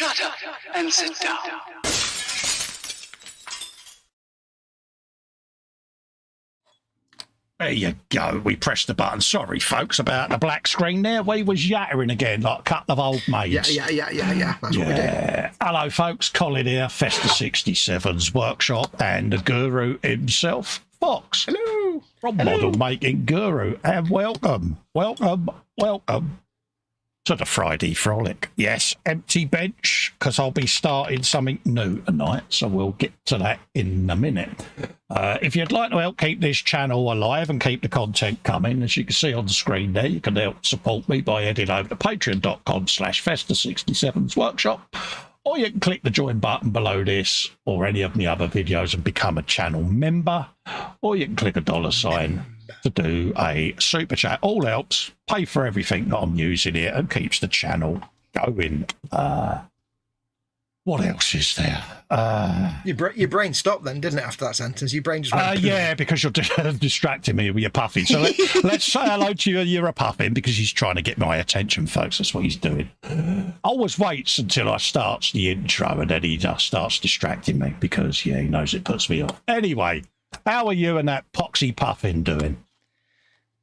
Shut up and sit down. There you go. We pressed the button. Sorry, folks, about the black screen there. We was yattering again like a couple of old maids. Yeah. That's what we do. Hello, folks. Colin here, Festa 67's workshop, and the guru himself, Fox. Hello. From Model Making Guru. And welcome to the Friday Frolic. Yes, empty bench, because I'll be starting something new tonight, so we'll get to that in a minute. If you'd like to help keep this channel alive and keep the content coming, as you can see on the screen there, you can help support me by heading over to patreon.com/Festa67's workshop, or you can click the join button below this or any of the other videos and become a channel member, or you can click a $ to do a super chat. All helps, pay for everything that I'm using here and keeps the channel going. What else is there? Your brain stopped then, didn't it, after that sentence? Your brain just went... Yeah, because you're distracting me with your puffing. So let's say hello to you. You're a puffing, because he's trying to get my attention, folks. That's what he's doing. Always waits until I starts the intro and then he just starts distracting me because, yeah, he knows it puts me off. Anyway, how are you and that poxy puffin doing?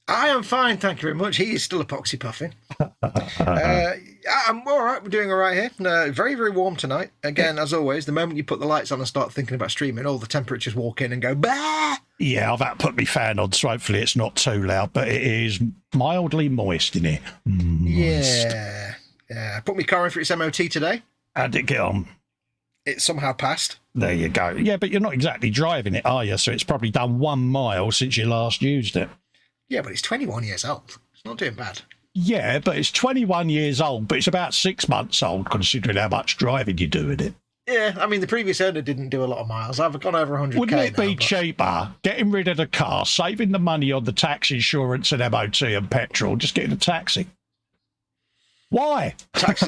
I am fine, thank you very much. He is still a poxy puffin. I'm all right. We're doing all right here. Very, very warm tonight. Again, as always, the moment you put the lights on and start thinking about streaming, all the temperatures walk in and go, bah! Yeah, I've had to put my fan on, so hopefully it's not too loud, but it is mildly moist in here. Moist. Yeah. I put my car in for its MOT today. How'd it get on? It somehow passed. There you go. Yeah, but you're not exactly driving it, are you? So it's probably done 1 mile since you last used it. Yeah, but it's 21 years old. It's not doing bad. Yeah, but it's 21 years old, but it's about 6 months old, considering how much driving you do with it. Yeah, I mean, the previous owner didn't do a lot of miles. I've gone over 100k. Wouldn't it be cheaper getting rid of the car, saving the money on the tax insurance and MOT and petrol, just getting a taxi? Why? Taxi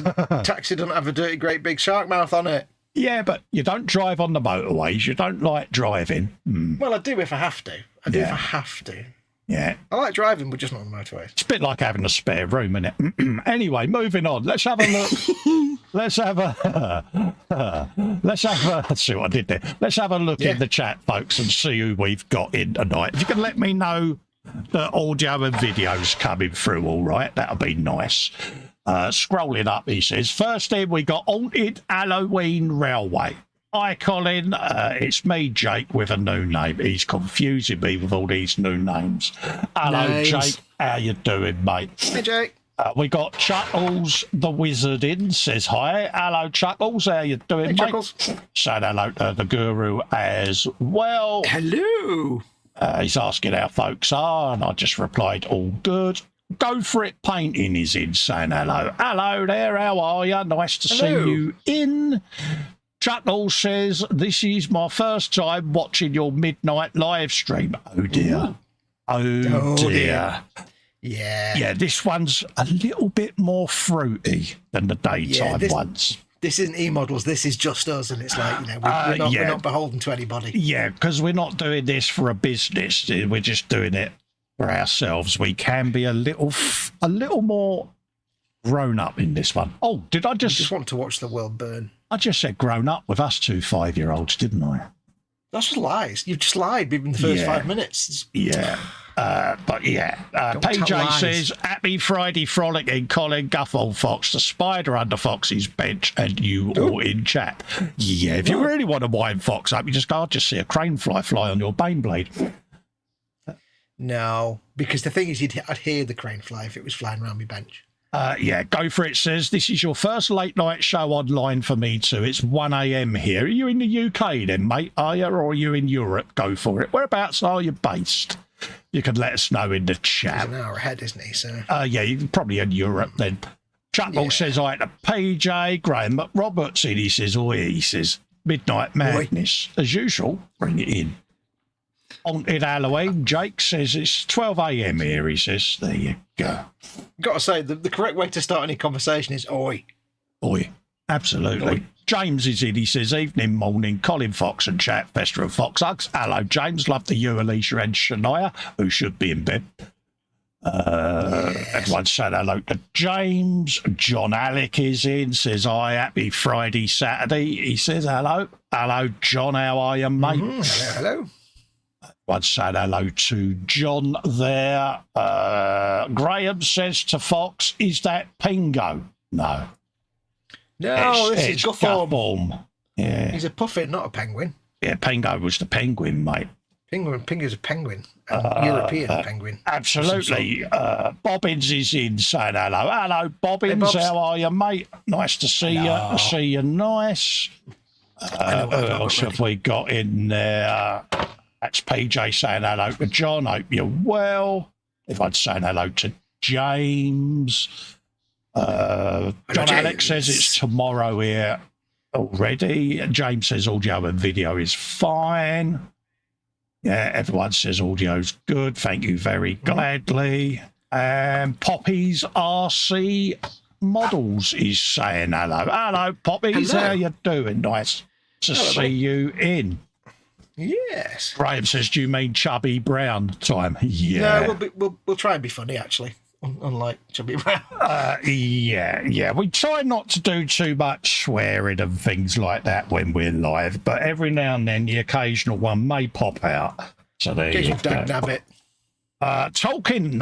doesn't have a dirty, great big shark mouth on it. Yeah, but you don't drive on the motorways. You don't like driving. Well, I do if I have to. If I have to. Yeah. I like driving, but just not on the motorways. It's a bit like having a spare room, isn't it? Anyway, moving on. Let's have a look. Let's see what I did there. Let's have a look in the chat, folks, and see who we've got in tonight. If you can let me know the audio and videos coming through all right, that'll be nice. Scrolling up, he says, first in we got Haunted Halloween Railway. Hi, Colin. It's me, Jake, with a new name. He's confusing me with all these new names. Hello, Jake. How you doing, mate? Hey, Jake. We got Chuckles the Wizard in, says hi. Hello, Chuckles. How you doing, mate? Chuckles. Saying hello to the guru as well. Hello. He's asking how folks are, and I just replied, all good. Go for it painting is in, saying hello. Hello there, how are you? Nice to see you in. Chuckles says, this is my first time watching your midnight live stream. Oh dear. Oh dear. Yeah, this one's a little bit more fruity than the daytime ones. This isn't E-Models, this is just us, and it's like, you know, we're not beholden to anybody. Yeah, because we're not doing this for a business. We're just doing it for ourselves. We can be a little more grown up in this one. Oh, did I just want to watch the world burn? I just said grown up with us 2 5-year-olds, didn't I? That's just lies. You've just lied in the first 5 minutes. Yeah. But yeah, PJ says, happy Friday frolicking, Colin, Guffle, Fox, the spider under Fox's bench, and you all in chat. Yeah, if you really want to wind Fox up, you just go, I'll just see a crane fly on your bane blade. No, because the thing is, I'd hear the crane fly if it was flying around my bench. Yeah, Go For It says, this is your first late night show online for me too. It's 1 a.m. here. Are you in the UK then, mate? Are you, or are you in Europe? Go for it. Whereabouts are you based? You can let us know in the chat. He's an hour ahead, isn't he? So yeah, you're probably in Europe then. Chuckle says, I had a PJ. Graham Roberts in, he says, Midnight Madness. As usual, bring it in. Haunted Halloween. Jake says it's 12 a.m. here, he says. There you go. Got to say, the correct way to start any conversation is oi. Oi. Absolutely. Oi. James is in, he says, evening, morning, Colin, Fox and chat, Festa and Fox Hugs. Hello, James. Love to you, Alicia and Shania, who should be in bed. Everyone said hello to James. John Alec is in, says, hi, happy Friday, Saturday. He says, hello. Hello, John, how are you, mate? Hello. Everyone said hello to John there. Graham says to Fox, is that Pingo? No. No, this is Guthorn. Yeah. He's a puffin, not a penguin. Yeah, Pingo was the penguin, mate. Pingo's a penguin. European penguin. Absolutely. Bobbins is in saying hello. Hello, Bobbins. How are you, mate? Nice to see you. See you nice. Who else have we got in there? That's PJ saying hello to John. Hope you're well. If I'd say hello to James. John Alex says it's tomorrow here already. James says audio and video is fine. Yeah, everyone says audio's good. Thank you very gladly. Poppy's RC Models is saying hello. Hello, Poppies. Hello. How you doing? Nice to see you in. Yes. Graham says, do you mean Chubby Brown time? Yeah. No, we'll try and be funny, actually. Unlike Chubby Brown. Yeah. We try not to do too much swearing and things like that when we're live, but every now and then the occasional one may pop out. So there you go. Talking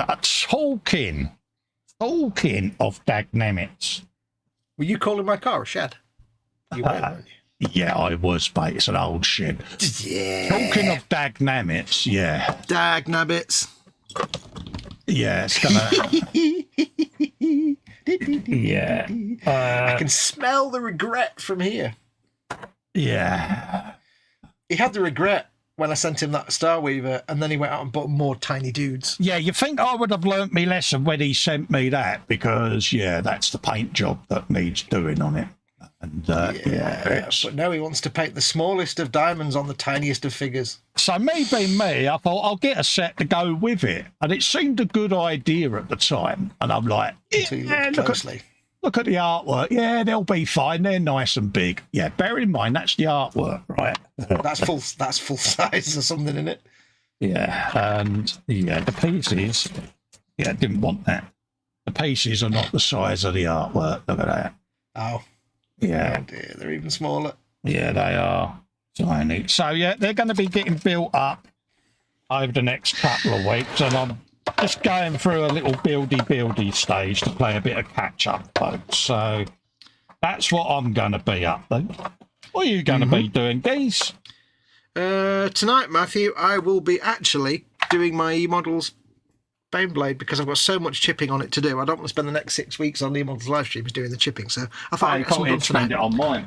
of dagnammits. Were you calling my car a shed? You were, weren't you? Yeah, I was, mate. It's an old shed. Yeah. Talking of dagnammits, yeah. Dagnabbits. Yeah, it's gonna. Yeah. I can smell the regret from here. Yeah. He had the regret when I sent him that Starweaver, and then he went out and bought more tiny dudes. Yeah, you think I would have learnt me lesson when he sent me that, because, yeah, that's the paint job that needs doing on it. And but now he wants to paint the smallest of diamonds on the tiniest of figures. So me being me, I thought I'll get a set to go with it, and it seemed a good idea at the time. And I'm like, look at the artwork. Yeah, they'll be fine. They're nice and big. Yeah, bear in mind that's the artwork, right? That's full size or something, isn't it? Yeah, and yeah, the pieces. Yeah, didn't want that. The pieces are not the size of the artwork. Look at that. Oh. Yeah. Oh dear, they're even smaller. Yeah, they are tiny. So, yeah, they're going to be getting built up over the next couple of weeks, and I'm just going through a little buildy stage to play a bit of catch-up, folks. So that's what I'm going to be up to. What are you going to be doing, Geese? Tonight, Matthew, I will be actually doing my E-Models Baneblade because I've got so much chipping on it to do. I don't want to spend the next 6 weeks on the E-Models live streams doing the chipping, so I thought I'd can't spend it on mine.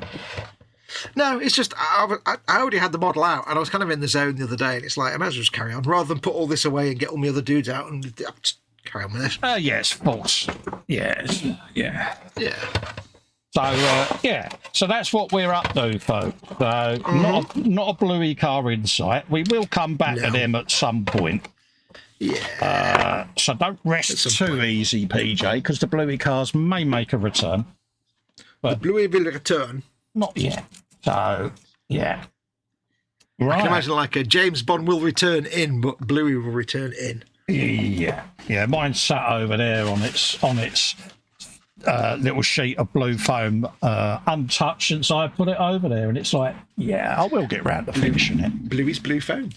No, it's just I already had the model out, and I was kind of in the zone the other day, and it's like I might as well just carry on rather than put all this away and get all my other dudes out and just carry on with this. Yes, of course. Yes, yeah. Yeah. So that's what we're up to, folks. So not a bluey car in sight. We will come back to them at some point. Yeah. So don't rest too easy, PJ, because the bluey cars may make a return. But the bluey will return. Not yet. So, yeah. Right. I can imagine like a James Bond will return in, but bluey will return in. Yeah. Mine's sat over there on its little sheet of blue foam, untouched since I put it over there, and it's like, yeah, I will get round to finishing it. Bluey's blue foam.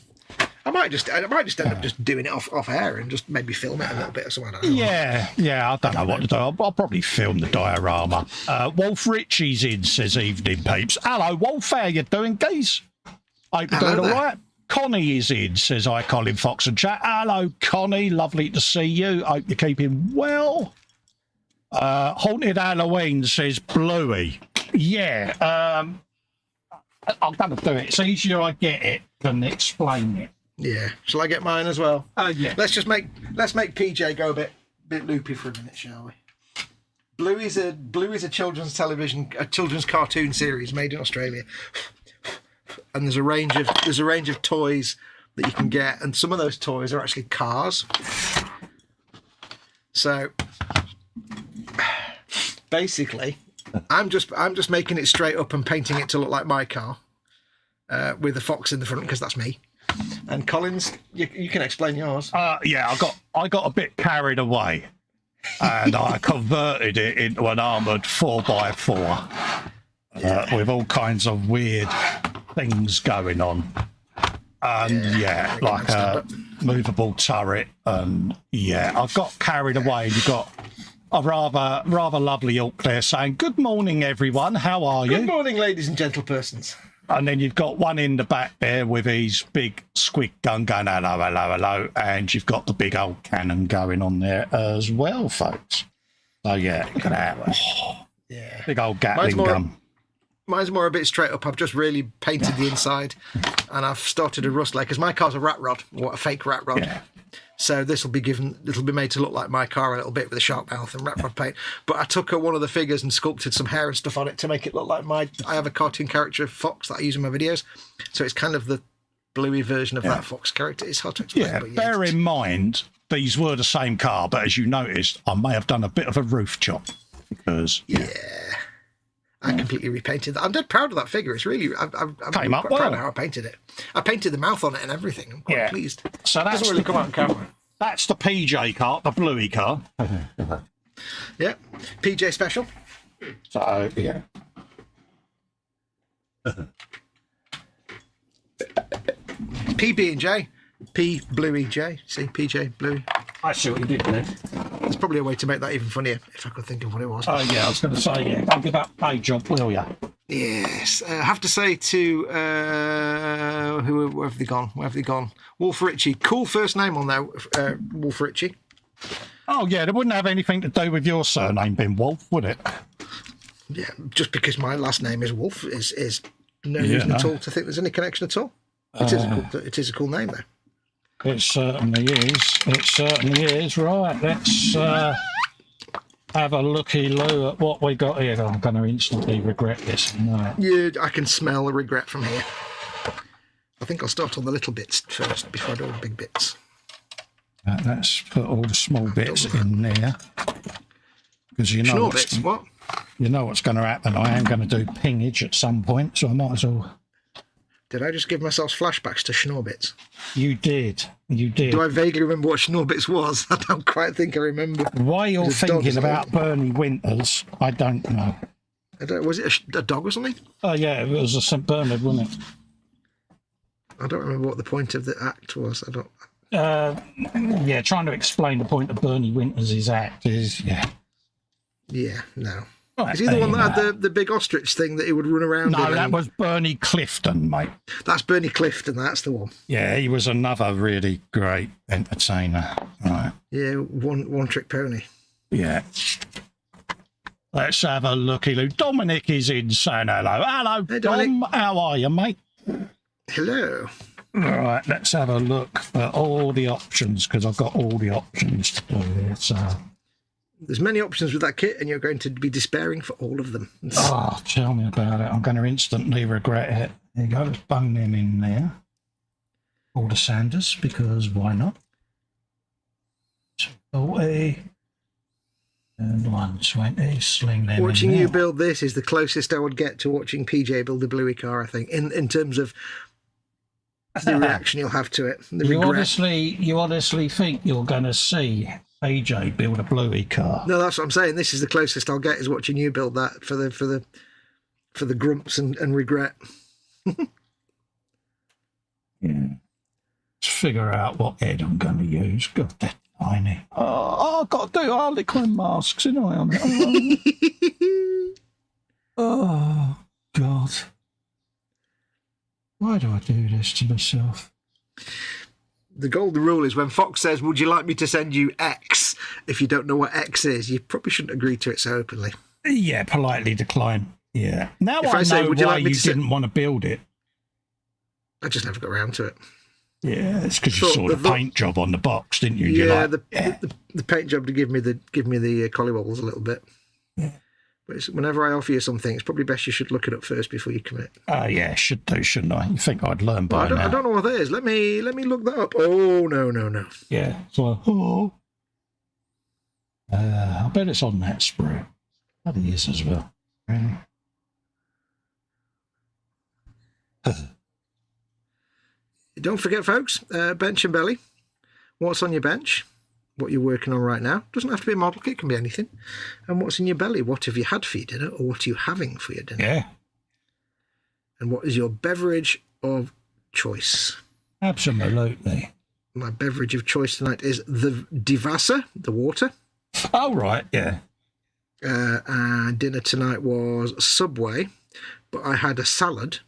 I might just end up just doing it off air and just maybe film it a little bit or something. Yeah, I don't know what to do. I'll probably film the diorama. Wolf Ritchie's in, says evening peeps. Hello, Wolf, how you doing, geese? Hope you're doing all right. Connie is in, says hi, Colin, Fox and chat. Hello, Connie, lovely to see you. Hope you're keeping well. Haunted Halloween says Bluey. Yeah, I'm going to do it. It's easier I get it than explain it. Yeah. Shall I get mine as well? Yeah. Let's make PJ go a bit loopy for a minute, shall we? Bluey's a children's cartoon series made in Australia, and there's a range of toys that you can get, and some of those toys are actually cars. So basically, I'm just making it straight up and painting it to look like my car, with a fox in the front because that's me. And Colin's, you can explain yours. Yeah, I got a bit carried away, and I converted it into an armoured 4x4 with all kinds of weird things going on. And like a movable turret, and I got carried away. And you got a rather lovely York there saying, "Good morning, everyone. How are you?" Good morning, ladies and gentlepersons. And then you've got one in the back there with his big squig gun going, "Hello, hello, hello," and you've got the big old cannon going on there as well, folks. So look at that. Yeah, big old Gatling gun. Mine's more a bit straight up. I've just really painted the inside, and I've started a rust layer because my car's a rat rod, a fake rat rod. Yeah. So it'll be made to look like my car a little bit with a sharp mouth and rat rod paint. But I took one of the figures and sculpted some hair and stuff on it to make it look like I have a cartoon character Fox that I use in my videos. So it's kind of the bluey version of that Fox character. It's hard to explain. Yeah, but bear in mind, these were the same car, but as you noticed, I may have done a bit of a roof chop because I completely repainted that. I'm dead proud of that figure. It's really, I'm quite proud of how I painted it. I painted the mouth on it and everything. I'm quite pleased. So that doesn't really come out on camera. That's the PJ car, the bluey car. Yeah, PJ special. So yeah. PB&J, P Bluey J. See, PJ Bluey. I see what you did there. There's probably a way to make that even funnier if I could think of what it was. Oh yeah, I was going to say don't give up page job, will ya? Yes, I have to say to where have they gone? Where have they gone? Wolf Ritchie, cool first name on there, Wolf Ritchie. Oh yeah, it wouldn't have anything to do with your surname being Wolf, would it? Yeah, just because my last name is Wolf is no reason at all to think there's any connection at all. It is a cool name though. It certainly is. It certainly is. Right, let's have a looky-loo at what we got here. I'm going to instantly regret this. No. Yeah, I can smell the regret from here. I think I'll start on the little bits first before I do all the big bits. Let's put all the small bits in there. Because you know what's going to happen. I am going to do pingage at some point, so I might as well... Did I just give myself flashbacks to Schnorbits? You did. You did. Do I vaguely remember what Schnorbits was? I don't quite think I remember. Why you're thinking about Bernie Winters, I don't know. Was it a dog or something? Oh, yeah, it was a St. Bernard, wasn't it? I don't remember what the point of the act was. I don't... trying to explain the point of Bernie Winters' act is, Yeah, no. Right, is he the one that had the big ostrich thing that he would run around? No, that was Bernie Clifton, mate. That's Bernie Clifton, that's the one. Yeah, he was another really great entertainer. Right. Yeah, one trick pony. Yeah. Let's have a looky-loo. Dominic is in saying hello. Hello, hey, Dom. How are you, mate? Hello. All right, let's have a look at all the options, because I've got all the options to do here, so... There's many options with that kit, and you're going to be despairing for all of them. Oh, tell me about it. I'm going to instantly regret it. There you go. Let's bung them in there. All the Sanders, because why not? 240 and 120. Sling them Watching in you there. build this is the closest I would get to watching PJ build a Bluey car, I think, in terms of the reaction you'll have to it. You honestly think you're going to see AJ build a Bluey car? No, that's what I'm saying. This is the closest I'll get is watching you build that for the grumps and regret. Yeah. Let's figure out what head I'm going to use. God, that's tiny. Oh, I've got to do Harlequin masks, you know. Oh, God. Why do I do this to myself? The golden rule is when Fox says, would you like me to send you X? If you don't know what X is, you probably shouldn't agree to it so openly. Yeah, politely decline. Yeah. Now I know why you didn't want to build it. I just never got around to it. Yeah, it's because you saw the paint job on the box, didn't you? Yeah, the paint job to give me the collywobbles a little bit. Yeah. But whenever I offer you something, it's probably best you should look it up first before you commit. Yeah, should do, shouldn't I? You think I'd learn by now? I don't know what that is. Let me look that up. Oh, no. Yeah, so, I bet it's on that sprue. That is as well. don't forget, folks, bench and belly. What's on your bench? What you're working on right now. Doesn't have to be a model kit, it can be anything. And what's in your belly? What have you had for your dinner, or what are you having for your dinner? Yeah. And what is your beverage of choice? Absolutely. My beverage of choice tonight is the Divasa, the water. Oh, right, yeah. And dinner tonight was Subway, but I had a salad.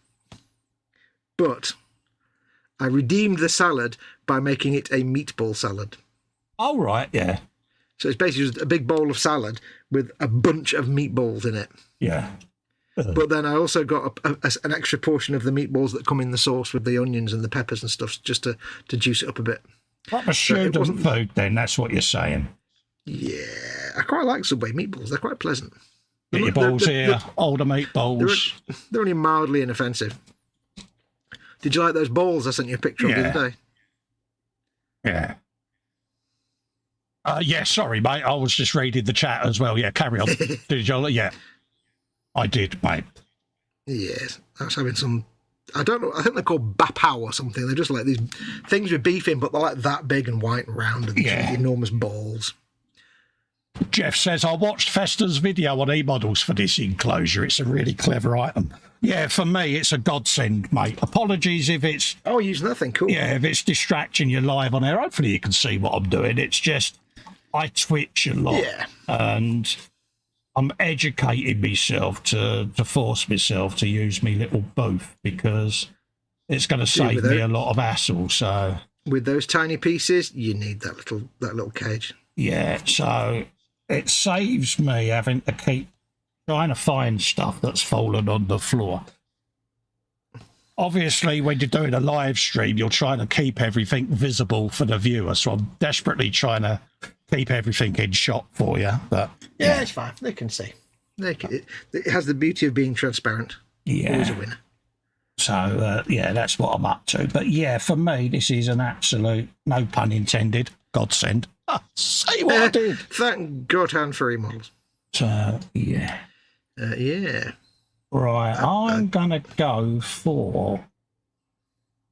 But I redeemed the salad by making it a meatball salad. Oh, right, yeah. So it's basically just a big bowl of salad with a bunch of meatballs in it. Yeah. But then I also got an extra portion of the meatballs that come in the sauce with the onions and the peppers and stuff, just to juice it up a bit. Like a student food, then, that's what you're saying. Yeah, I quite like Subway meatballs. They're quite pleasant. Get your balls here, older meatballs. They're only mildly inoffensive. Did you like those balls I sent you a picture of the other day? Yeah. Yeah, sorry, mate. I was just reading the chat as well. Yeah, carry on. Did you? Yeah, I did, mate. Yes, I was having some. I don't know. I think they're called bapao or something. They're just like these things with beef in, but they're like that big and white and round and enormous balls. Jeff says, I watched Festa's video on e-models for this enclosure. It's a really clever item. Yeah, for me, it's a godsend, mate. Apologies if it's... Oh, use nothing. Cool. Yeah, if it's distracting you live on air. Hopefully you can see what I'm doing. It's just, I twitch a lot. Yeah. And I'm educating myself to force myself to use my little booth because it's going to save me a lot of hassle. So with those tiny pieces, you need that little cage. Yeah, so it saves me having to keep trying to find stuff that's fallen on the floor. Obviously, when you're doing a live stream, you're trying to keep everything visible for the viewer. So I'm desperately trying to keep everything in shot for you. But yeah, it's fine. They can see. It has the beauty of being transparent. Yeah. Always a winner. So, yeah, that's what I'm up to. But yeah, for me, this is an absolute, no pun intended, godsend. See what I did. Thank God hand for e-models. So, yeah. Yeah. Right, I'm going to go for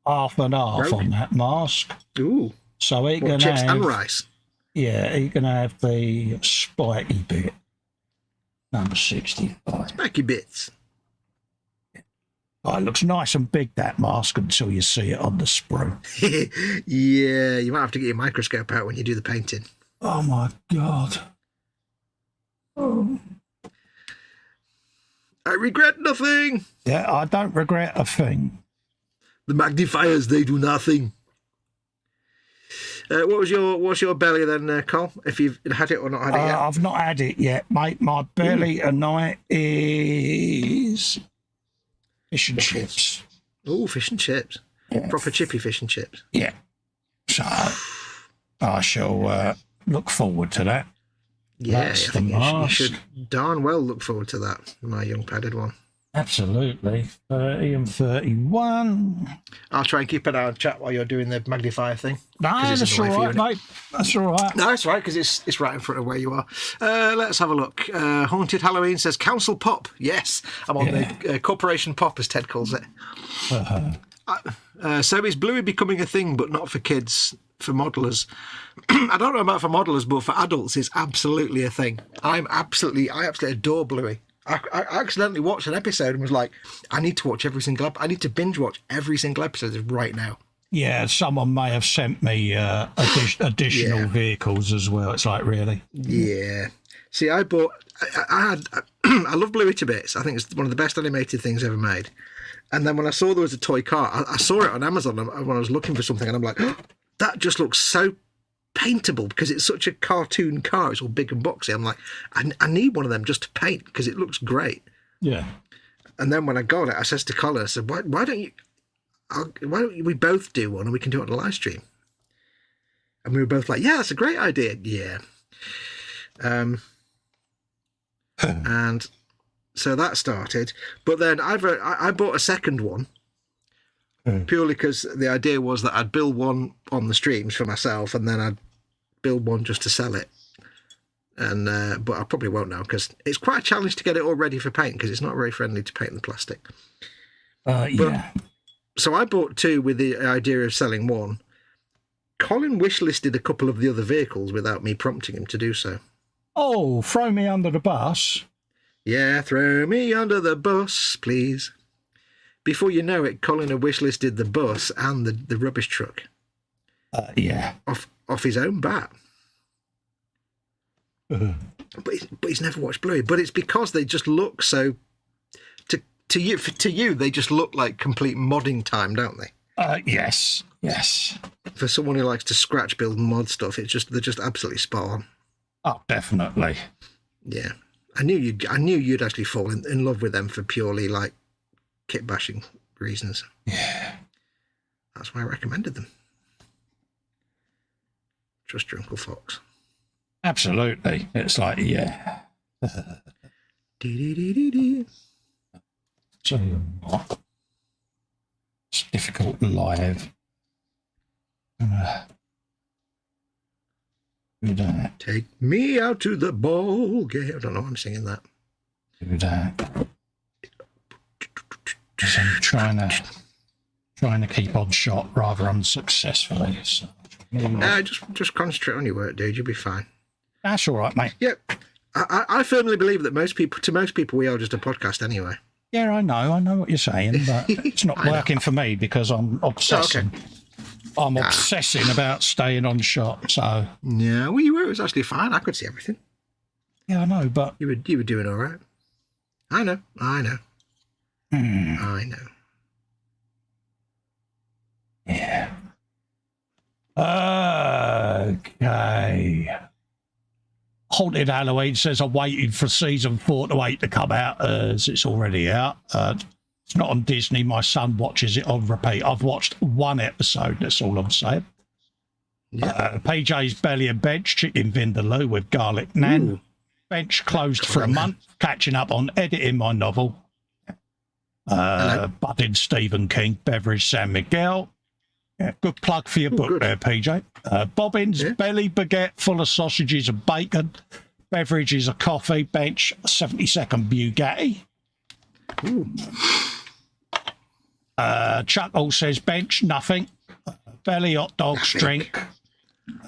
half and half on that mask. Ooh. So he can chips have... and rice. Yeah, he can have the spiky bit. Number 65. Spiky bits. Oh, it looks nice and big, that mask, until you see it on the sprue. Yeah, you might have to get your microscope out when you do the painting. Oh, my God. Oh. I regret nothing. Yeah, I don't regret a thing. The magnifiers, they do nothing. What's your belly then, Col? If you've had it or not had it yet? I've not had it yet, mate. My belly tonight is fish and chips. Oh, fish and chips. Yeah. Proper chippy fish and chips. Yeah. So I shall look forward to that. Yeah, That's I think you should darn well look forward to that, my young padded one. Absolutely. 30 and 31. I'll try and keep an eye on chat while you're doing the magnifier thing. No, that's all right, mate. That's all right. No, that's all right, because it's right in front of where you are. Let's have a look. Haunted Halloween says, Council Pop. Yes, I'm on the Corporation Pop, as Ted calls it. So is Bluey becoming a thing, but not for kids, for modelers? I don't know about for modelers, but for adults, it's absolutely a thing. I absolutely adore Bluey. I accidentally watched an episode and was like, I need to watch every single episode. I need to binge watch every single episode right now. Yeah, someone may have sent me additional vehicles as well. It's like, really? Yeah. See, I love Bluey to bits. I think it's one of the best animated things ever made. And then when I saw there was a toy car, I saw it on Amazon when I was looking for something, and I'm like, oh, that just looks so paintable because it's such a cartoon car. It's all big and boxy. I'm like, I need one of them just to paint because it looks great. Yeah. And then when I got it, I says to Colin, I said, why don't we both do one and we can do it on a live stream? And we were both like, yeah, that's a great idea. Yeah. And so that started. But then I bought a second one purely because the idea was that I'd build one on the streams for myself and then I'd build one just to sell it. And but I probably won't now because it's quite a challenge to get it all ready for paint because it's not very friendly to paint the plastic. Yeah. So I bought 2 with the idea of selling 1. Colin wishlisted a couple of the other vehicles without me prompting him to do so. Oh, throw me under the bus. Yeah, throw me under the bus, please. Before you know it, Colin had wishlisted the bus and the rubbish truck. Yeah. Off his own bat. But he's never watched Bluey. But it's because they just look so... To you, they just look like complete modding time, don't they? Yes. For someone who likes to scratch build and mod stuff, they're just absolutely spot on. Oh, definitely. Yeah, I knew you'd actually fall in love with them for purely like kit bashing reasons. Yeah, that's why I recommended them. Trust your Uncle Fox. Absolutely, it's like yeah. So it's difficult live. Do that. Take me out to the ball game. I don't know why I'm singing that. Do that. So I'm trying to keep on shot rather unsuccessfully. So. Just concentrate on your work, dude. You'll be fine. That's all right, mate. Yep. I firmly believe that most people, we are just a podcast anyway. Yeah, I know what you're saying, but it's not working for me because I'm obsessing. Okay. I'm obsessing about staying on shot, so... Yeah, well, you were. It was actually fine. I could see everything. Yeah, I know, but... You were doing all right. I know. I know. Yeah. Okay. Haunted Halloween says I'm waiting for season 4 to 8 to come out as it's already out. It's not on Disney. My son watches it on repeat. I've watched 1 episode. That's all I'm saying. Yeah. PJ's Belly and Bench, chicken vindaloo with garlic naan. Ooh. Bench closed for a month, catching up on editing my novel. Budding Stephen King, Beverage San Miguel. Yeah, good plug for your book there, PJ. Bobbins, belly baguette full of sausages and bacon. Beverages of coffee. Bench, 72nd Bugatti. Chuckle says bench, nothing. Belly, hot dogs, drink.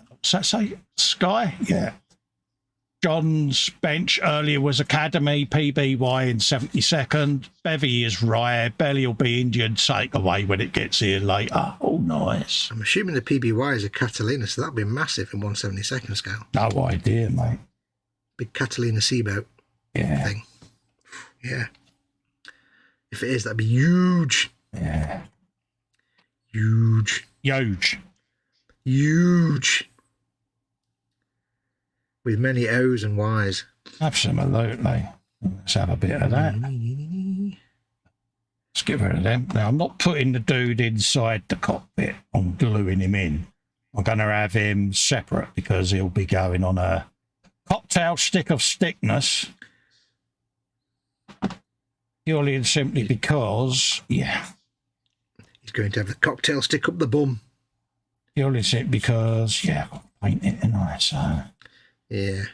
What's that say? Sky? Yeah. John's bench earlier was Academy, PBY in 72nd. Bevy is rye. Belly will be Indian takeaway when it gets here later. Oh, nice. I'm assuming the PBY is a Catalina, so that'll be massive in 1/72nd scale. No idea, mate. Big Catalina Seaboat thing. Yeah. If it is, that'd be huge. Yeah. Huge. With many O's and Y's. Absolutely. Let's have a bit of that. Let's get rid of them. Now, I'm not putting the dude inside the cockpit. I'm gluing him in. I'm going to have him separate because he'll be going on a cocktail stick of stickness. Purely and simply because, he's going to have the cocktail stick up the bum. Purely and simply because, I've got to paint it tonight, so... Yeah.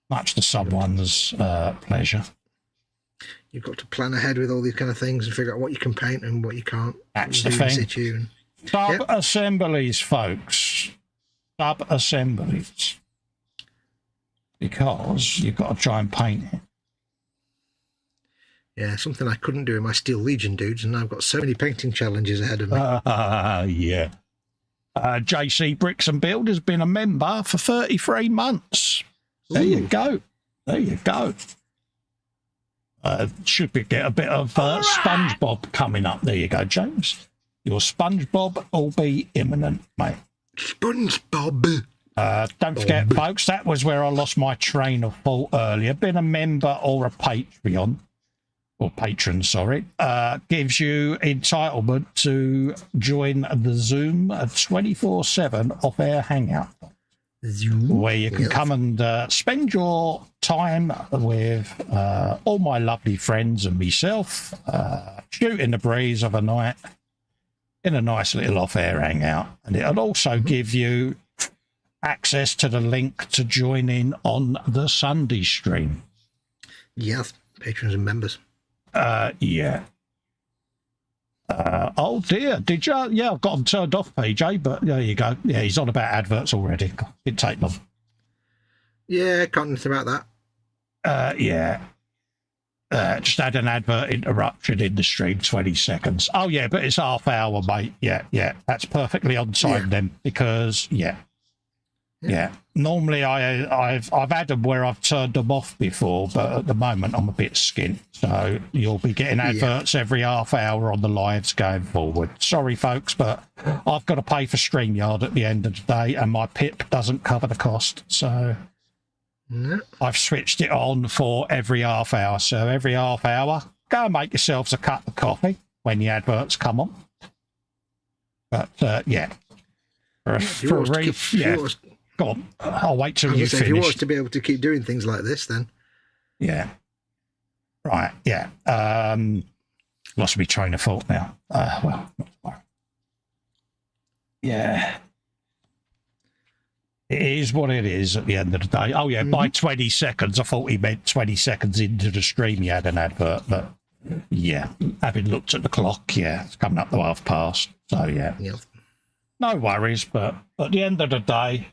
Much to someone's pleasure. You've got to plan ahead with all these kind of things and figure out what you can paint and what you can't. That's the thing. Sub-assemblies, folks. Sub-assemblies. Because you've got to try and paint it. Yeah, something I couldn't do in my Steel Legion dudes, and I've got so many painting challenges ahead of me. Yeah. JC Bricks and Build has been a member for 33 months. There you go. Should we get a bit of SpongeBob coming up? There you go, James. Your SpongeBob will be imminent, mate. SpongeBob. Don't forget, folks, that was where I lost my train of thought earlier. Being a member or a Patreon, or patron, sorry, gives you entitlement to join the Zoom 24/7 off-air hangout, where you can come and spend your time with all my lovely friends and myself, shooting the breeze of a night in a nice little off-air hangout. And it'll also give you access to the link to join in on the Sunday stream. Yes, patrons and members. Oh dear, did you? Yeah, I've got them turned off, PJ, but there you go. Yeah, he's on about adverts already. Didn't take long. Yeah, can't do anything about that. Yeah. Just had an advert interruption in the stream, 20 seconds. Oh, yeah, but it's half hour, mate. Yeah, that's perfectly on time then, because, yeah. Normally I've had them where I've turned them off before, but at the moment I'm a bit skint. So you'll be getting adverts every half hour on the lives going forward. Sorry, folks, but I've got to pay for StreamYard at the end of the day, and my PIP doesn't cover the cost. So I've switched it on for every half hour. So every half hour, go and make yourselves a cup of coffee when the adverts come on. But Go on. I'll wait till you finish. If you want us to be able to keep doing things like this, then. Yeah. Right. Yeah. Lost my train of thought now. Well, not tomorrow. Yeah. It is what it is at the end of the day. Oh, yeah, by 20 seconds. I thought he meant 20 seconds into the stream he had an advert. But, yeah, having looked at the clock, it's coming up to past. So, yeah. No worries. But at the end of the day,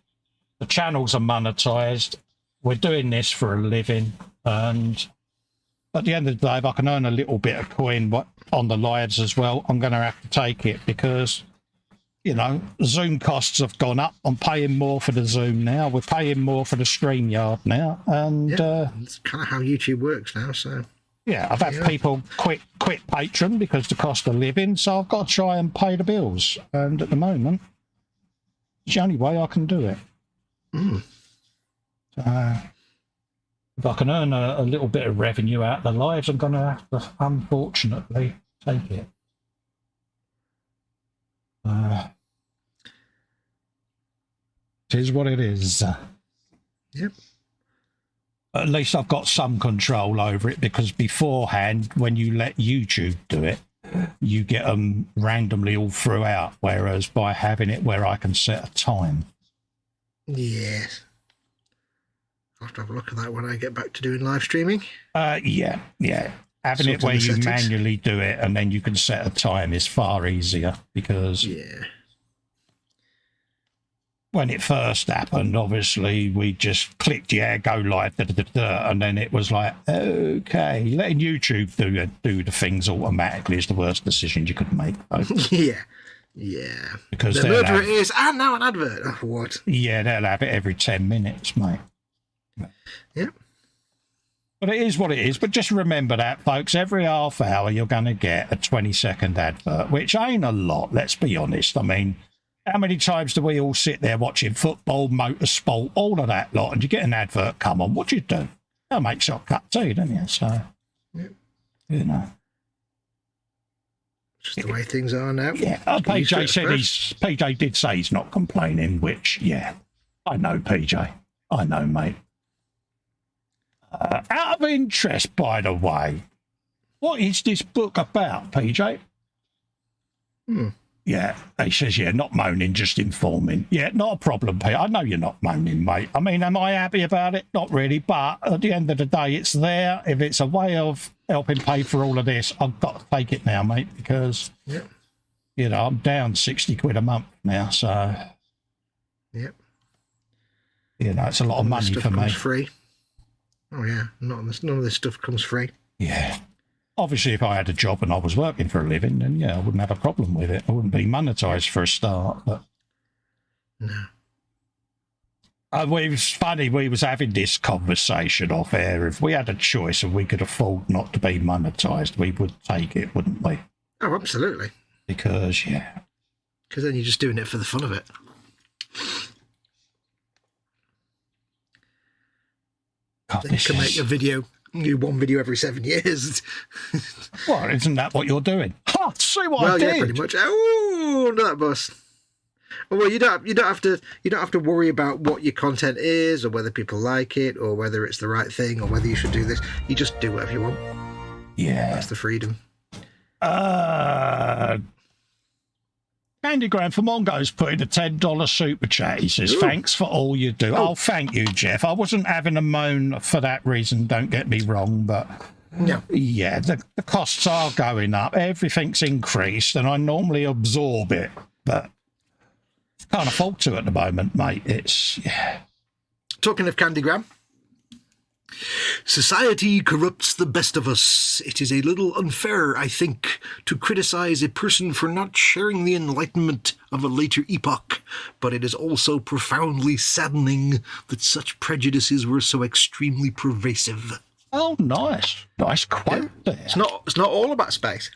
the channels are monetized. We're doing this for a living. And at the end of the day, if I can earn a little bit of coin on the lives as well, I'm going to have to take it because, you know, Zoom costs have gone up. I'm paying more for the Zoom now. We're paying more for the StreamYard now. And it's kind of how YouTube works now. So yeah, I've had people quit Patreon because the cost of living. So I've got to try and pay the bills. And at the moment, it's the only way I can do it. So if I can earn a little bit of revenue out of the lives, I'm going to have to, unfortunately, take it. It is what it is. Yep. At least I've got some control over it, because beforehand, when you let YouTube do it, you get them randomly all throughout, whereas by having it where I can set a time. Yes. I'll have to have a look at that when I get back to doing live streaming. Yeah. Having it where you manually do it and then you can set a time is far easier, because when it first happened, obviously we just clicked go live, and then it was like, okay, letting YouTube do the things automatically is the worst decision you could make. Yeah. Because the murderer is, and now an advert. Oh, what? Yeah, they'll have it every 10 minutes, mate. Yeah. But it is what it is. But just remember that, folks, every half hour you're going to get a 20-second advert, which ain't a lot, let's be honest. I mean, how many times do we all sit there watching football, motorsport, all of that lot, and you get an advert come on? What do you do? That makes your cup of tea, doesn't you? So, you know. Just the way things are now. Yeah, PJ did say he's not complaining, which, I know, PJ. I know, mate. Out of interest, by the way, what is this book about, PJ? Yeah, he says, not moaning, just informing. Yeah, not a problem, Pete. I know you're not moaning, mate. I mean, am I happy about it? Not really, but at the end of the day, it's there. If it's a way of helping pay for all of this, I've got to take it now, mate, because, you know, I'm down 60 quid a month now, so... Yep. You know, it's a lot of money for me. Comes free. Oh, yeah. None of this stuff comes free. Yeah. Obviously, if I had a job and I was working for a living, then, I wouldn't have a problem with it. I wouldn't be monetised for a start, but... No. It was funny, we was having this conversation off air. If we had a choice and we could afford not to be monetised, we would take it, wouldn't we? Oh, absolutely. Because, Because then you're just doing it for the fun of it. God, then you can make a video, do one video every 7 years. Well, isn't that what you're doing? Ha! See what I did? Yeah, pretty much. Oh, under that bus. Well, you don't have to worry about what your content is, or whether people like it, or whether it's the right thing, or whether you should do this. You just do whatever you want. Yeah, that's the freedom. Andy Graham from Mongo's put in a $10 super chat. He says, thanks for all you do. Oh, thank you, Jeff. I wasn't having a moan for that reason, don't get me wrong, but Yeah. Yeah, the costs are going up. Everything's increased, and I normally absorb it, but can't afford to at the moment, mate. It's Talking of Candygram. Society corrupts the best of us. It is a little unfair, I think, to criticize a person for not sharing the enlightenment of a later epoch, but it is also profoundly saddening that such prejudices were so extremely pervasive. Oh, nice quote there. It's not all about space.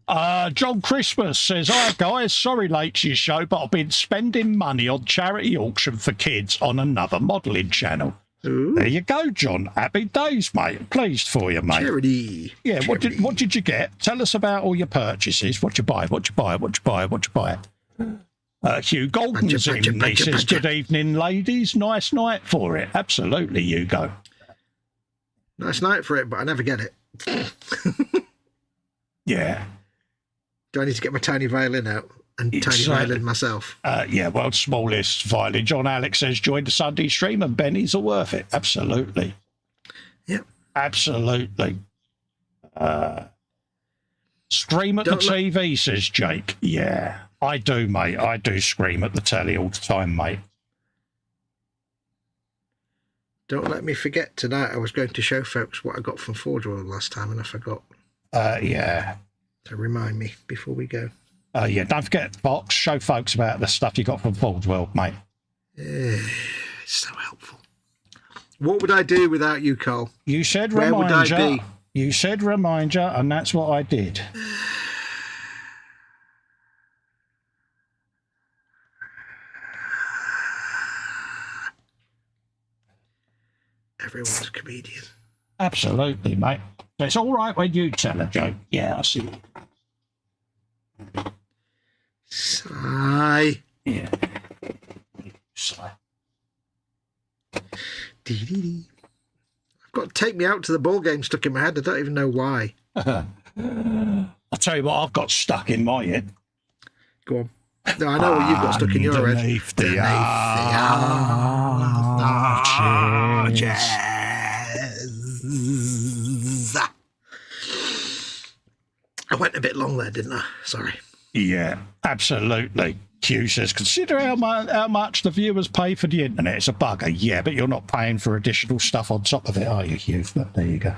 John Christmas says, "Hi guys, sorry late to your show, but I've been spending money on charity auction for kids on another modelling channel." Ooh. There you go, John. Happy days, mate. Pleased for you, mate. Charity. Yeah. Charity. What did you get? Tell us about all your purchases. What you buy? Hugh Golden's in. He says, "Good evening, ladies. Nice night for it." Absolutely, Hugo. Nice night for it, but I never get it. Yeah. Do I need to get my tiny violin out and tiny violin myself? Yeah, world's smallest violin. John Alex says, "Join the Sunday stream and Benny's are worth it." Absolutely. Yep. Absolutely. Scream at the TV, says Jake. Yeah, I do, mate. I do scream at the telly all the time, mate. Don't let me forget tonight. I was going to show folks what I got from Forge World last time, and I forgot. Yeah. So remind me before we go. Yeah, don't forget, Fox. Show folks about the stuff you got from Forge World, mate. It's so helpful. What would I do without you, Cole? You said Where reminder. Would I be? You said reminder, and that's what I did. Everyone's a comedian. Absolutely, mate. So it's all right when you tell a joke. Yeah, I see. Sigh. Yeah. Sigh. Dee. I've got Take Me Out to the Ball game stuck in my head. I don't even know why. I'll tell you what I've got stuck in my head. Go on. No, I know what you've got stuck in your head. Underneath the arches. I went a bit long there, didn't I? Sorry. Yeah, absolutely. Q says, "Consider how much the viewers pay for the internet. It's a bugger." Yeah, but you're not paying for additional stuff on top of it, are you, Hugh? But there you go.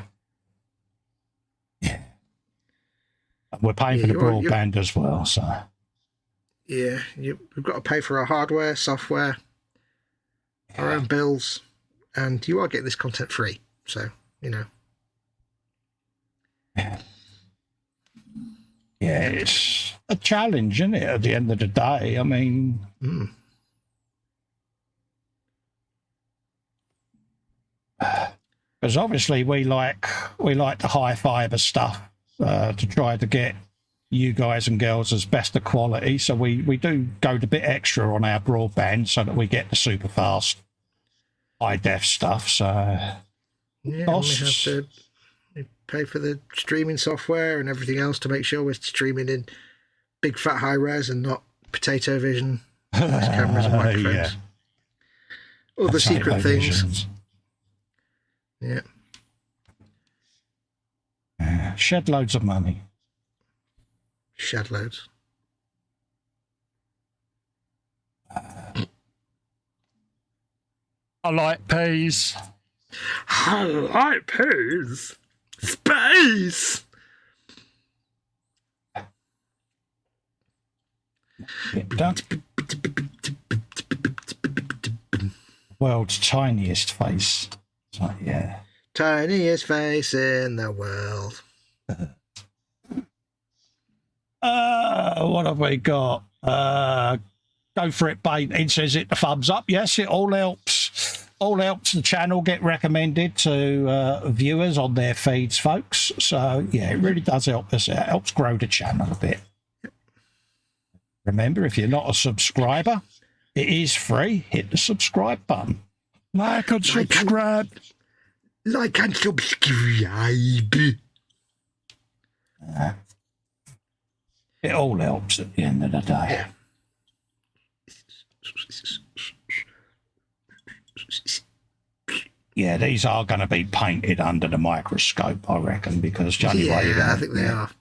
Yeah. And we're paying for the broadband as well, so. Yeah, we've got to pay for our hardware, software, our own bills, and you are getting this content free. So, you know. Yeah, it's a challenge, isn't it, at the end of the day? I mean... Because obviously we like the high fiber stuff to try to get you guys and girls as best of quality. So we do go a bit extra on our broadband so that we get the super fast high def stuff. So yeah, we have to pay for the streaming software and everything else to make sure we're streaming in big fat high res and not potato vision cameras and microphones. Yeah. All the secret things. Yeah. Shed loads of money. Shed loads. I like peas. I like peas. Space. World's tiniest face. So, yeah. Tiniest face in the world. What have we got? Go for it, Bane. It says it the thumbs up. Yes, it all helps. All helps the channel get recommended to viewers on their feeds, folks. So, yeah, it really does help us. It helps grow the channel a bit. Remember, if you're not a subscriber, it is free. Hit the subscribe button. Like and subscribe. Like and subscribe. It all helps at the end of the day. Yeah. Yeah, these are going to be painted under the microscope, I reckon, because Johnny Wade. I think they are.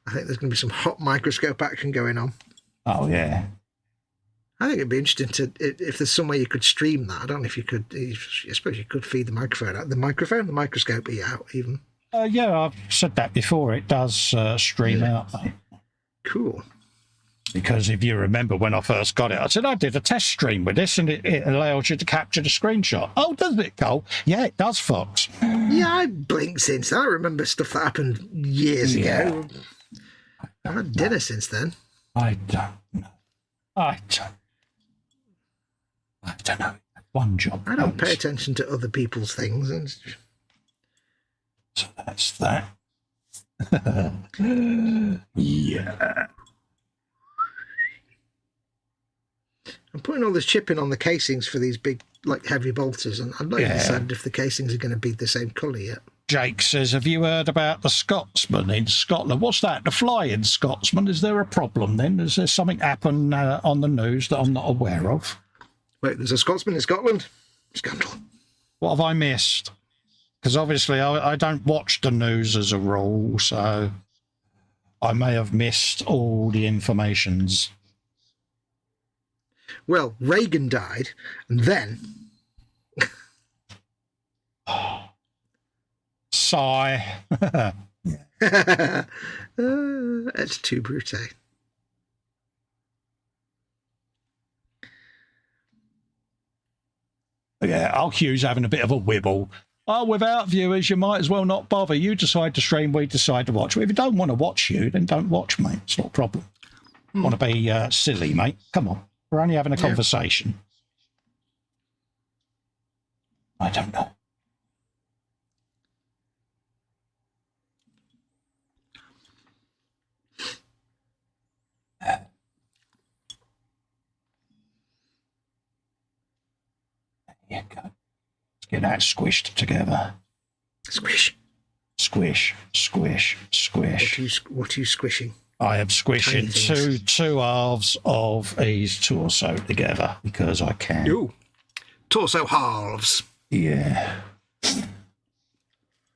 I think there's going to be some hot microscope action going on. Oh, yeah. I think it'd be interesting to, if there's some way you could stream that. I don't know if you could, I suppose you could feed the microphone out. The microscope out even. Yeah, I've said that before. It does stream out, mate. Cool. Because if you remember when I first got it, I said I did a test stream with this and it allows you to capture the screenshot. Oh, does it, Cole? Yeah, it does, Fox. Yeah, I blinked since. I remember stuff that happened years ago. I've had dinner since then. I don't know. I don't know. One job. I don't pay attention to other people's things. And... So that's that. Yeah. I'm putting all this chipping on the casings for these big, like, heavy bolters, and I've not even decided if the casings are going to be the same colour yet. Jake says, have you heard about the Scotsman in Scotland? What's that? The Flying Scotsman? Is there a problem then? Is there something happen on the news that I'm not aware of? Wait, there's a Scotsman in Scotland? Scandal. What have I missed? Because obviously I don't watch the news as a rule, so I may have missed all the informations. Well, Reagan died, and then... Sigh. It's too brute. Yeah, Hugh's having a bit of a wibble. Oh, without viewers, you might as well not bother. You decide to stream, we decide to watch. Well, if you don't want to watch you, then don't watch, mate. It's not a problem. Want to be silly, mate? Come on. We're only having a conversation. I don't know. There you go. Let's get that squished together. Squish. Squish, squish, squish. What are you squishing? I am squishing two halves of his torso together because I can. Ooh. Torso halves. Yeah.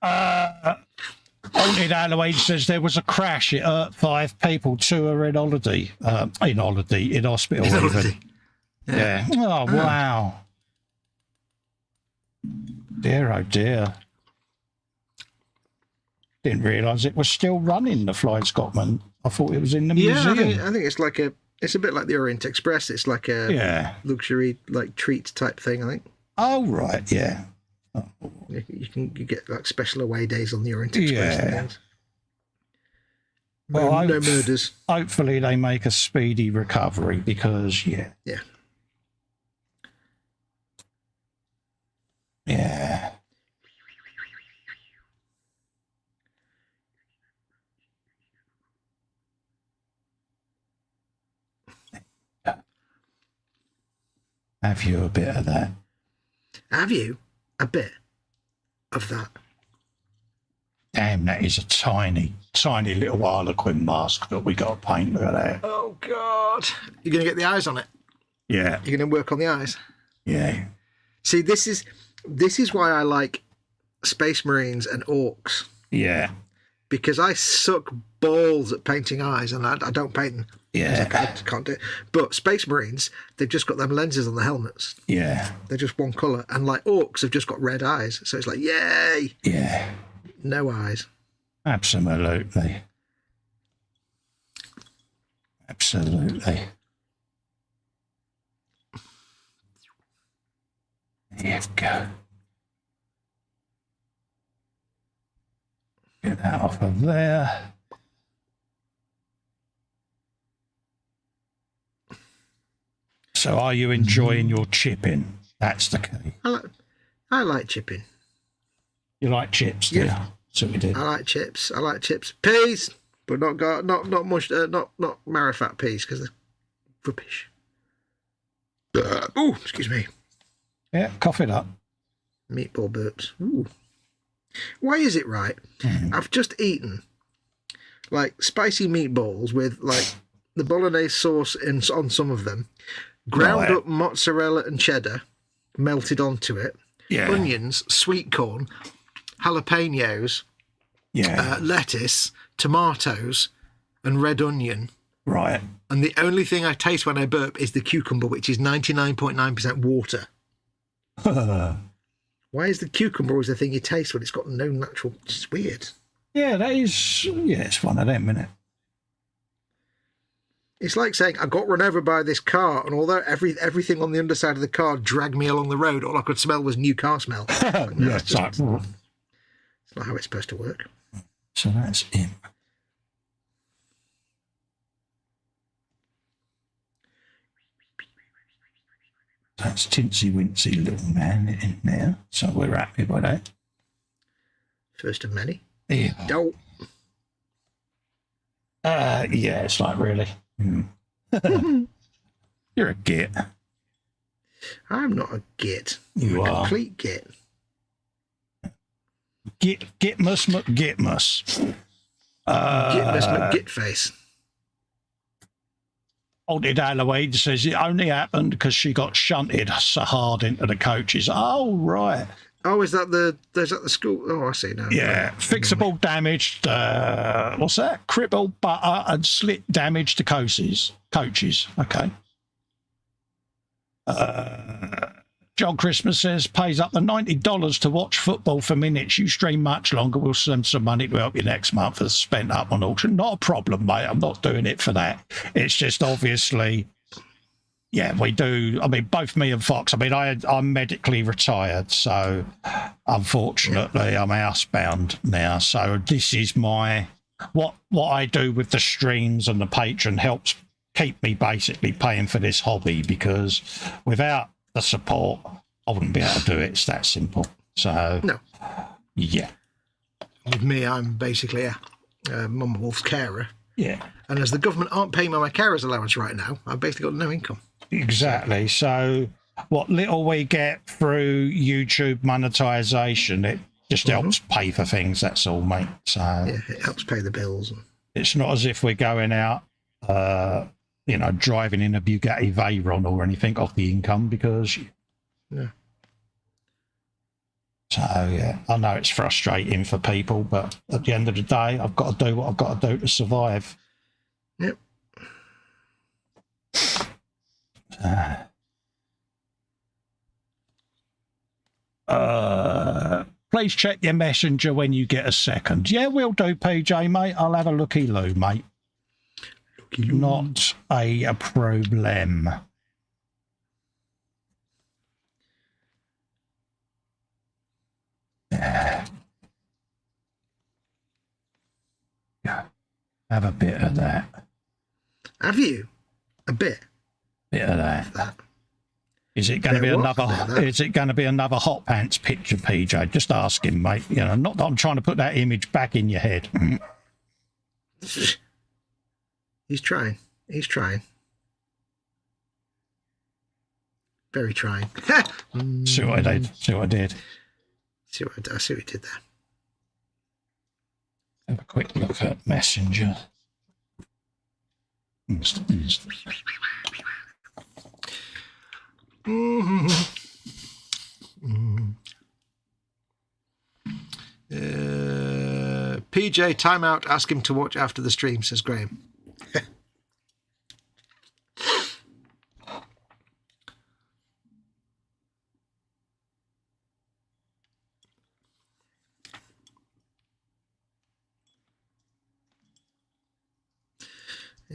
Haunted Halloween says there was a crash. It hurt 5 people. 2 are in holiday. In hospital. Even. Yeah. Oh, wow. Dear, oh dear. Didn't realise it was still running, the Flying Scotsman. I thought it was in the museum. I think it's like it's a bit like the Orient Express. It's like a luxury, like, treat type thing, I think. Oh, right, yeah. Oh. You get like special away days on the Orient Express. Yeah. And things. Well, no murders. Hopefully they make a speedy recovery because, yeah. Have you a bit of that? Have you a bit of that? Damn, that is a tiny, tiny little Harlequin mask that we got to paint. Look at that. Oh, God. You're going to get the eyes on it? Yeah. You're going to work on the eyes? Yeah. See, this is why I like Space Marines and Orcs. Yeah. Because I suck balls at painting eyes, and I don't paint them. Yeah. I can't do it. But Space Marines, they've just got them lenses on the helmets. Yeah. They're just one colour. And like Orcs have just got red eyes. So it's like, yay! Yeah. No eyes. Absolutely. Absolutely. There you go. Get that off of there. So are you enjoying your chipping? That's the key. I like chipping. You like chips, do you? So we did. I like chips. Peas, but not much. Not marifat peas because they're rubbish. Oh, excuse me. Yeah, cough it up. Meatball burps. Ooh. Why is it right? I've just eaten like spicy meatballs with like the bolognese sauce on some of them, ground up mozzarella and cheddar melted onto it, Yeah. onions, sweet corn, jalapenos, Yeah. lettuce, tomatoes, and red onion. Right. And the only thing I taste when I burp is the cucumber, which is 99.9% water. Why is the cucumber always the thing you taste when it's got no natural... It's weird. Yeah, that is... Yeah, it's one of them, isn't it? It's like saying, I got run over by this car, and although everything on the underside of the car dragged me along the road, all I could smell was new car smell. Yeah, it's like... It's not how it's supposed to work. So that's him. That's Tinsy Wincy little man in there. So we're happy by that. First of many. Yeah. Oh. Yeah, it's like really. You're a git. I'm not a git. You I'm a are. complete git. Gitmus McGitmus. Gitmus McGitface. Haunted Halloween says it only happened because she got shunted so hard into the coaches. Oh, right. Oh, is that the school? Oh, I see now. Yeah. Fixable damage, what's that? Crippled butter and slit damage to coaches. Okay. John Christmas says, pays up to $90 to watch football for minutes. You stream much longer. We'll send some money to help you next month for spent up on auction. Not a problem, mate. I'm not doing it for that. It's just obviously, yeah, we do. I mean, both me and Fox, I mean, I'm medically retired. So unfortunately, I'm housebound now. So this is my, what I do with the streams and the Patreon helps keep me basically paying for this hobby, because without the support, I wouldn't be able to do it. It's that simple. So, No. Yeah. With me, I'm basically a Mama Wolf's carer. Yeah. And as the government aren't paying me my carer's allowance right now, I've basically got no income. Exactly. So what little we get through YouTube monetization, it just helps pay for things. That's all, mate. So yeah, it helps pay the bills. It's not as if we're going out, driving in a Bugatti Veyron or anything off the income, because... No. So, yeah, I know it's frustrating for people, but at the end of the day, I've got to do what I've got to do to survive. Yep. Please check your messenger when you get a second. Yeah, we'll do, PJ, mate. I'll have a looky-loo, mate. Not a problem. Yeah. Have a bit of that. Have you? A bit? Bit of that. Is it going to be another? Is it going to be another hot pants picture, PJ? Just ask him, mate. You know, not that I'm trying to put that image back in your head. He's trying. He's trying. Very trying. See what I did. See what I did. I see what he did there. Have a quick look at Messenger. PJ, timeout. Ask him to watch after the stream, says Graham.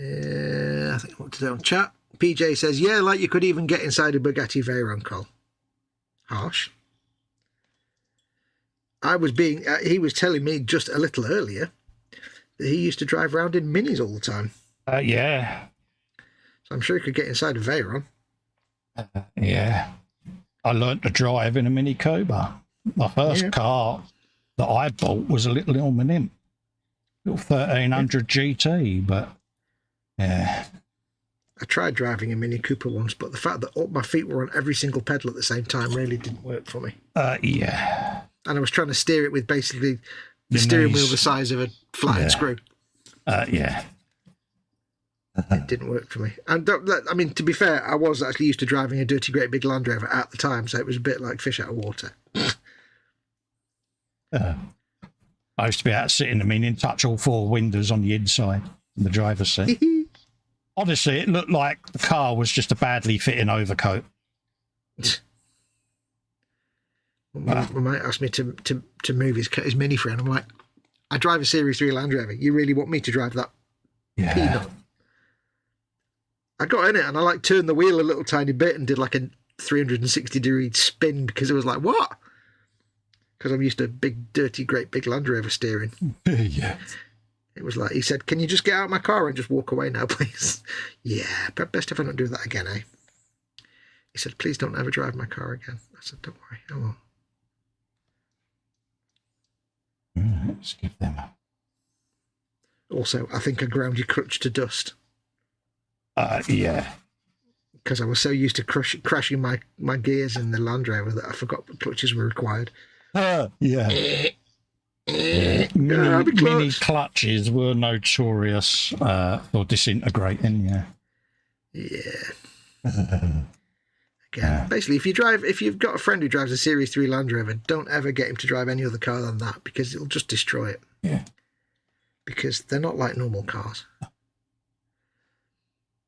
I think I want to do on chat. PJ says, yeah, like you could even get inside a Bugatti Veyron, Col. Harsh. He was telling me just a little earlier that he used to drive around in minis all the time. Yeah. So I'm sure he could get inside a Veyron. Yeah. I learnt to drive in a Mini Cooper. My first car that I bought was a little Ilman Imp. Little 1300 GT, but yeah. I tried driving a Mini Cooper once, but the fact that all my feet were on every single pedal at the same time really didn't work for me. Yeah. And I was trying to steer it with basically the steering wheel the size of a flat screw. Yeah. It didn't work for me. And I mean, to be fair, I was actually used to driving a dirty, great big Land Rover at the time, so it was a bit like fish out of water. I used to be able to sit in them in touch all 4 windows on the inside in the driver's seat. Honestly, it looked like the car was just a badly fitting overcoat. My mate asked me to move his Mini for him. I'm like, I drive a Series 3 Land Rover. You really want me to drive that peanut? I got in it and I turned the wheel a little tiny bit and did like a 360-degree spin because it was like, what? Because I'm used to big, dirty, great big Land Rover steering. Yeah. It was like, he said, can you just get out of my car and just walk away now, please? Yeah, but best if I don't do that again, eh? He said, please don't ever drive my car again. I said, don't worry, I won't. Let's give them up. Also, I think I ground your clutch to dust. Yeah. Because I was so used to crashing my gears in the Land Rover that I forgot the clutches were required. Yeah. Mini clutches were notorious for disintegrating, Again, basically, if you've got a friend who drives a Series 3 Land Rover, don't ever get him to drive any other car than that because it'll just destroy it. Yeah. Because they're not like normal cars.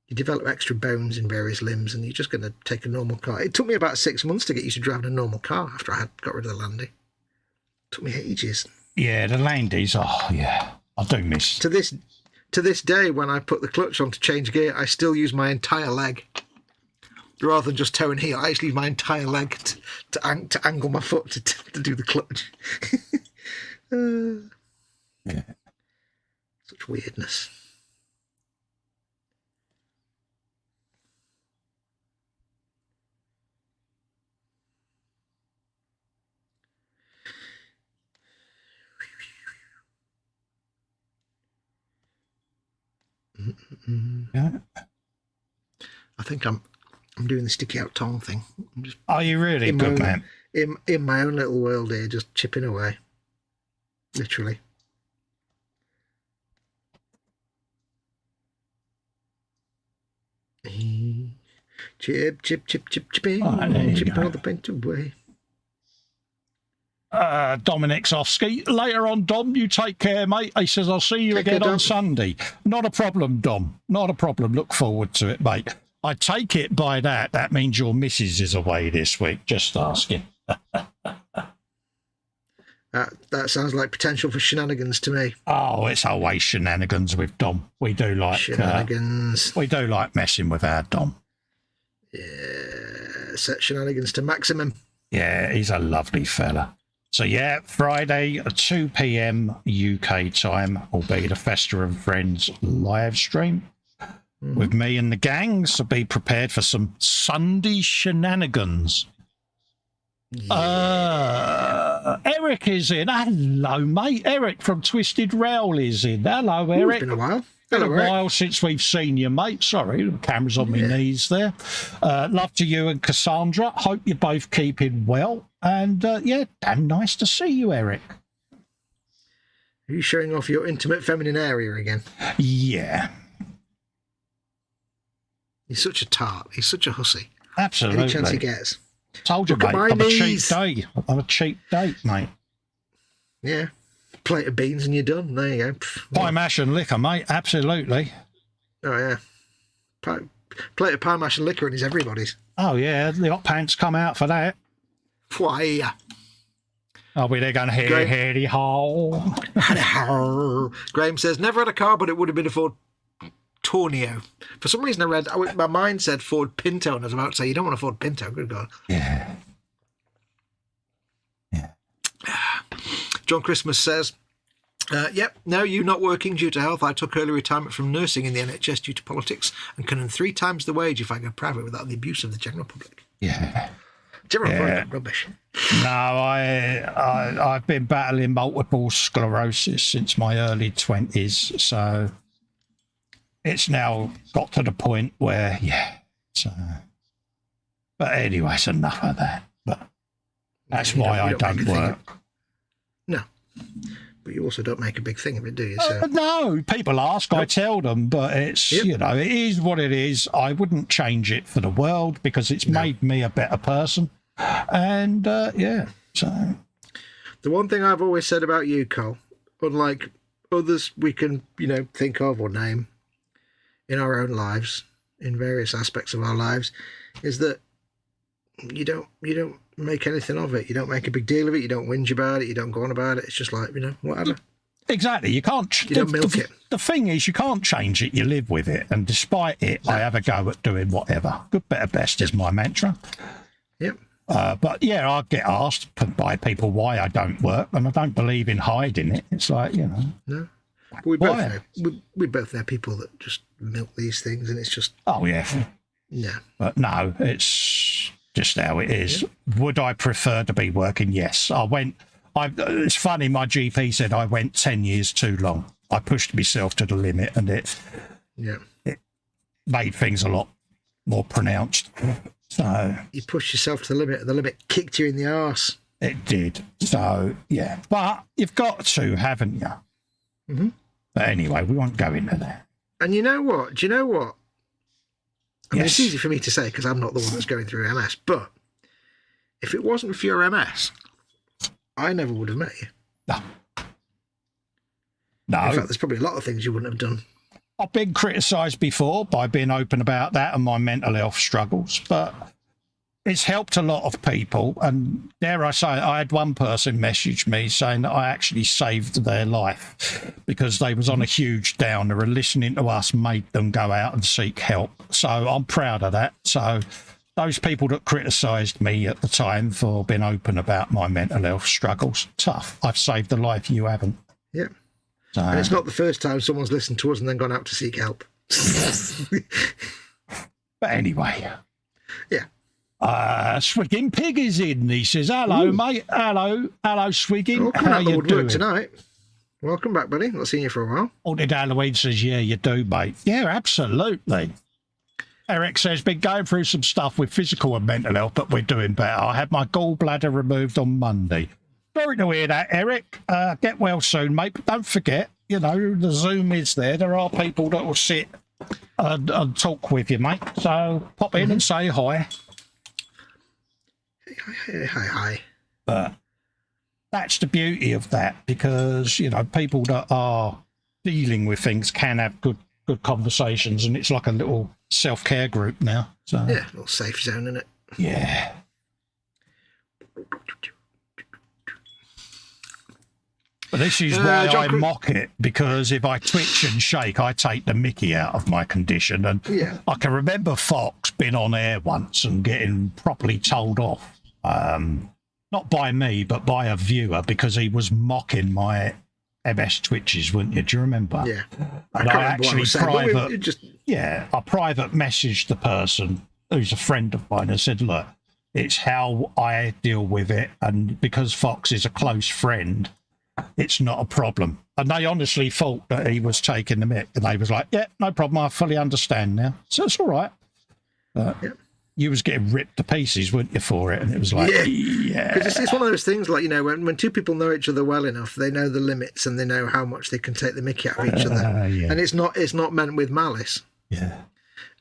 You develop extra bones in various limbs and you're just going to take a normal car. It took me about 6 months to get used to driving a normal car after I had got rid of the Landy. It took me ages. Yeah, the Landies, I do miss. To this day, when I put the clutch on to change gear, I still use my entire leg. Rather than just toe and heel, I actually use my entire leg to angle my foot to do the clutch. Such weirdness. Yeah. I think I'm doing the sticky out tongue thing. Are you really good, man? In my own little world here, just chipping away. Literally. Chip, chip, chip, chip, chipping. Chipping all the paint away. Dominic's off ski. Later on, Dom, you take care, mate. He says, I'll see you again on Sunday. Not a problem, Dom. Not a problem. Look forward to it, mate. I take it by that means your missus is away this week. Just asking. That sounds like potential for shenanigans to me. Oh, it's always shenanigans with Dom. We do like shenanigans. We do like messing with our Dom. Yeah, set shenanigans to maximum. Yeah, he's a lovely fella. So yeah, Friday at 2 p.m. UK time will be the Festa and Friends live stream with me and the gang. So be prepared for some Sunday shenanigans. Yeah. Eric is in. Hello, mate. Eric from Twisted Rail is in. Hello, Eric. It's been a while. Been a while since we've seen you, mate. Sorry, the camera's on my knees there. Love to you and Cassandra. Hope you're both keeping well. And yeah, damn nice to see you, Eric. Are you showing off your intimate feminine area again? Yeah. He's such a tart. He's such a hussy. Absolutely. Any chance he gets. Told you, mate. I'm a cheap date. I'm a cheap date, mate. Yeah. Plate of beans and you're done. There you go. Pie mash and liquor, mate. Absolutely. Oh, yeah. Plate of pie mash and liquor and it's everybody's. Oh, yeah. The hot pants come out for that. Why? I'll be there going, heady ho. Graham says, never had a car, but it would have been a Ford Tornio. For some reason I read, my mind said Ford Pinto, and I was about to say, you don't want a Ford Pinto. Good God. Yeah. John Christmas says, yep, no, you not working due to health. I took early retirement from nursing in the NHS due to politics and can earn 3 times the wage if I go private without the abuse of the general public. Yeah. General public, rubbish. No, I've been battling multiple sclerosis since my early 20s, so it's now got to the point where, so. But anyway, it's enough of that. But that's why I don't work. No. But you also don't make a big thing of it, do you? So. No, people ask, I tell them, but it's, you know, it is what it is. I wouldn't change it for the world because it's made me a better person. And, so. The one thing I've always said about you, Cole, unlike others we can, you know, think of or name in our own lives, in various aspects of our lives, is that you don't make anything of it. You don't make a big deal of it. You don't whinge about it. You don't go on about it. It's just like, you know, whatever. Exactly. You can't. You don't milk it. The thing is, you can't change it. You live with it. And despite it, I have a go at doing whatever. Good, better, best is my mantra. Yep. But yeah, I get asked by people why I don't work, and I don't believe in hiding it. It's like, you know. No. We both know people that just milk these things, and it's just. Oh yeah. Yeah. But no, it's just how it is. Yeah. Would I prefer to be working? Yes. It's funny, my GP said I went 10 years too long. I pushed myself to the limit, and it made things a lot more pronounced. So you pushed yourself to the limit, and the limit kicked you in the arse. It did. So, yeah. But you've got to, haven't you? Mm-hmm. But anyway, we won't go into that. And you know what? Do you know what? I mean, Yes. it's easy for me to say because I'm not the one that's going through MS, but if it wasn't for your MS, I never would have met you. No. In fact, there's probably a lot of things you wouldn't have done. I've been criticised before by being open about that and my mental health struggles, but it's helped a lot of people. And dare I say, I had one person message me saying that I actually saved their life because they was on a huge downer and listening to us made them go out and seek help. So I'm proud of that. So those people that criticised me at the time for being open about my mental health struggles, tough. I've saved a life you haven't. Yeah. So, and it's not the first time someone's listened to us and then gone out to seek help. But anyway. Yeah. Swigging Pig is in. He says, hello, Ooh. mate. Hello, Swigging. Oh, coming How out the you woodwork doing? tonight. Welcome back, buddy. Not seen you for a while. Haunted Halloween says, yeah, you do, mate. Yeah, absolutely. Eric says, been going through some stuff with physical and mental health, but we're doing better. I had my gallbladder removed on Monday. Sorry to hear that, Eric. Get well soon, mate. But don't forget, you know, the Zoom is there. There are people that will sit and talk with you, mate. So pop in and say hi. Hi. But that's the beauty of that, because, you know, people that are dealing with things can have good conversations, and it's like a little self-care group now. So Yeah, a little safe zone, isn't it? yeah. But this is why I mock it, because if I twitch and shake, I take the mickey out of my condition. And I can remember Fox being on air once and getting properly told off, not by me, but by a viewer, because he was mocking my MS twitches, wouldn't you? Do you remember? Yeah. And I actually private messaged the person who's a friend of mine and said, look, it's how I deal with it. And because Fox is a close friend, it's not a problem. And they honestly thought that he was taking the mick, and they was like, yeah, no problem, I fully understand now. So it's all right. You was getting ripped to pieces, weren't you, for it? And it was like, yeah. Because it's one of those things, like, you know, when two people know each other well enough, they know the limits and they know how much they can take the mickey out of each other. And it's not meant with malice. Yeah.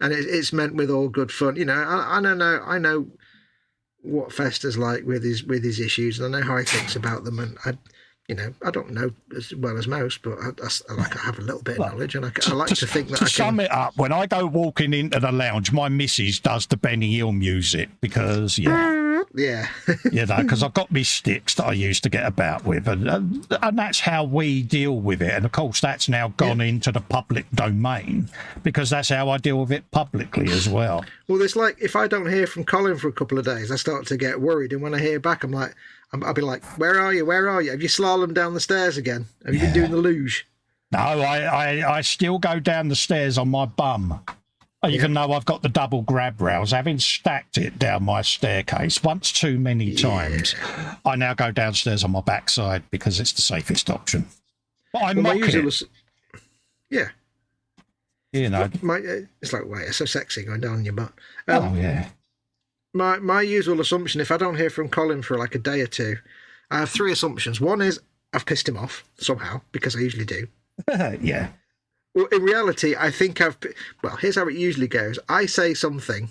And it's meant with all good fun. You know, I know what Festa's like with his issues, and I know how he thinks about them, and I don't know as well as most, but I have a little bit of knowledge, and I like to think that I can... sum it up, when I go walking into the lounge, my missus does the Benny Hill music, because, you know, because I've got me sticks that I used to get about with, and that's how we deal with it. And, of course, that's now gone into the public domain, because that's how I deal with it publicly as well. Well, it's like, if I don't hear from Colin for a couple of days, I start to get worried, and when I hear back, I'll be like, where are you? Where are you? Have you slalomed down the stairs again? Have you been doing the luge? No, I still go down the stairs on my bum, even though I've got the double grab rails. Having stacked it down my staircase once too many times, I now go downstairs on my backside because it's the safest option. But I mock it. Yeah. You know. It's like, wait, it's so sexy going down your butt. Oh, yeah. My usual assumption, if I don't hear from Colin for like a day or two, I have three assumptions. One is I've pissed him off somehow, because I usually do. Yeah. Well, in reality, I think well, here's how it usually goes. I say something,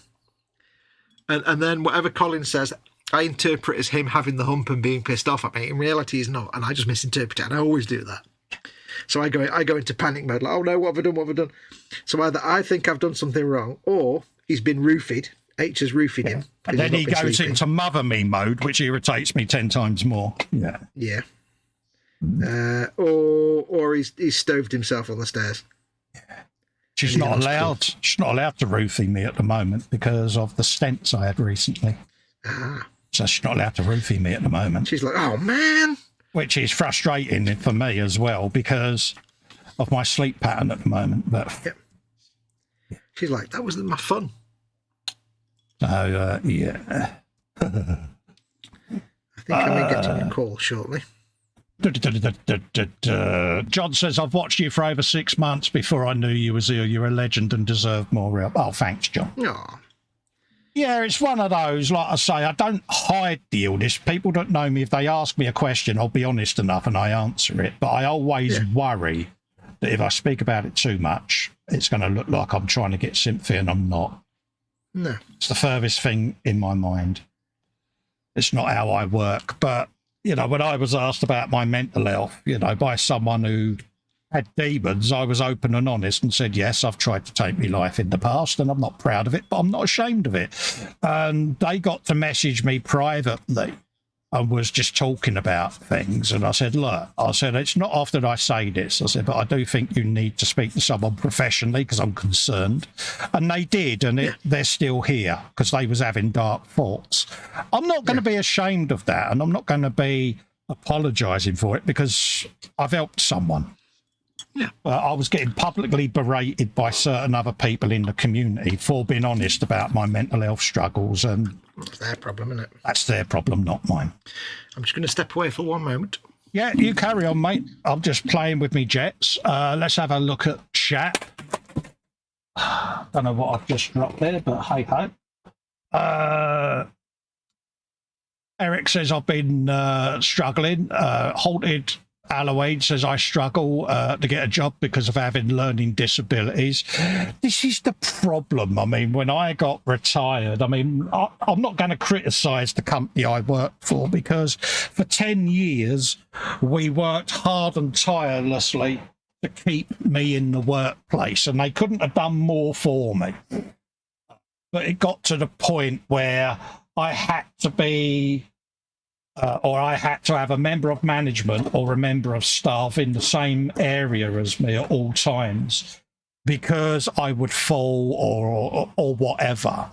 and then whatever Colin says, I interpret as him having the hump and being pissed off at me. In reality, he's not, and I just misinterpret it, and I always do that. So I go into panic mode, like, oh no, what have I done? So either I think I've done something wrong, or he's been roofied. H has roofied him. And then he goes into mother me mode, which irritates me 10 times more. Yeah. Yeah. Or he's stoved himself on the stairs. She's not allowed to roofie me at the moment because of the stents I had recently. So she's not allowed to roofie me at the moment. She's like, oh man. Which is frustrating for me as well because of my sleep pattern at the moment. But she's like, that wasn't my fun. So yeah. I think I may get to your call shortly. John says, I've watched you for over 6 months before I knew you was here. You're a legend and deserve more help. Oh, thanks, John. Aww. Yeah, it's one of those, like I say, I don't hide the illness. People don't know me. If they ask me a question, I'll be honest enough and I answer it. But I always worry that if I speak about it too much, it's going to look like I'm trying to get sympathy and I'm not. No. It's the furthest thing in my mind. It's not how I work, but you know, when I was asked about my mental health, you know, by someone who had demons, I was open and honest and said, yes, I've tried to take my life in the past and I'm not proud of it, but I'm not ashamed of it. And they got to message me privately and was just talking about things. And I said, look, it's not often I say this. I said, but I do think you need to speak to someone professionally because I'm concerned. And they did, and they're still here because they was having dark thoughts. I'm not going to be ashamed of that, and I'm not going to be apologising for it because I've helped someone. Yeah. I was getting publicly berated by certain other people in the community for being honest about my mental health struggles, and that's their problem, isn't it? That's their problem, not mine. I'm just going to step away for one moment. Yeah, you carry on, mate. I'm just playing with me jets. Let's have a look at chat. Don't know what I've just dropped there, but hey ho. Eric says I've been struggling. Halted Halloween says I struggle to get a job because of having learning disabilities. This is the problem. I mean, when I got retired, I mean, I'm not going to criticise the company I worked for because for 10 years we worked hard and tirelessly to keep me in the workplace, and they couldn't have done more for me. But it got to the point where I had to be or I had to have a member of management or a member of staff in the same area as me at all times because I would fall or whatever.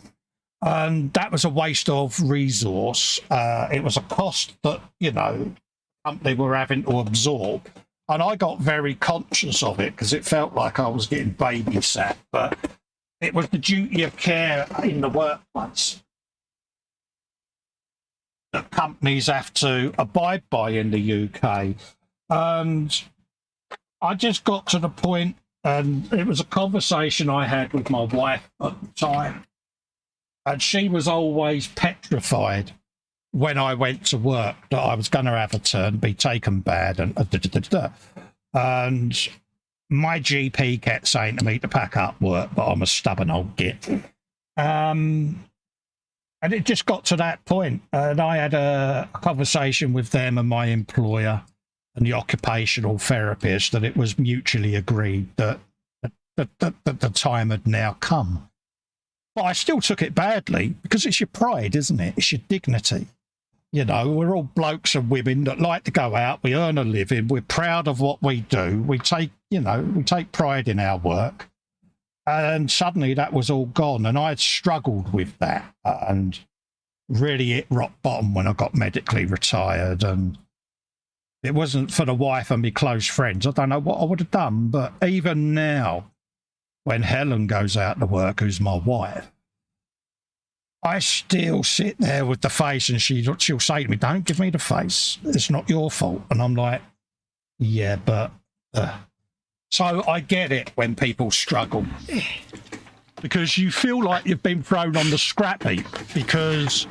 And that was a waste of resource. It was a cost that, you know, they were having to absorb. And I got very conscious of it because it felt like I was getting babysat. But it was the duty of care in the workplace that companies have to abide by in the UK. And I just got to the point, and it was a conversation I had with my wife at the time, and she was always petrified when I went to work that I was going to have a turn, be taken bad, and and my GP kept saying to me to pack up work, but I'm a stubborn old git. And it just got to that point, and I had a conversation with them and my employer and the occupational therapist that it was mutually agreed that the time had now come. But I still took it badly because it's your pride, isn't it? It's your dignity. You know, we're all blokes and women that like to go out, we earn a living, we're proud of what we do, we take pride in our work. And suddenly that was all gone, and I had struggled with that and really hit rock bottom when I got medically retired. And it wasn't for the wife and my close friends, I don't know what I would have done. But even now, when Helen goes out to work, who's my wife, I still sit there with the face, and she'll say to me, don't give me the face, it's not your fault. And I'm like, yeah, but... So I get it when people struggle because you feel like you've been thrown on the scrap heap because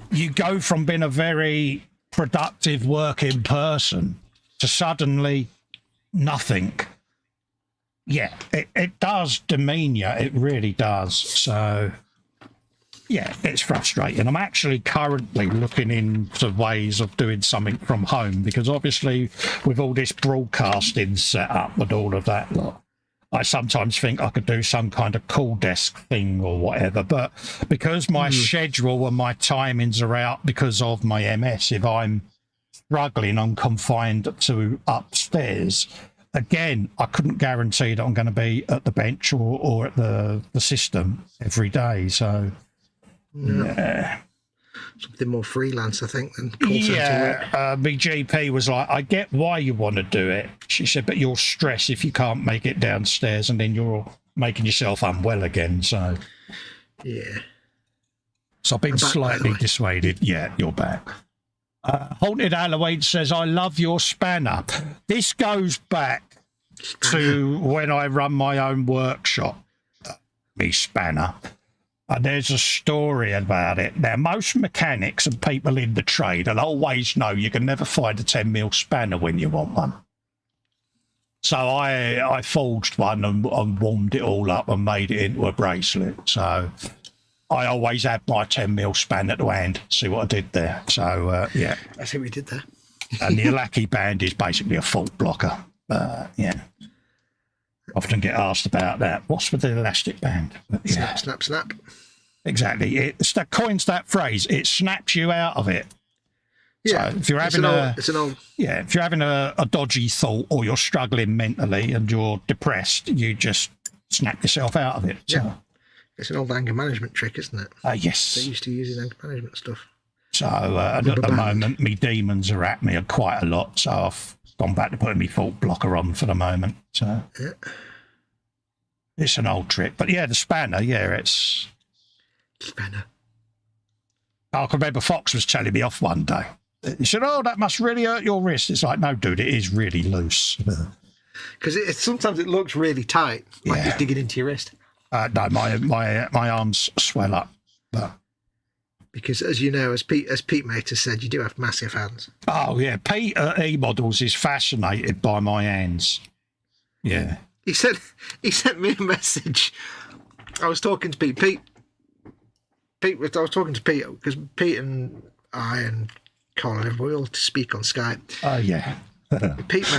you go from being a very productive working person to suddenly nothing. Yeah, it does demean you. It really does. So, yeah, it's frustrating. I'm actually currently looking into ways of doing something from home because obviously with all this broadcasting set up and all of that lot, I sometimes think I could do some kind of call desk thing or whatever. But because my schedule and my timings are out because of my MS, if I'm struggling, I'm confined to upstairs. Again, I couldn't guarantee that I'm going to be at the bench or at the system every day. So, yeah. Something more freelance, I think, than call centre work. My GP was like, I get why you want to do it. She said, but you'll stress if you can't make it downstairs and then you're making yourself unwell again. So, yeah. So I've been slightly dissuaded. Yeah, you're back. Haunted Halloween says, I love your spanner. This goes back to when I run my own workshop, me spanner. And there's a story about it. Now, most mechanics and people in the trade will always know you can never find a 10mm spanner when you want one. So I forged one and warmed it all up and made it into a bracelet. So I always had my 10mm spanner to hand. See what I did there? So, yeah. I see what you did there. And the Lucky band is basically a fault blocker. Yeah. Often get asked about that. What's with the elastic band? But, yeah. Snap, snap, snap. Exactly. It's that coins that phrase. It snaps you out of it. Yeah. So if you're having if you're having a dodgy thought or you're struggling mentally and you're depressed, you just snap yourself out of it. So. Yeah. It's an old anger management trick, isn't it? Yes. They're used to using anger management stuff. So at the moment, me demons are at me quite a lot. So I've gone back to putting my fault blocker on for the moment. So it's an old trick. But yeah, the spanner, it's... Spanner. I can remember Fox was telling me off one day. He said, oh, that must really hurt your wrist. It's like, no, dude, it is really loose. Because sometimes it looks really tight, like it's digging into your wrist. No, my arms swell up. But... Because, as you know, as Pete Mate has said, you do have massive hands. Oh, yeah. Pete at KA.Models is fascinated by my hands. Yeah. He sent me a message. I was talking to Pete. I was talking to Pete because Pete and I and Colin, we all speak on Skype. Oh, yeah. Pete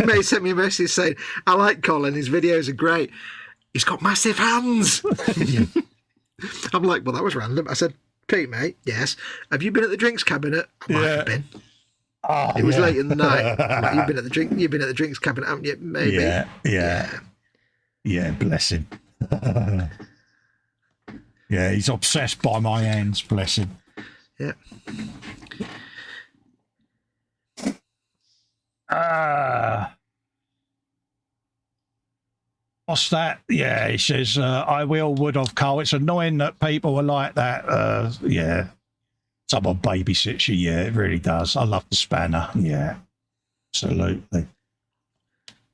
Mate sent me a message saying, I like Colin, his videos are great. He's got massive hands. I'm like, well, that was random. I said, Pete, mate, yes. Have you been at the drinks cabinet? I might have been. Oh, it was late in the night. Like, you've been at the drinks cabinet, haven't you? Maybe. Yeah, bless him. Yeah, he's obsessed by my hands, bless him. Yeah. What's that? Yeah, he says, I would have, Carl. It's annoying that people are like that. Yeah. Someone babysits you. Yeah, it really does. I love the spanner. Yeah, absolutely.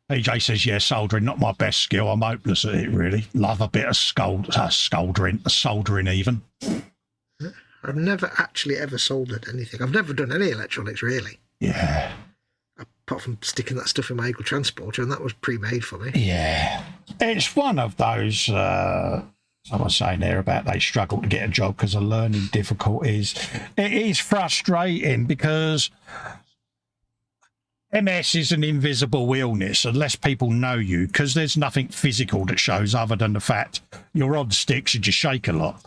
PJ says, yeah, soldering, not my best skill. I'm hopeless at it, really. Love a bit of soldering even. I've never actually ever soldered anything. I've never done any electronics, really. Yeah. Apart from sticking that stuff in my Eagle transporter, and that was pre-made for me. Yeah. It's one of those, someone was saying there about they struggle to get a job because of learning difficulties. It is frustrating because MS is an invisible illness unless people know you, because there's nothing physical that shows other than the fact you're on sticks and you shake a lot.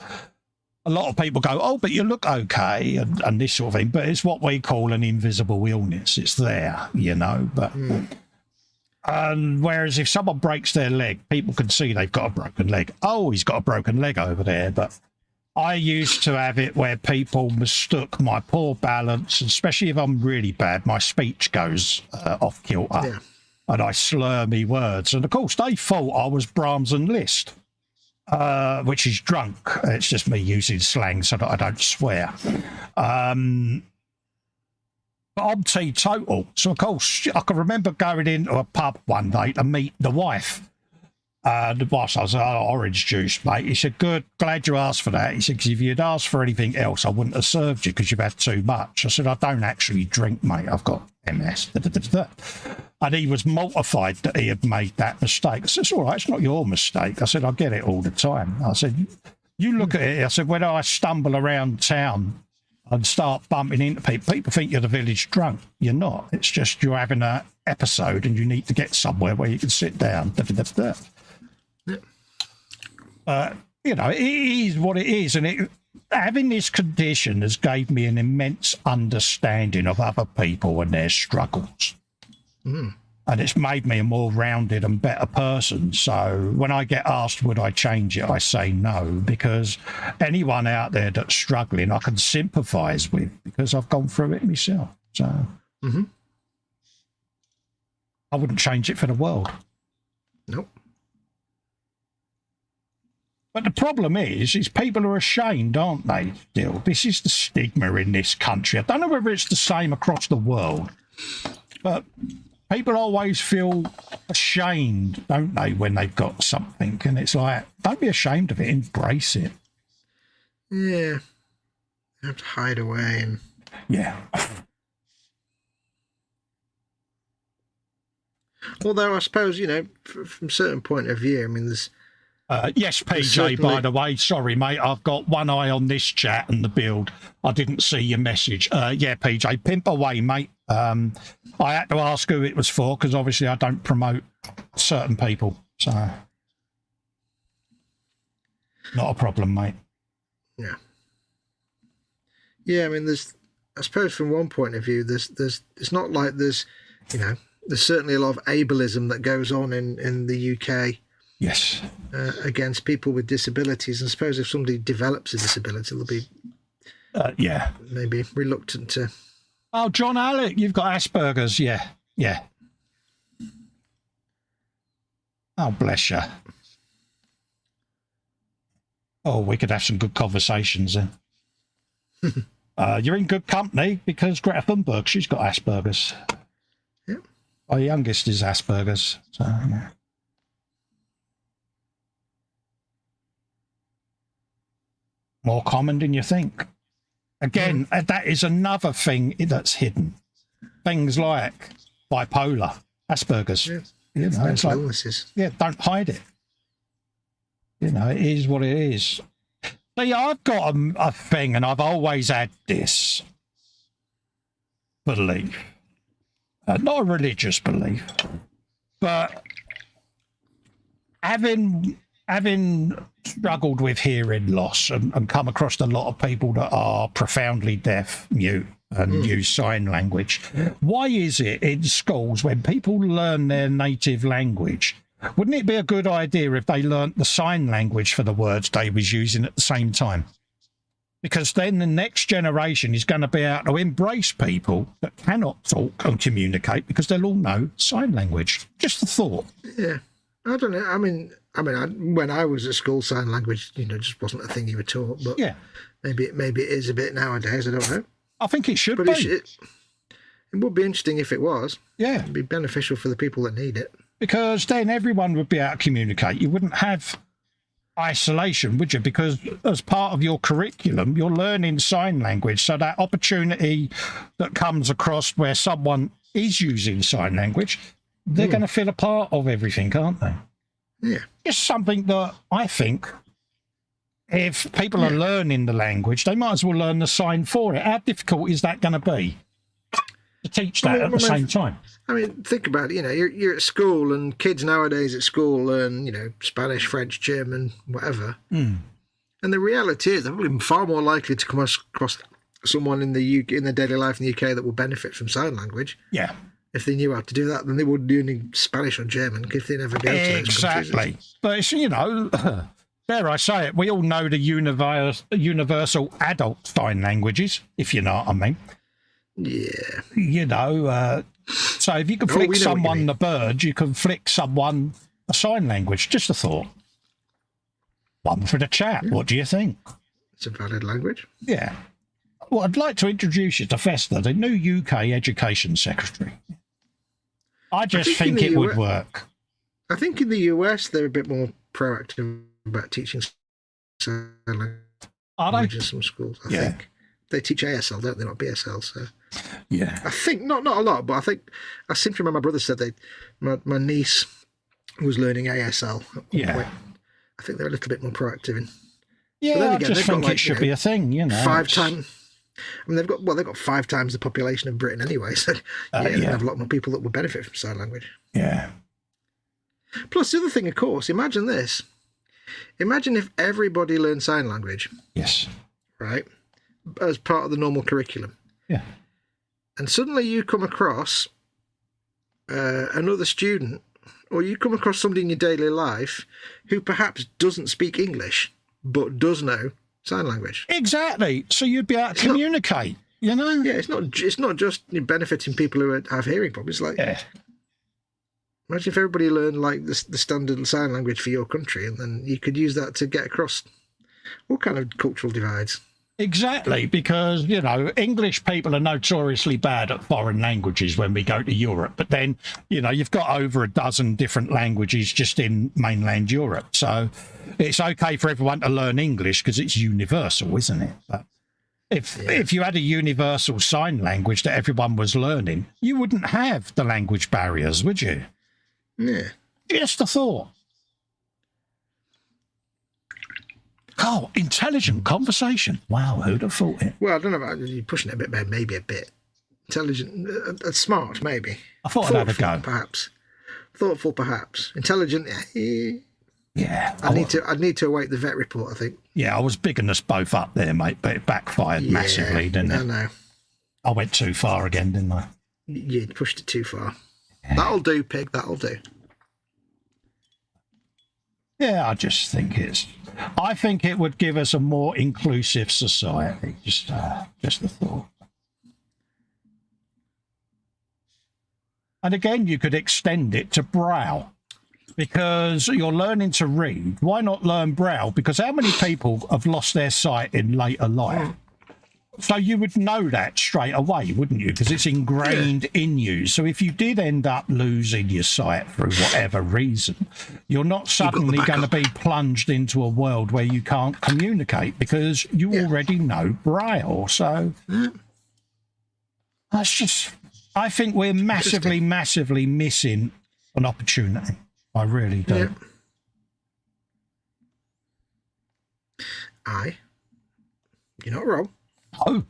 A lot of people go, oh, but you look okay, and this sort of thing. But it's what we call an invisible illness. It's there, but... And whereas if someone breaks their leg, people can see they've got a broken leg. Oh, he's got a broken leg over there. But I used to have it where people mistook my poor balance, especially if I'm really bad, my speech goes off kilter. Yeah. And I slur me words. And, of course, they thought I was Brahms and Liszt. Which is drunk. It's just me using slang so that I don't swear. But I'm teetotal. So, of course, I can remember going into a pub one day to meet the wife. The boss, I was like, oh, orange juice, mate. He said, good, glad you asked for that. He said, because if you'd asked for anything else, I wouldn't have served you because you've had too much. I said, I don't actually drink, mate. I've got MS. And he was mortified that he had made that mistake. I said, it's all right, it's not your mistake. I said, I get it all the time. I said, you look at it. I said, when I stumble around town and start bumping into people, people think you're the village drunk. You're not. It's just you're having an episode and you need to get somewhere where you can sit down. You know, it is what it is, and having this condition has gave me an immense understanding of other people and their struggles. And it's made me a more rounded and better person. So when I get asked would I change it, I say no, because anyone out there that's struggling I can sympathise with because I've gone through it myself. So I wouldn't change it for the world. Nope. But the problem is people are ashamed, aren't they, still? This is the stigma in this country. I don't know whether it's the same across the world, but people always feel ashamed, don't they, when they've got something? And it's like, don't be ashamed of it, embrace it. Yeah. You have to hide away and... Yeah. Although I suppose, you know, from a certain point of view, I mean, there's... yes, PJ, by the way. Sorry, mate. I've got one eye on this chat and the build. I didn't see your message. Yeah, PJ, pimp away, mate. I had to ask who it was for because obviously I don't promote certain people. So, not a problem, mate. Yeah. Yeah, I mean, I suppose from one point of view, it's not like there's certainly a lot of ableism that goes on in the UK. Yes. Against people with disabilities. And I suppose if somebody develops a disability, they'll be maybe reluctant to... Oh, John Alec, you've got Asperger's. Yeah. Oh, bless you. Oh, we could have some good conversations then. You're in good company because Greta Thunberg, she's got Asperger's. Yeah. Our youngest is Asperger's. So, yeah. More common than you think. Again, that is another thing that's hidden. Things like bipolar, Asperger's. Yeah. You know, it's like, illnesses. Yeah, don't hide it. You know, it is what it is. See, I've got a thing, and I've always had this belief. Not a religious belief, but having struggled with hearing loss and come across a lot of people that are profoundly deaf, mute, and use sign language. Why is it in schools when people learn their native language, wouldn't it be a good idea if they learnt the sign language for the words they was using at the same time? Because then the next generation is going to be able to embrace people that cannot talk and communicate because they'll all know sign language. Just a thought. Yeah. I don't know. I mean, when I was at school, sign language, just wasn't a thing you were taught. But yeah, maybe it is a bit nowadays. I don't know. I think it should but be. It would be interesting if it was. Yeah, it'd be beneficial for the people that need it. Because then everyone would be able to communicate. You wouldn't have isolation, would you? Because as part of your curriculum, you're learning sign language. So that opportunity that comes across where someone is using sign language, they're going to feel a part of everything, aren't they? Yeah. It's something that I think if people are learning the language, they might as well learn the sign for it. How difficult is that going to be to teach that at the same time? I mean, think about it. You're at school, and kids nowadays at school learn, Spanish, French, German, whatever. And the reality is, they're probably far more likely to come across someone in the UK, in their daily life in the UK, that will benefit from sign language. Yeah. If they knew how to do that, than they would doing Spanish or German, if they never be able to. Exactly. But it's, dare I say it, we all know the universal adult sign languages, if you know what I mean. Yeah. So if you can flick someone the bird, you can flick someone a sign language. Just a thought. One for the chat. What do you think? It's a valid language. Yeah. Well, I'd like to introduce you to Festa, the new UK Education Secretary. I just think it would work. I think in the US they're a bit more proactive about teaching sign Are language in they? some schools. I think they teach ASL, don't they? Not BSL. So Yeah. I think not a lot, but I think I seem to remember my brother said my niece was learning ASL at one point. I think they're a little bit more proactive in. Yeah, then I again, just they've got, think like, it should be a thing, you know. 5 times. I mean, they've got 5 times the population of Britain anyway, so they have a lot more people that would benefit from sign language. Yeah. Plus, the other thing, of course, imagine this. Imagine if everybody learned sign language. Yes. Right? As part of the normal curriculum. Yeah. And suddenly you come across another student, or you come across somebody in your daily life who perhaps doesn't speak English, but does know sign language. Exactly. So you'd be able to communicate, you know? Yeah, it's not just benefiting people who have hearing problems. Like, imagine if everybody learned like the standard sign language for your country, and then you could use that to get across all kind of cultural divides. Exactly, because, you know, English people are notoriously bad at foreign languages when we go to Europe. But then, you know, you've got over a dozen different languages just in mainland Europe. So it's okay for everyone to learn English because it's universal, isn't it? But if you had a universal sign language that everyone was learning, you wouldn't have the language barriers, would you? Yeah. Just a thought. Oh, intelligent conversation. Wow, who'd have thought it? Well, I don't know about you pushing it a bit, maybe a bit. Intelligent, smart, maybe. I thought I'd have a go. Perhaps. Thoughtful, perhaps. Intelligent, yeah. I'd need to await the vet report, I think. Yeah, I was bigging us both up there, mate, but it backfired massively, didn't it? No. I went too far again, didn't I? You pushed it too far. Yeah. That'll do, pig, that'll do. Yeah, I think it would give us a more inclusive society. Just a thought. And again, you could extend it to Braille, because you're learning to read. Why not learn Braille? Because how many people have lost their sight in later life? So you would know that straight away, wouldn't you? Because it's ingrained in you. So if you did end up losing your sight for whatever reason, you're not suddenly going to be plunged into a world where you can't communicate because you already know Braille. So that's just, I think we're massively, massively missing an opportunity. I really do. You're not wrong. Oh.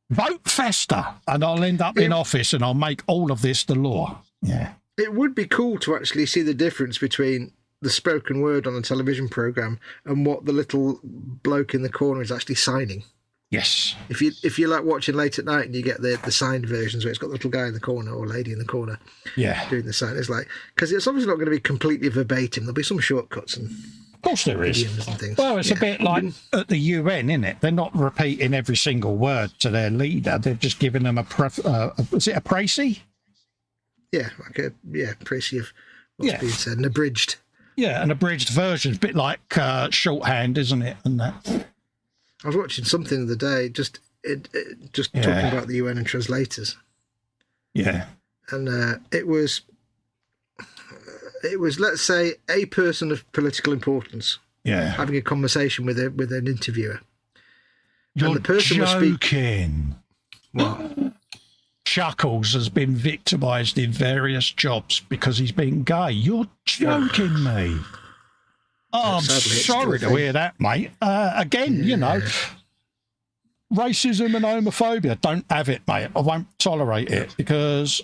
Vote Festa, and I'll end up in office and I'll make all of this the law. Yeah. It would be cool to actually see the difference between the spoken word on a television programme and what the little bloke in the corner is actually signing. Yes. If you like watching late at night and you get the signed versions where it's got the little guy in the corner or lady in the corner doing the sign, it's like, because it's obviously not going to be completely verbatim. There'll be some shortcuts and... Of course there is. Well, it's a bit like at the UN, isn't it? They're not repeating every single word to their leader. They're just giving them is it a précis? Yeah, like a précis of what's being said, an abridged. Yeah, an abridged version. It's a bit like shorthand, isn't it? And that. I was watching something the other day, just talking about the UN and translators. Yeah. And it was, let's say, a person of political importance having a conversation with an interviewer. You're and the person joking. What? Chuckles has been victimised in various jobs because he's been gay. You're joking me. Oh, I'm sorry to hear that, mate. Again, you know, racism and homophobia, don't have it, mate. I won't tolerate it because...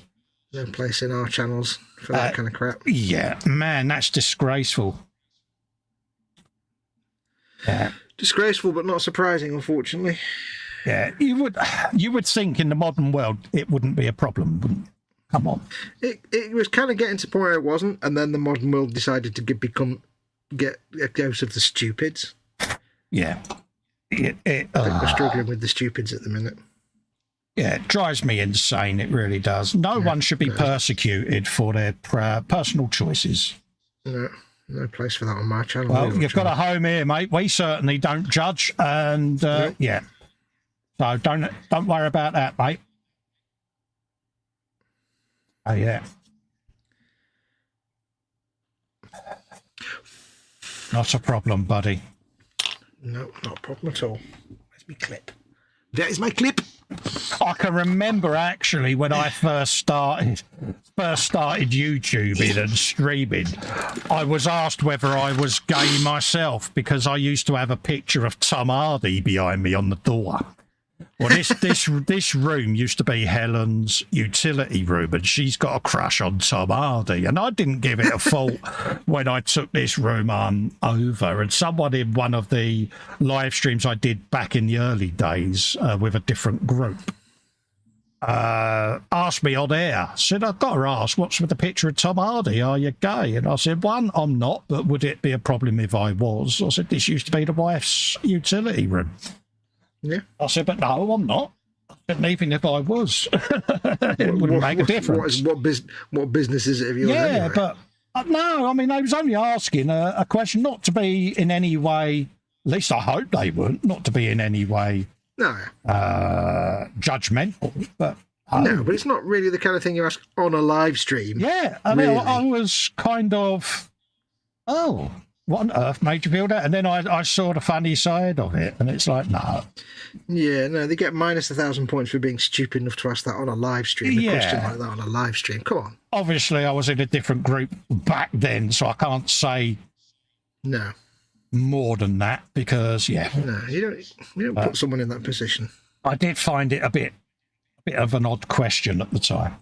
No place in our channels for that kind of crap. Yeah, man, that's disgraceful. Yeah. Disgraceful, but not surprising, unfortunately. Yeah, you would think in the modern world it wouldn't be a problem, wouldn't it? Come on. It was kind of getting to the point where it wasn't, and then the modern world decided to get a dose of the stupids. Yeah. I think we're struggling with the stupids at the minute. Yeah, it drives me insane. It really does. No one should be persecuted for their personal choices. No place for that on my channel. Well, you've got a home here, mate. We certainly don't judge, and so don't worry about that, mate. Oh yeah. Not a problem, buddy. No, not a problem at all. Where's my clip? That is my clip. I can remember actually when I first started YouTubing and streaming, I was asked whether I was gay myself because I used to have a picture of Tom Hardy behind me on the door. Well, this room used to be Helen's utility room, and she's got a crush on Tom Hardy. And I didn't give it a thought when I took this room on over. And someone in one of the live streams I did back in the early days with a different group asked me on air, said, I've got to ask, what's with the picture of Tom Hardy? Are you gay? And I said, one, I'm not, but would it be a problem if I was? I said, this used to be the wife's utility room. Yeah. I said, but no, I'm not. And even if I was, it wouldn't make a difference. What business is it of yours? Yeah, anyway? but no, I mean, I was only asking a question, not to be in any way, at least I hope they weren't, not to be in any way judgmental. But no, but it's not really the kind of thing you ask on a live stream. Yeah, I mean, really. I was kind of, oh, what on earth made you feel that? And then I saw the funny side of it, and it's like, no. Yeah, no, they get minus 1,000 points for being stupid enough to ask that on a live stream. A question like that on a live stream. Come on. Obviously, I was in a different group back then, so I can't say no more than that because, no, you don't put someone in that position. I did find it a bit of an odd question at the time.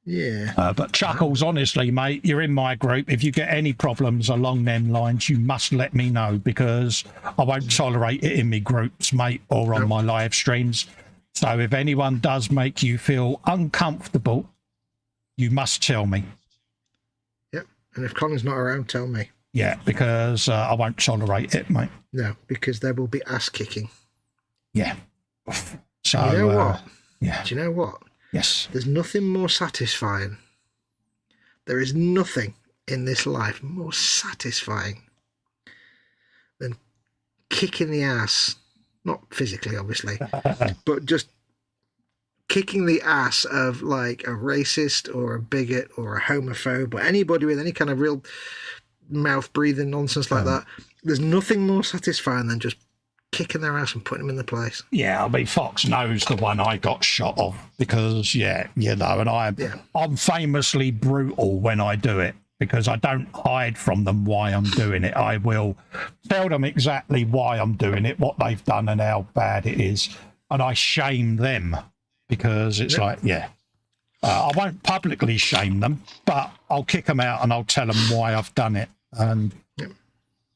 Yeah. But Chuckles, honestly, mate, you're in my group. If you get any problems along them lines, you must let me know because I won't tolerate it in my groups, mate, or on my live streams. So if anyone does make you feel uncomfortable, you must tell me. Yep. And if Colin's not around, tell me. Yeah, because I won't tolerate it, mate. No, because there will be ass kicking. Yeah. So, you know what? Yeah. Do you know what? Yes. There's nothing more satisfying. There is nothing in this life more satisfying than kicking the ass. Not physically, obviously, but just kicking the ass of like a racist or a bigot or a homophobe or anybody with any kind of real mouth-breathing nonsense like that. There's nothing more satisfying than just kicking their ass and putting them in the place. Yeah, I mean, Fox knows the one I got shot of because, and I'm famously brutal when I do it because I don't hide from them why I'm doing it. I will tell them exactly why I'm doing it, what they've done and how bad it is, and I shame them because it's I won't publicly shame them, but I'll kick them out and I'll tell them why I've done it, and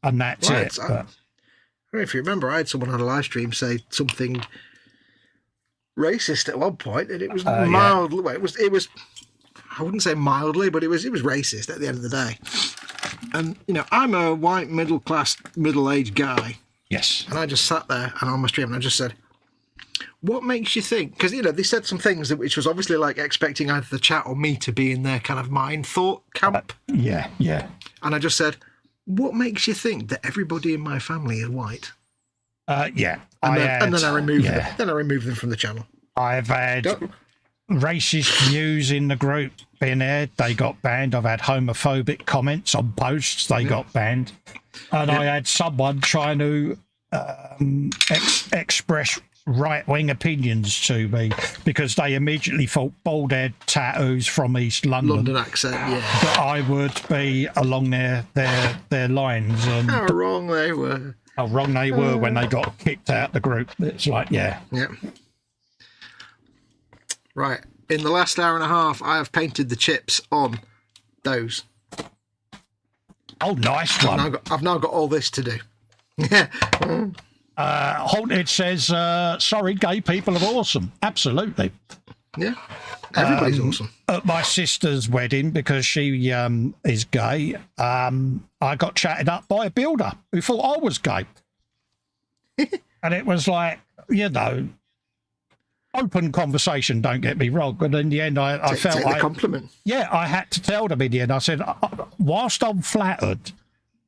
that's it. If you remember, I had someone on a live stream say something racist at one point, and it was mildly. Well, it was. I wouldn't say mildly, but it was racist at the end of the day. And I'm a white middle-class, middle-aged guy. Yes. And I just sat there and on my stream, and I just said, "What makes you think?" Because they said some things which was obviously like expecting either the chat or me to be in their kind of mind thought camp. Yeah. And I just said, what makes you think that everybody in my family is white? And then I removed them. Then I removed them from the channel. I've had racist views in the group being aired. They got banned. I've had homophobic comments on posts. They got banned. And I had someone trying to express right-wing opinions to me because they immediately thought bald head tattoos from East London accent, that I would be along their lines, and how wrong they were when they got kicked out the group. It's like right, in the last hour and a half I have painted the chips on those. Oh, nice one. I've now got all this to do. Haunted says, sorry, gay people are awesome. Absolutely. Yeah. Everybody's awesome. At my sister's wedding, because she is gay, I got chatted up by a builder who thought I was gay. And it was like, open conversation, don't get me wrong. But in the end, I felt like a compliment. Yeah, I had to tell them in the end. I said, whilst I'm flattered,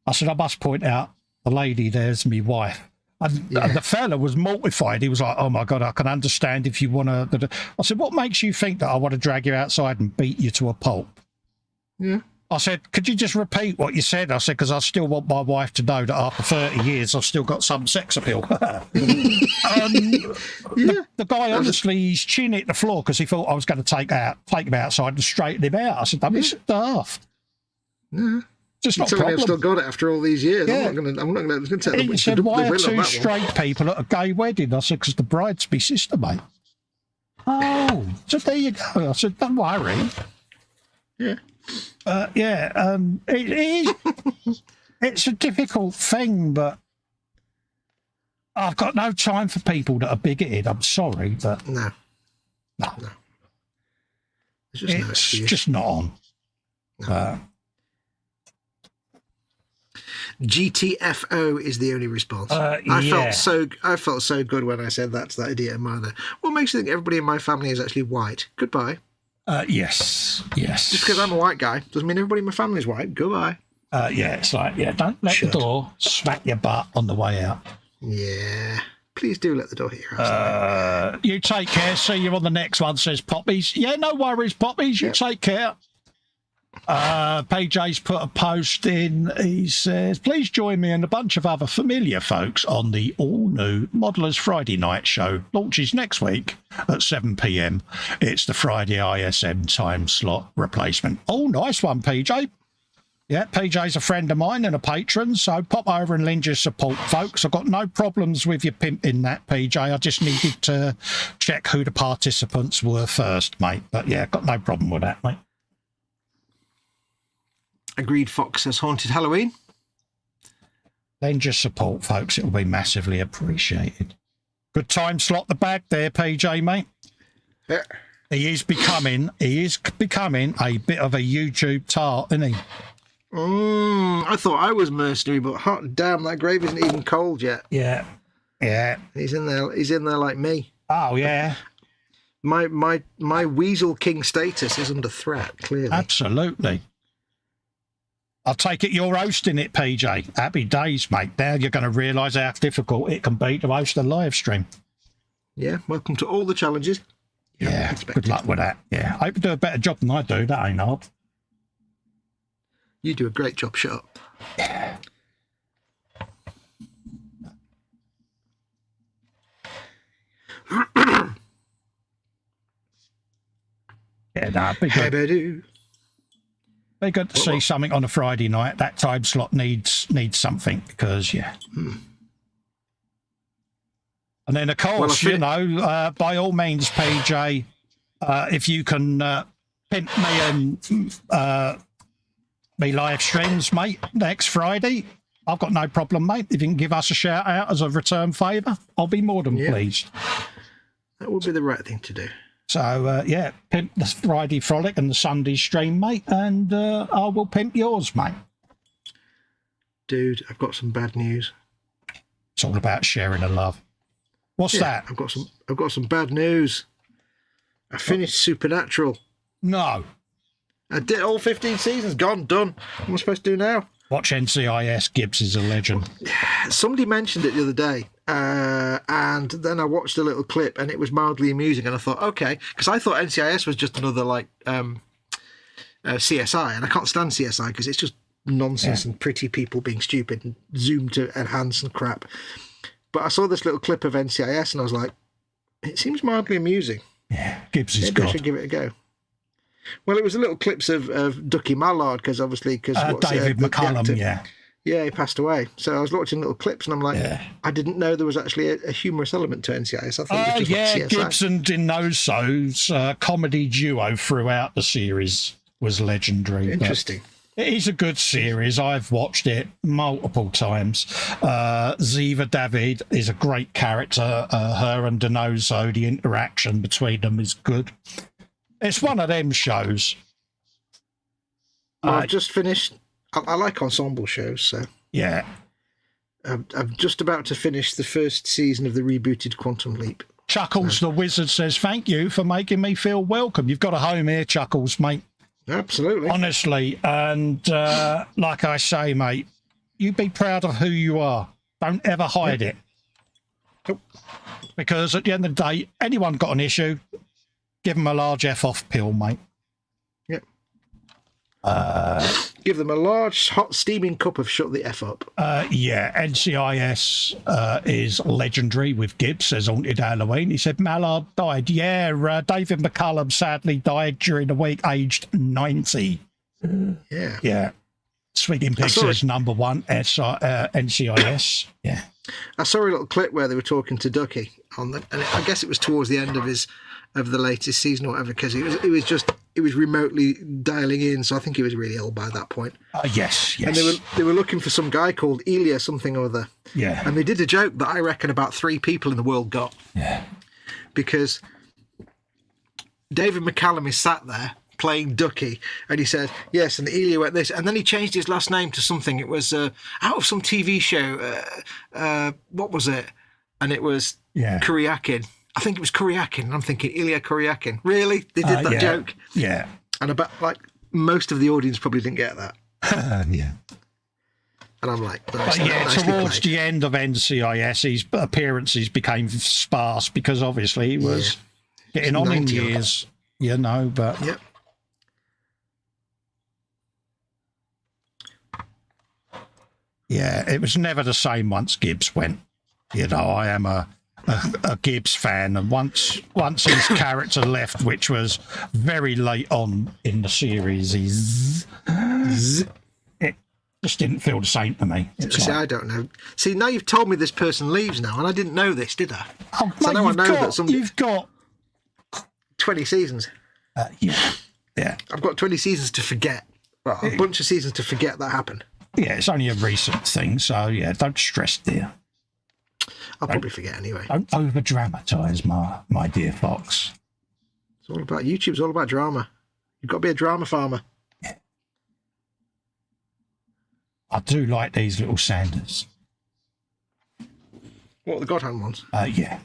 I said, I must point out the lady there's me wife. And the fella was mortified. He was like, oh, my God, I can understand if you want to. I said, what makes you think that I want to drag you outside and beat you to a pulp? Yeah. I said, could you just repeat what you said? I said, because I still want my wife to know that after 30 years, I've still got some sex appeal. The guy, honestly, he's chin hit the floor because he thought I was going to take him outside and straighten him out. I said, don't be daft. No. Just not a I've problem. still got it after all these years. Yeah. I'm not going to tell them. He said, why are two straight people at a gay wedding? I said, because the bride's my sister, mate. Oh, so there you go. I said, don't worry. Yeah. It is. It's a difficult thing, but I've got no time for people that are bigoted. I'm sorry, but no. It's just not on. No. GTFO is the only response. I felt so good when I said that to that idiot mother. What makes you think everybody in my family is actually white? Goodbye. Yes. Just because I'm a white guy doesn't mean everybody in my family is white. Goodbye. It's like, don't let the door smack your butt on the way out. Yeah. Please do let the door hit your ass. You take care. See you on the next one, says Poppies. Yeah, no worries, Poppies. You take care. PJ's put a post in. He says, please join me and a bunch of other familiar folks on the all-new Modelers Friday night show. Launches next week at 7 p.m. It's the Friday ISM time slot replacement. Oh, nice one, PJ. Yeah, PJ's a friend of mine and a patron, so pop over and lend your support, folks. I've got no problems with you pimping that, PJ. I just needed to check who the participants were first, mate. But yeah, got no problem with that, mate. Agreed. Fox says Haunted Halloween. Lend your support, folks. It will be massively appreciated. Good time slot the bag there, PJ, mate. Yeah. He is becoming a bit of a YouTube tart, isn't he? I thought I was mercenary, but hot damn, that grave isn't even cold yet. Yeah. He's in there like me. Oh yeah. My Weasel King status is under threat, clearly. Absolutely. I'll take it you're hosting it, PJ. Happy days, mate. Now you're going to realise how difficult it can be to host a live stream. Yeah, welcome to all the challenges. Yeah, good luck with that. Yeah, I hope you do a better job than I do. That ain't hard. You do a great job, shut up. Yeah. Be good to see something on a Friday night. That time slot needs something because, yeah. And then, of course, by all means, PJ, if you can pimp me and me live streams, mate, next Friday, I've got no problem, mate. If you can give us a shout out as a return favour, I'll be more than pleased. That would be the right thing to do. So, pimp the Friday Frolic and the Sunday stream, mate, and I will pimp yours, mate. Dude, I've got some bad news. It's all about sharing the love. What's that? I've got some bad news. I finished Supernatural. No. I did all 15 seasons, gone, done. What am I supposed to do now? Watch NCIS. Gibbs is a legend. Somebody mentioned it the other day, and then I watched a little clip, and it was mildly amusing, and I thought, okay, because I thought NCIS was just another, CSI, and I can't stand CSI because it's just nonsense and pretty people being stupid and zoom to enhance and crap. But I saw this little clip of NCIS, and I was like, it seems mildly amusing. Yeah, Gibbs is Maybe I should give it a go. Well, it was a little clips of Ducky Mallard because David McCallum, yeah, he passed away. So I was watching little clips, and I'm like, I didn't know there was actually a humorous element to NCIS. I thought it was just like CSI. Gibbs and Dinoso's comedy duo throughout the series was legendary. Interesting. It is a good series. I've watched it multiple times. Ziva David is a great character. Her and Dinoso, the interaction between them is good. It's one of them shows. Well, I've just finished. I like ensemble shows, so yeah. I'm just about to finish the first season of the rebooted Quantum Leap. Chuckles the Wizard says, "Thank you for making me feel welcome. You've got a home here, Chuckles, mate. Absolutely, honestly, and like I say, mate, you be proud of who you are. Don't ever hide it, because at the end of the day, anyone got an issue." Give them a large F off pill, mate. Yep. Give them a large, hot, steaming cup of shut the F up. Yeah, NCIS is legendary with Gibbs, says Haunted Halloween. He said Mallard died. Yeah, David McCullum sadly died during the week, aged 90. Yeah. Yeah. Swigging Pig says number one, NCIS. Yeah. I saw a little clip where they were talking to Ducky on the, and I guess it was towards the end of the latest season or whatever, because it was remotely dialing in, so I think he was really ill by that point. Yes. And they were looking for some guy called Elia something or other. Yeah. And they did a joke that I reckon about 3 people in the world got. Yeah. Because David McCallum is sat there playing Ducky, and he said, yes, and Elia went this, and then he changed his last name to something. It was out of some TV show. What was it? And it was Kuryakin. I think it was Kuryakin, and I'm thinking, Ilya Kuryakin. Really? They did that joke? Yeah. And about, like, most of the audience probably didn't get that. Yeah. And I'm like, but yeah, towards the end of NCIS, his appearances became sparse because obviously he was getting on in years, you know, but... Yep. Yeah, it was never the same once Gibbs went. You know, I am a Gibbs fan, and once his character left, which was very late on in the series, it just didn't feel the same to me. See, I don't know. See, now you've told me this person leaves now, and I didn't know this, did I? Oh, so now I know that you've got 20 seasons. Yeah. I've got 20 seasons to forget. Well, a bunch of seasons to forget that happened. Yeah, it's only a recent thing, so yeah, don't stress, dear. I'll probably forget anyway. Don't over-dramatise, my dear Fox. It's all about YouTube's all about drama. You've got to be a drama farmer. Yeah. I do like these little Sanders. What, the God Hand ones? Yeah.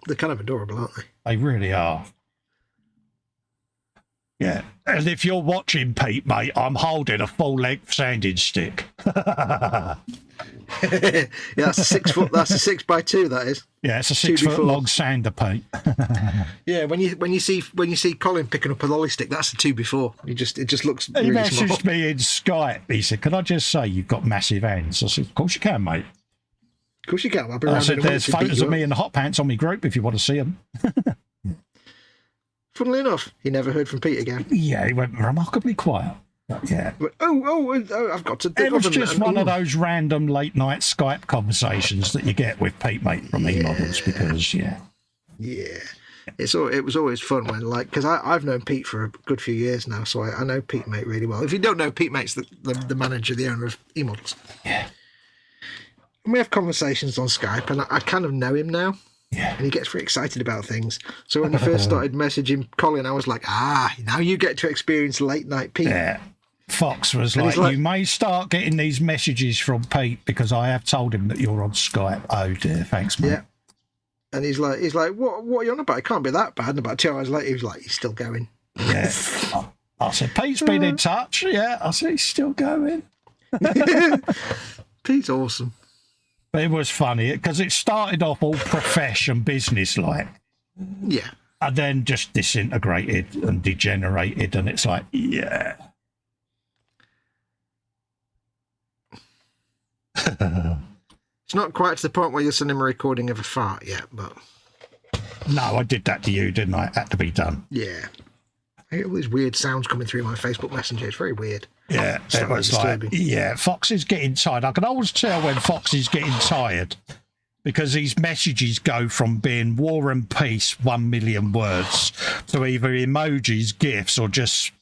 They're kind of adorable, aren't they? They really are. Yeah, and if you're watching, Pete, mate, I'm holding a full-length sanding stick. Yeah, that's a 6 foot. That's a 6x2. That is. Yeah, it's a 6 foot long sander, Pete. Yeah, when you see Colin picking up a lolly stick, that's a 2x4. It just looks. He really messaged small. me in Skype. He said, "Can I just say you've got massive hands?" I said, "Of course you can, mate." Of course you can. I said, "There's photos of me in the hot pants on my group if you want to see them." Funnily enough, he never heard from Pete again. Yeah, he went remarkably quiet. But yeah. But, I've got to. It was just one of those random late night Skype conversations that you get with Pete, mate, from E-Models, because yeah, it was always fun when, like, because I've known Pete for a good few years now, so I know Pete mate really well. If you don't know, Pete mate's the manager, the owner of E-Models. Yeah. And we have conversations on Skype, and I kind of know him now. Yeah. And he gets very excited about things. So when he first started messaging Colin, I was like, now you get to experience late night Pete. Yeah. Fox was like, you may start getting these messages from Pete because I have told him that you're on Skype. Oh dear, thanks, mate. Yeah. And he's like, what are you on about? It can't be that bad. And about 2 hours later, he was like, he's still going. Yeah. I said, Pete's been in touch. Yeah. I said, he's still going. Pete's awesome. But it was funny because it started off all profession business-like. Yeah. And then just disintegrated and degenerated. And it's like, yeah. It's not quite to the point where you're sending a recording of a fart yet, but... No, I did that to you, didn't I? It had to be done. Yeah. I get all these weird sounds coming through my Facebook Messenger. It's very weird. Yeah, it was like, Fox is getting tired. I can always tell when Fox is getting tired because these messages go from being war and peace, 1 million words, to either emojis, GIFs, or just,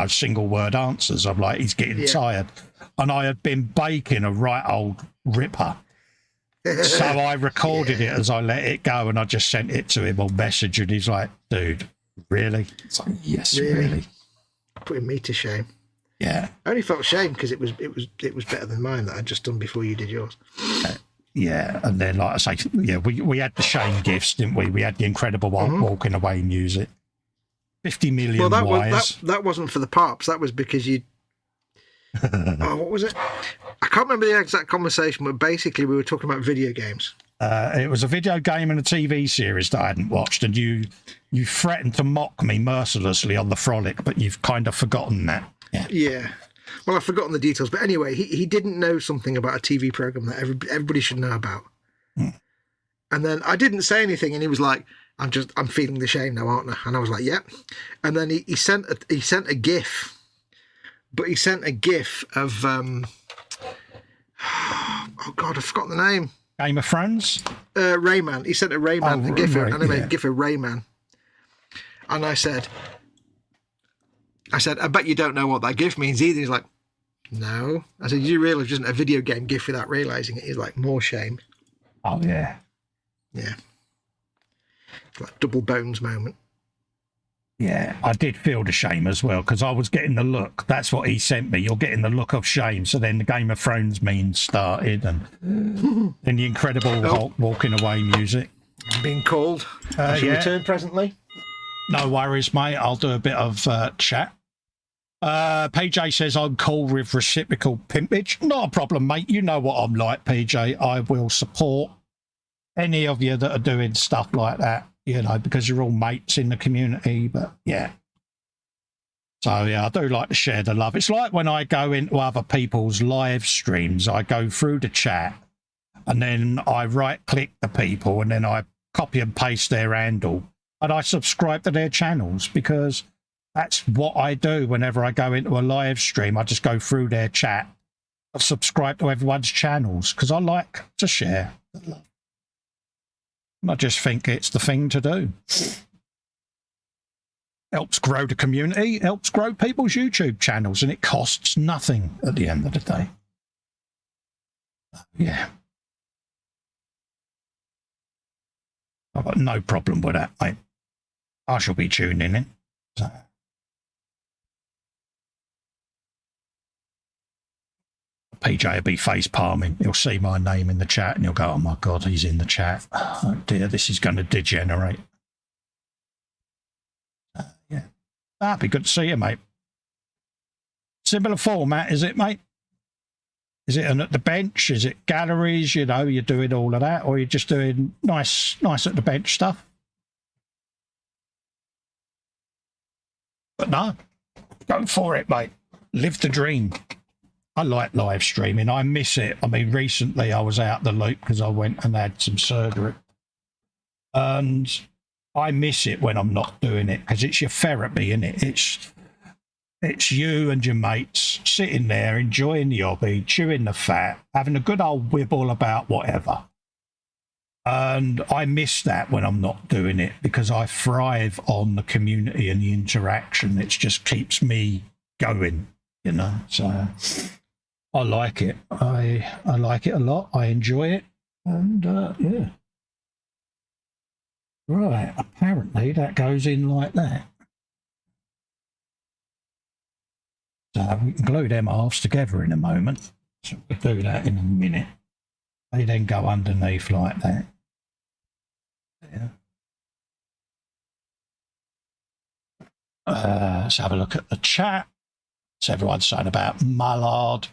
single word answers. I'm like, he's getting tired. And I had been baking a right old ripper. So I recorded it as I let it go, and I just sent it to him on Messenger, and he's like, dude, really? It's like, yes, really. Putting me to shame. Yeah. I only felt shame because it was better than mine that I'd just done before you did yours. Yeah, and then, like I say, we had the Shane gifts, didn't we? We had the incredible walking away music. 50 million wires. That wasn't for the pops. That was because you... what was it? I can't remember the exact conversation, but basically we were talking about video games. It was a video game and a TV series that I hadn't watched, and you threatened to mock me mercilessly on the Frolic, but you've kind of forgotten that. Yeah. Well, I've forgotten the details, but anyway, he didn't know something about a TV program that everybody should know about. And then I didn't say anything, and he was like, I'm feeling the shame now, aren't I? And I was like, yep. And then he sent a GIF, but he sent a GIF of oh God, I forgot the name. Game of Thrones? Rayman. He sent a Rayman, a GIF, right, animated GIF of Rayman. And I said, I bet you don't know what that GIF means either. He's like, no. I said, you realise it isn't a video game GIF without realising it. He's like, more shame. Oh, yeah. Yeah. Like double bones moment. Yeah, I did feel the shame as well, because I was getting the look. That's what he sent me. You're getting the look of shame. So then the Game of Thrones meme started, and then the incredible Hulk walking away music. Being called. I shall return presently. No worries, mate. I'll do a bit of chat. PJ says, I'm cool with reciprocal pimpage. Not a problem, mate. You know what I'm like, PJ. I will support any of you that are doing stuff like that, you know, because you're all mates in the community. But yeah. So yeah, I do like to share the love. It's like when I go into other people's live streams, I go through the chat and then I right click the people and then I copy and paste their handle and I subscribe to their channels, because that's what I do whenever I go into a live stream. I just go through their chat. I subscribe to everyone's channels because I like to share the love. I just think it's the thing to do. Helps grow the community, helps grow people's YouTube channels, and it costs nothing at the end of the day. Yeah. I've got no problem with that, mate. I shall be tuning in. So. PJ will be face palming. He'll see my name in the chat and he'll go, oh my God, he's in the chat. Oh dear, this is going to degenerate. Yeah. That'd be good to see you, mate. Similar format, is it, mate? Is it at the bench? Is it galleries? You know, you're doing all of that, or you're just doing nice at the bench stuff? But no, go for it, mate. Live the dream. I like live streaming. I miss it. I mean, recently I was out the loop because I went and had some surgery. And I miss it when I'm not doing it, because it's your therapy, isn't it? It's you and your mates sitting there enjoying the hobby, chewing the fat, having a good old wibble about whatever. And I miss that when I'm not doing it, because I thrive on the community and the interaction. It just keeps me going, you know. So I like it. I like it a lot. I enjoy it. And yeah. Right, apparently that goes in like that. So we can glue them halves together in a moment. So we'll do that in a minute. They then go underneath like that. Yeah. Let's have a look at the chat. So everyone's saying about Mullard.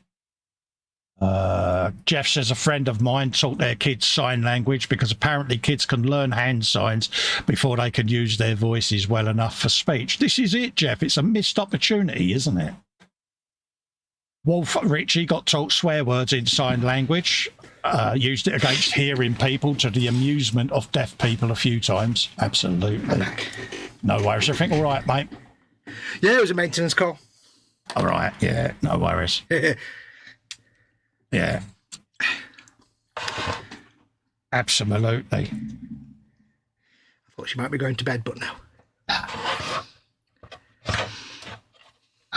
Jeff says a friend of mine taught their kids sign language because apparently kids can learn hand signs before they can use their voices well enough for speech. This is it, Jeff. It's a missed opportunity, isn't it? Wolf Richie got taught swear words in sign language. Used it against hearing people to the amusement of deaf people a few times. Absolutely. No worries. Everything all right, mate? Yeah, it was a maintenance call. All right. Yeah, no worries. Yeah. Absolutely. I thought she might be going to bed, but no.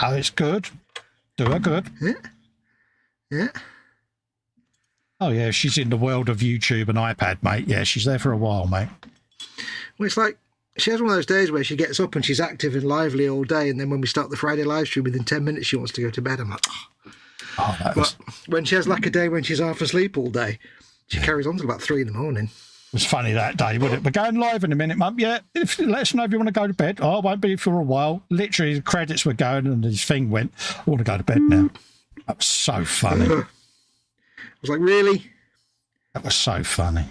Oh, it's good. Do her good. Yeah. Yeah. Oh, yeah, she's in the world of YouTube and iPad, mate. Yeah, she's there for a while, mate. Well, it's like she has one of those days where she gets up and she's active and lively all day, and then when we start the Friday live stream, within 10 minutes she wants to go to bed. I'm like, oh. But when she has like a day when she's half asleep all day, she carries on till about 3 in the morning. It was funny that day, wasn't it? We're going live in a minute, Mum. Yeah, let us know if you want to go to bed. Oh, I won't be for a while. Literally, the credits were going and his thing went, I want to go to bed now. That was so funny. I was like, really? That was so funny.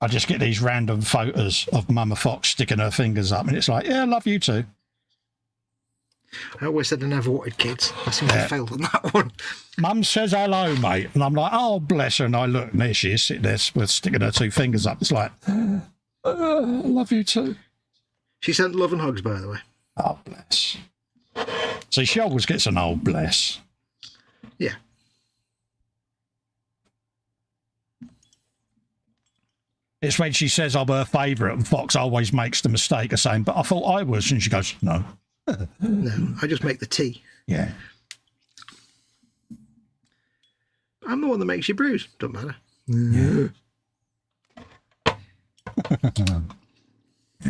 I just get these random photos of Mama Fox sticking her fingers up, and it's like, yeah, I love you too. I always said I never wanted kids. I seem to have failed on that one. Mum says hello, mate. And I'm like, oh, bless her. And I look, and there she is, sitting there with sticking her 2 fingers up. It's like, I love you too. She sent love and hugs, by the way. Oh, bless. See, she always gets an old bless. Yeah. It's when she says I'm her favourite, and Fox always makes the mistake of saying, but I thought I was. And she goes, no. No, I just make the tea. Yeah. I'm the one that makes you bruise. Don't matter. Yeah.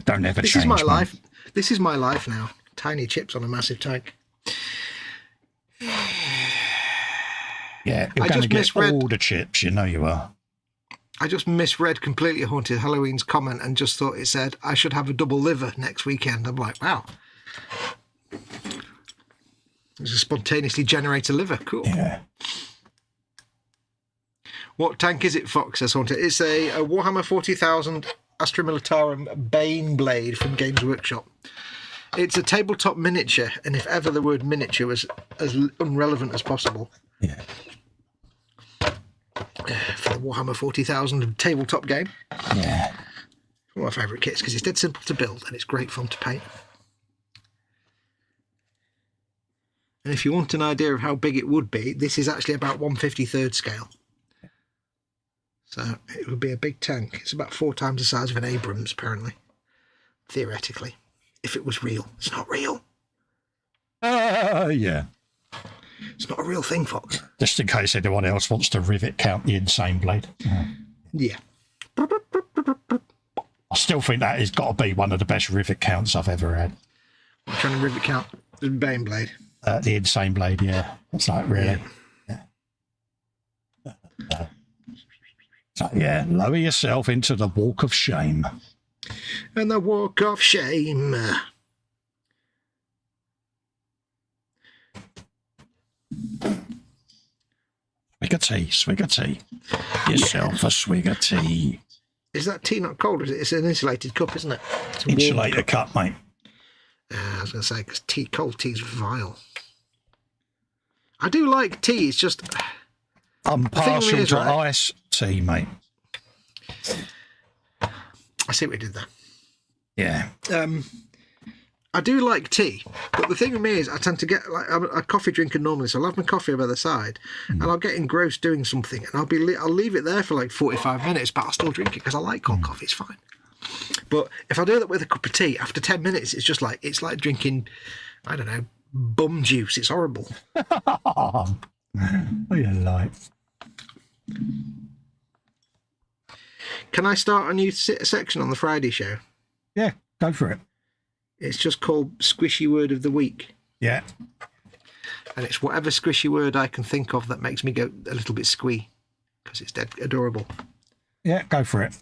Don't ever change. This is my life. This is my life now. Tiny chips on a massive tank. Yeah, you're going to get all the chips, you know you are. I just misread Completely Haunted Halloween's comment and just thought it said, I should have a double liver next weekend. I'm like, wow. It's a spontaneously generated liver. Cool. Yeah. What tank is it, Fox? Says Haunted. It's a Warhammer 40,000 Astra Militarum Bane Blade from Games Workshop. It's a tabletop miniature, and if ever the word miniature was as irrelevant as possible. Yeah. For the Warhammer 40,000 tabletop game. Yeah. One of my favourite kits because it's dead simple to build and it's great fun to paint. And if you want an idea of how big it would be, this is actually about 1/53rd scale. So it would be a big tank. It's about 4 times the size of an Abrams, apparently. Theoretically. If it was real. It's not real. Yeah. It's not a real thing, Fox. Just in case anyone else wants to rivet count the Insane Blade. Yeah. I still think that has got to be one of the best rivet counts I've ever had. I'm trying to rivet count the Bane Blade. The Insane Blade, yeah. It's like, really? Yeah. So, yeah, lower yourself into the walk of shame. And the walk of shame. Swig of tea. Yourself a swig of tea. Is that tea not cold? Is it? It's an insulated cup, isn't it? It's Insulated cup, mate. I was going to say, because cold tea's vile. I do like tea, it's just... I'm partial to iced tea, mate. I see what we did there. Yeah. I do like tea, but the thing with me is I tend to get, like, I'm a coffee drinker normally, so I'll have my coffee over the side, and I'll get engrossed doing something, and I'll leave it there for like 45 minutes, but I'll still drink it because I like cold coffee, it's fine. But if I do that with a cup of tea, after 10 minutes, it's like drinking, I don't know, bum juice. It's horrible. Oh, you like. Can I start a new section on the Friday show? Yeah, go for it. It's just called Squishy Word of the Week. Yeah. And it's whatever squishy word I can think of that makes me go a little bit squee, because it's dead adorable. Yeah, go for it.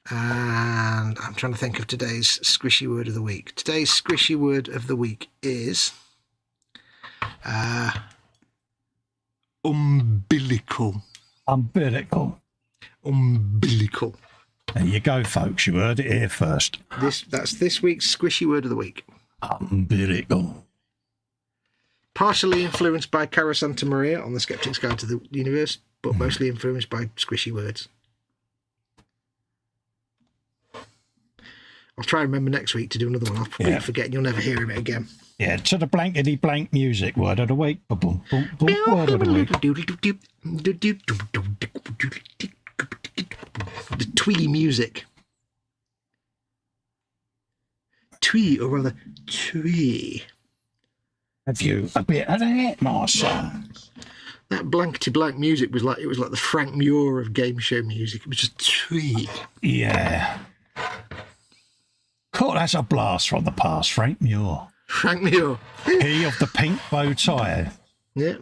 And I'm trying to think of today's squishy word of the week. Today's squishy word of the week is umbilical. Umbilical. Umbilical. There you go, folks. You heard it here first. That's this week's squishy word of the week. Umbilical. Partially influenced by Cara Santa Maria on The Skeptic's Guide to the Universe, but mostly influenced by squishy words. I'll try and remember next week to do another one. I'll probably forget and you'll never hear it again. Yeah, to the blankety blank music. Word of the week. Boom, boom, boom. Word of the week. The twee music. Twee, or rather, twee. Have you a bit of that, my son? That blankety blank music was like the Frank Muir of game show music. It was just twee. Yeah. Cool, that's a blast from the past, Frank Muir. Frank Muir. He of the pink bow tie. Yeah.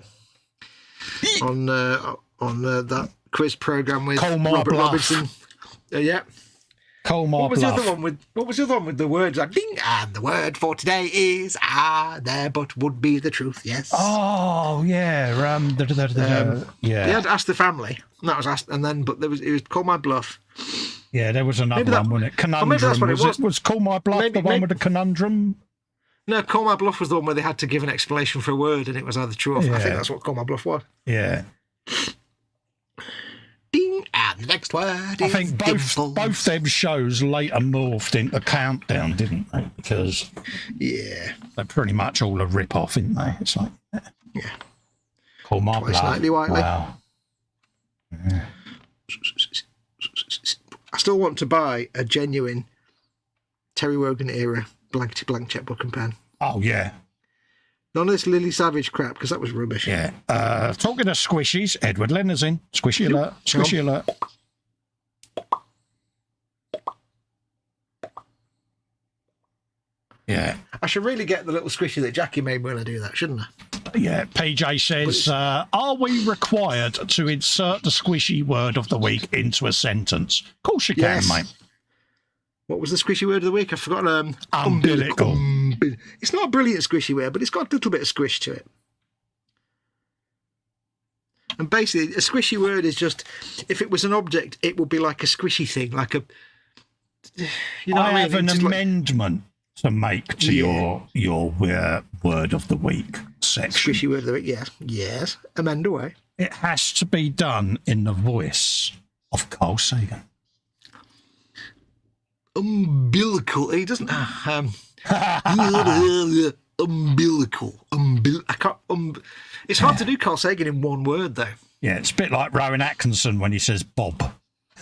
On that quiz program with Colmar Robert Bluff. Robinson. Yeah. Colmar What was Bluff. the other one with the words like ding? And the word for today is there but would be the truth. Yes. Oh yeah. Yeah. They had Ask the Family. And that was asked, and then it was Call My Bluff. Yeah, there was another one, wasn't it? Conundrum. maybe that's what it was. Was Call My Bluff the one with the conundrum? No, Call My Bluff was the one where they had to give an explanation for a word and it was either true or false. I think that's what Call My Bluff was. Yeah. Ding, and the next word I think both them shows later morphed into Countdown, didn't they? Because they're pretty much all a rip-off, aren't they? It's like, Call My Bluff. Nightly Whiteley. Wow. Yeah. I still want to buy a genuine Terry Wogan era blankety blank checkbook and pen. Oh, yeah. None of this Lily Savage crap, because that was rubbish. Yeah. Talking of squishies, Edward Leonard's in. Squishy alert. Squishy alert. Yeah. I should really get the little squishy that Jackie made when I do that, shouldn't I? Yeah, PJ says, are we required to insert the squishy word of the week into a sentence? Of course you can, mate. What was the squishy word of the week? I forgot. Umbilical. It's not a brilliant squishy word, but it's got a little bit of squish to it. And basically, a squishy word is just, if it was an object, it would be like a squishy thing, like a... You know what I mean? Have an amendment to make to your word of the week section. Squishy word of the week, yes. Amend away. It has to be done in the voice of Carl Sagan. Umbilical. He doesn't. Umbilical. I can't. It's hard to do Carl Sagan in one word, though. Yeah, it's a bit like Rowan Atkinson when he says Bob.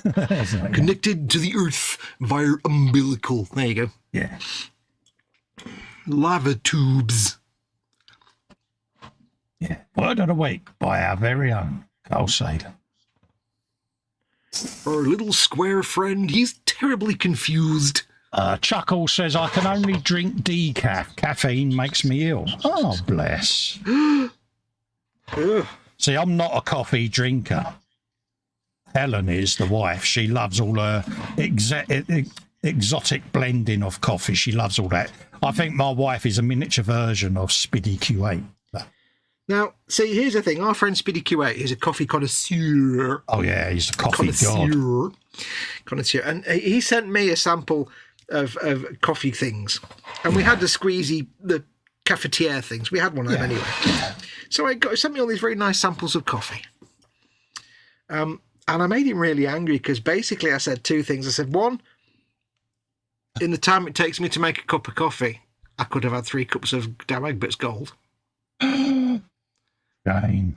Connected to the earth via umbilical. There you go. Yeah. Lava tubes. Yeah. Word of the week by our very own Carl Sagan. Our little square friend, he's terribly confused. Chuckle says, I can only drink decaf. Caffeine makes me ill. Oh, bless. See, I'm not a coffee drinker. Helen is the wife. She loves all her exotic blending of coffee. She loves all that. I think my wife is a miniature version of Spiddy Q8. Now, see, here's the thing. Our friend Spiddy Q8 is a coffee connoisseur. Oh, yeah, he's a coffee god. Connoisseur. And he sent me a sample of coffee things. And we had the cafetiere things. We had one of them anyway. So he sent me all these very nice samples of coffee. And I made him really angry because basically I said two things. I said, one, in the time it takes me to make a cup of coffee, I could have had 3 cups of Dow Egbert's Gold. Shame.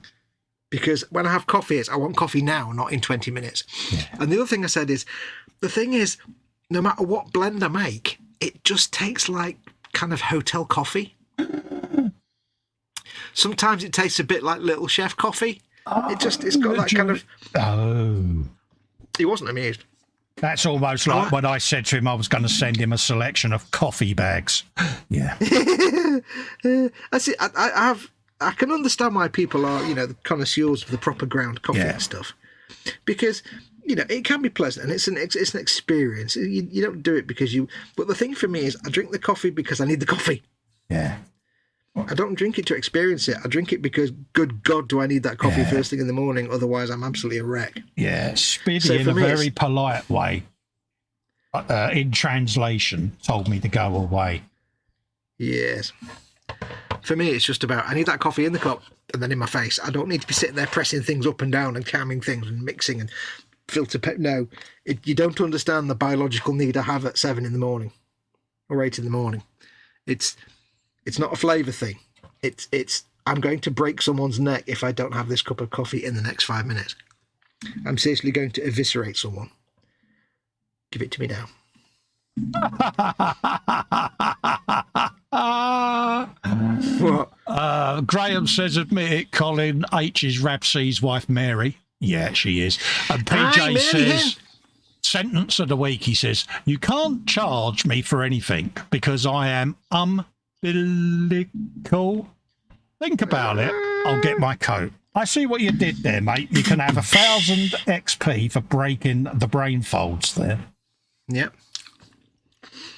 Because when I have coffee, I want coffee now, not in 20 minutes. Yeah. And the other thing I said is, the thing is, no matter what blend I make, it just tastes like kind of hotel coffee. Sometimes it tastes a bit like Little Chef coffee. It's got that kind of... Oh. He wasn't amused. That's almost like when I said to him I was going to send him a selection of coffee bags. Yeah. I see. I can understand why people are, the connoisseurs of the proper ground coffee and stuff, because it can be pleasant and it's an experience. You don't do it because you. But the thing for me is, I drink the coffee because I need the coffee. Yeah. I don't drink it to experience it. I drink it because, good God, do I need that coffee first thing in the morning? Otherwise, I'm absolutely a wreck. Yeah, Spiddy in a very polite way, in translation, told me to go away. Yes. For me, it's just about, I need that coffee in the cup and then in my face. I don't need to be sitting there pressing things up and down and calming things and mixing and No, you don't understand the biological need I have at 7 in the morning or 8 in the morning. It's not a flavour thing. It's I'm going to break someone's neck if I don't have this cup of coffee in the next 5 minutes. I'm seriously going to eviscerate someone. Give it to me now. What? Graham says, admit it, Colin. H is Rapsy's wife, Mary. Yeah, she is. And PJ says, sentence of the week, he says, you can't charge me for anything because I am umbilical. Think about it. I'll get my coat. I see what you did there, mate. You can have 1,000 XP for breaking the brain folds there. Yep.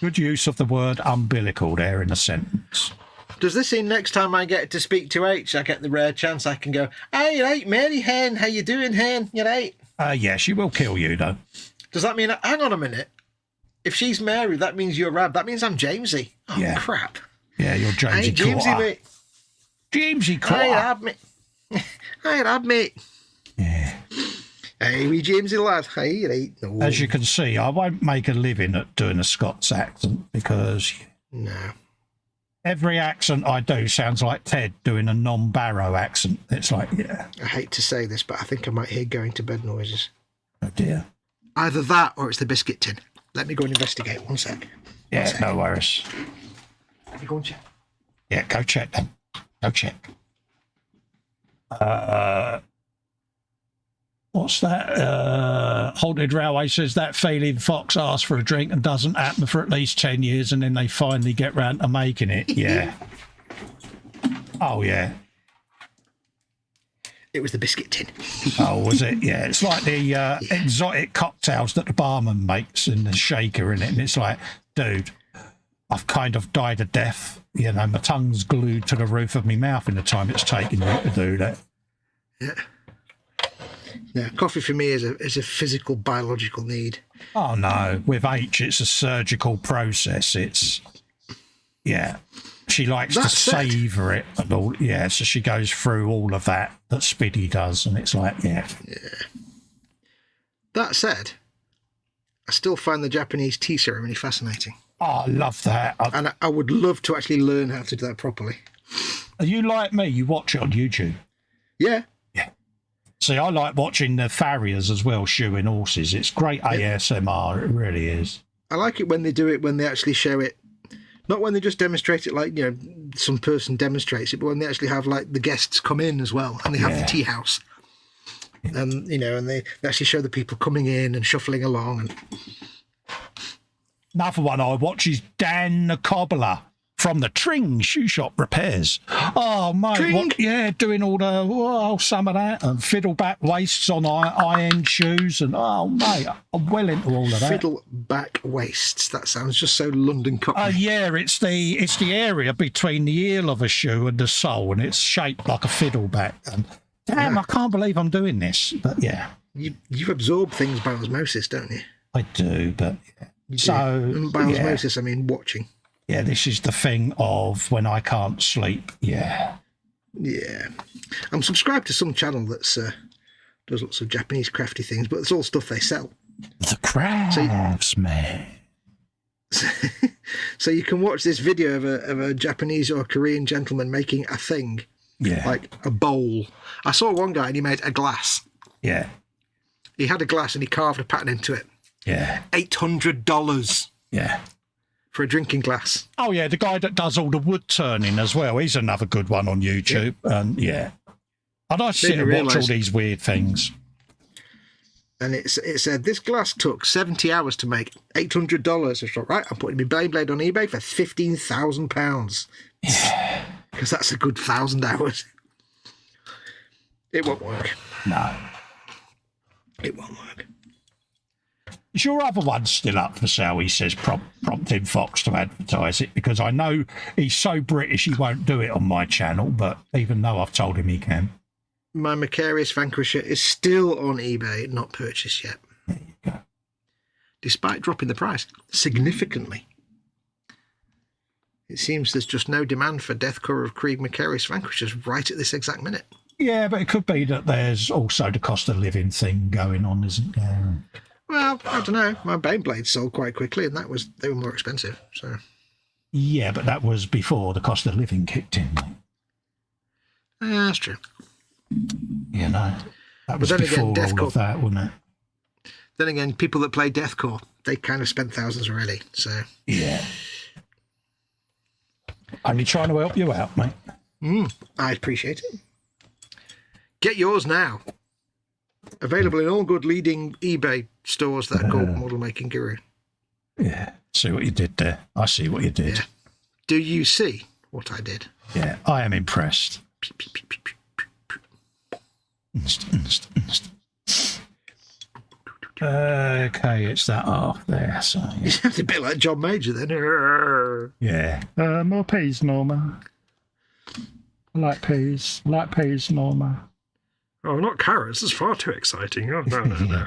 Good use of the word umbilical there in a sentence. Does this mean next time I get to speak to H, I get the rare chance I can go, hey, you're right, Mary Hen, how you doing, Hen? You're right. Yeah, she will kill you, though. Does that mean, hang on a minute, if she's Mary, that means you're Rab. That means I'm Jamesy. Oh, Yeah. crap. Yeah, you're Jamesy Hey, Jamesy, mate. Jamesy Quarter. Hey, Rab, mate. Hey, Rab, mate. Yeah. Hey, wee Jamesy lad. Hey, right. No. As you can see, I won't make a living at doing a Scots accent because No. every accent I do sounds like Ted doing a non-Barrow accent. It's like, yeah. I hate to say this, but I think I might hear going to bed noises. Oh, dear. Either that or it's the biscuit tin. Let me go and investigate. One sec. Yeah, no worries. Let me go and check. Yeah, go check then. Go check. What's that? Haunted Railway says that feeling Fox asks for a drink and doesn't happen for at least 10 years and then they finally get round to making it. Yeah. Oh, yeah. It was the biscuit tin. Oh, was it? Yeah. It's like the exotic cocktails that the barman makes in the shaker, in it. And it's like, dude, I've kind of died a death. You know, my tongue's glued to the roof of my mouth in the time it's taken you to do that. Yeah. Yeah, coffee for me is a physical, biological need. Oh, no. With H, it's a surgical process. It's, yeah. She likes to savour it and all. Yeah, so she goes through all of that Spiddy does. And it's like, yeah. Yeah. That said, I still find the Japanese tea ceremony fascinating. Oh, I love that. And I would love to actually learn how to do that properly. Are you like me? You watch it on YouTube? Yeah. Yeah. See, I like watching the farriers as well, shoeing horses. It's great ASMR. It really is. I like it when they do it, when they actually show it. Not when they just demonstrate it like, you know, some person demonstrates it, but when they actually have, like, the guests come in as well, and they have the tea house. And, you know, and they actually show the people coming in and shuffling along. And another one I watch is Dan the Cobbler from the Tring Shoe Shop Repairs. Oh, mate. Doing all some of that. And fiddleback waists on high-end shoes. And, oh, mate, I'm well into all of that. Fiddleback waists. That sounds just so London Cockney. Yeah, it's the area between the heel of a shoe and the sole, and it's shaped like a fiddleback. And, damn, I can't believe I'm doing this. But, yeah. You absorb things by osmosis, don't you? I do, but... Yeah. So, and by osmosis, I mean watching. Yeah, this is the thing of when I can't sleep. Yeah. Yeah. I'm subscribed to some channel that's does lots of Japanese crafty things, but it's all stuff they sell. The craftsman. So you can watch this video of a Japanese or Korean gentleman making a thing. Yeah. Like a bowl. I saw one guy and he made a glass. Yeah. He had a glass and he carved a pattern into it. Yeah. $800. Yeah. For a drinking glass. Oh, yeah, the guy that does all the wood turning as well. He's another good one on YouTube. Yeah. And I sit and watch all these weird things. And it said, this glass took 70 hours to make, $800. I thought, right, I'm putting my Beyblade on eBay for £15,000. Yeah. Because that's a good 1,000 hours. It won't work. No. It won't work. Is your other one still up for sale? He says, prompting Fox to advertise it, because I know he's so British he won't do it on my channel, but even though I've told him he can. My Macarius Vanquisher is still on eBay, not purchased yet. There you go. Despite dropping the price significantly. It seems there's just no demand for Deathcore of Krieg Macarius Vanquishers right at this exact minute. Yeah, but it could be that there's also the cost of living thing going on, isn't there? Well, I don't know. My Beyblades sold quite quickly, and they were more expensive. So. Yeah, but that was before the cost of living kicked in. That's true. You know, that was before all of that, wasn't it? Then again, people that play Deathcore, they kind of spent thousands already. So yeah, only trying to help you out, mate. I appreciate it. Get yours now. Available in all good leading eBay stores that are called Model Making Guru. Yeah, see what you did there. I see what you did. Yeah. Do you see what I did? Yeah, I am impressed. Okay, it's that half there. So yeah. You sound a bit like John Major then. Yeah. More peas, Norma. I like peas. Norma. Oh, not carrots. It's far too exciting. Oh, no.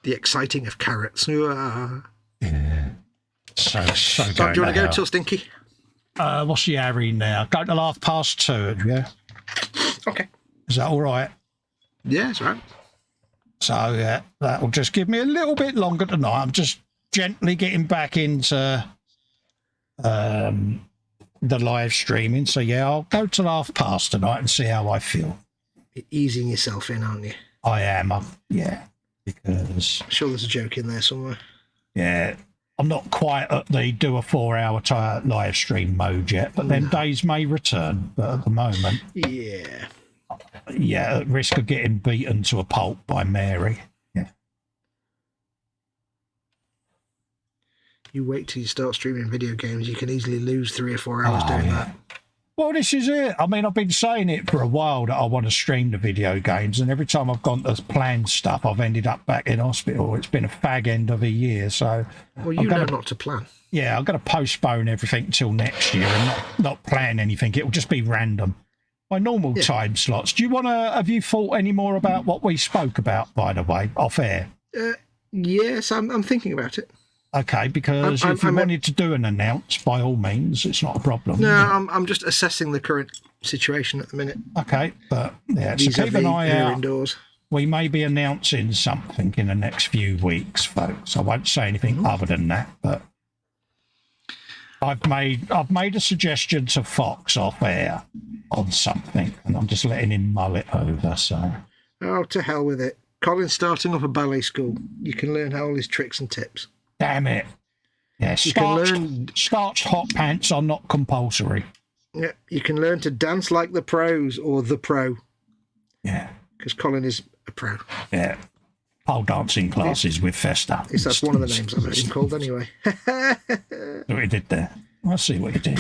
The exciting of carrots. Yeah. So Do you want to go till Stinky? What's the Harry now? Go to 2:30, yeah? Okay. Is that all right? Yeah, that's right. So, yeah, that'll just give me a little bit longer tonight. I'm just gently getting back into the live streaming. So, yeah, I'll go till 2:30 tonight and see how I feel. You're easing yourself in, aren't you? I am, yeah, because... I'm sure there's a joke in there somewhere. Yeah, I'm not quite at the do a 4-hour live stream mode yet, but then days may return. But at the moment... Yeah. Yeah, at risk of getting beaten to a pulp by Mary. Yeah. You wait till you start streaming video games, you can easily lose 3 or 4 hours doing that. Well, this is it. I mean, I've been saying it for a while that I want to stream the video games, and every time I've gone to plan stuff, I've ended up back in hospital. It's been a fag end of a year, so... Well, you know not to plan. Yeah, I'm going to postpone everything until next year and not plan anything. It'll just be random. My normal time slots. Do you want to... Have you thought any more about what we spoke about, by the way, off air? Yes, I'm thinking about it. Okay, because if you wanted to do an announce, by all means, it's not a problem. No, I'm just assessing the current situation at the minute. Okay, but yeah, so keep an eye out. Indoors. We may be announcing something in the next few weeks, folks. I won't say anything other than that, but I've made a suggestion to Fox off air on something, and I'm just letting him mull it over. So, oh, to hell with it! Colin's starting up a ballet school. You can learn all his tricks and tips. Damn it! Yeah, starched hot pants are not compulsory. Yeah, you can learn to dance like the pros or the pro. Yeah, because Colin is a pro. Yeah, pole dancing classes with Festa. At least that's one of the names I've heard him called anyway. What he did there. I see what you did.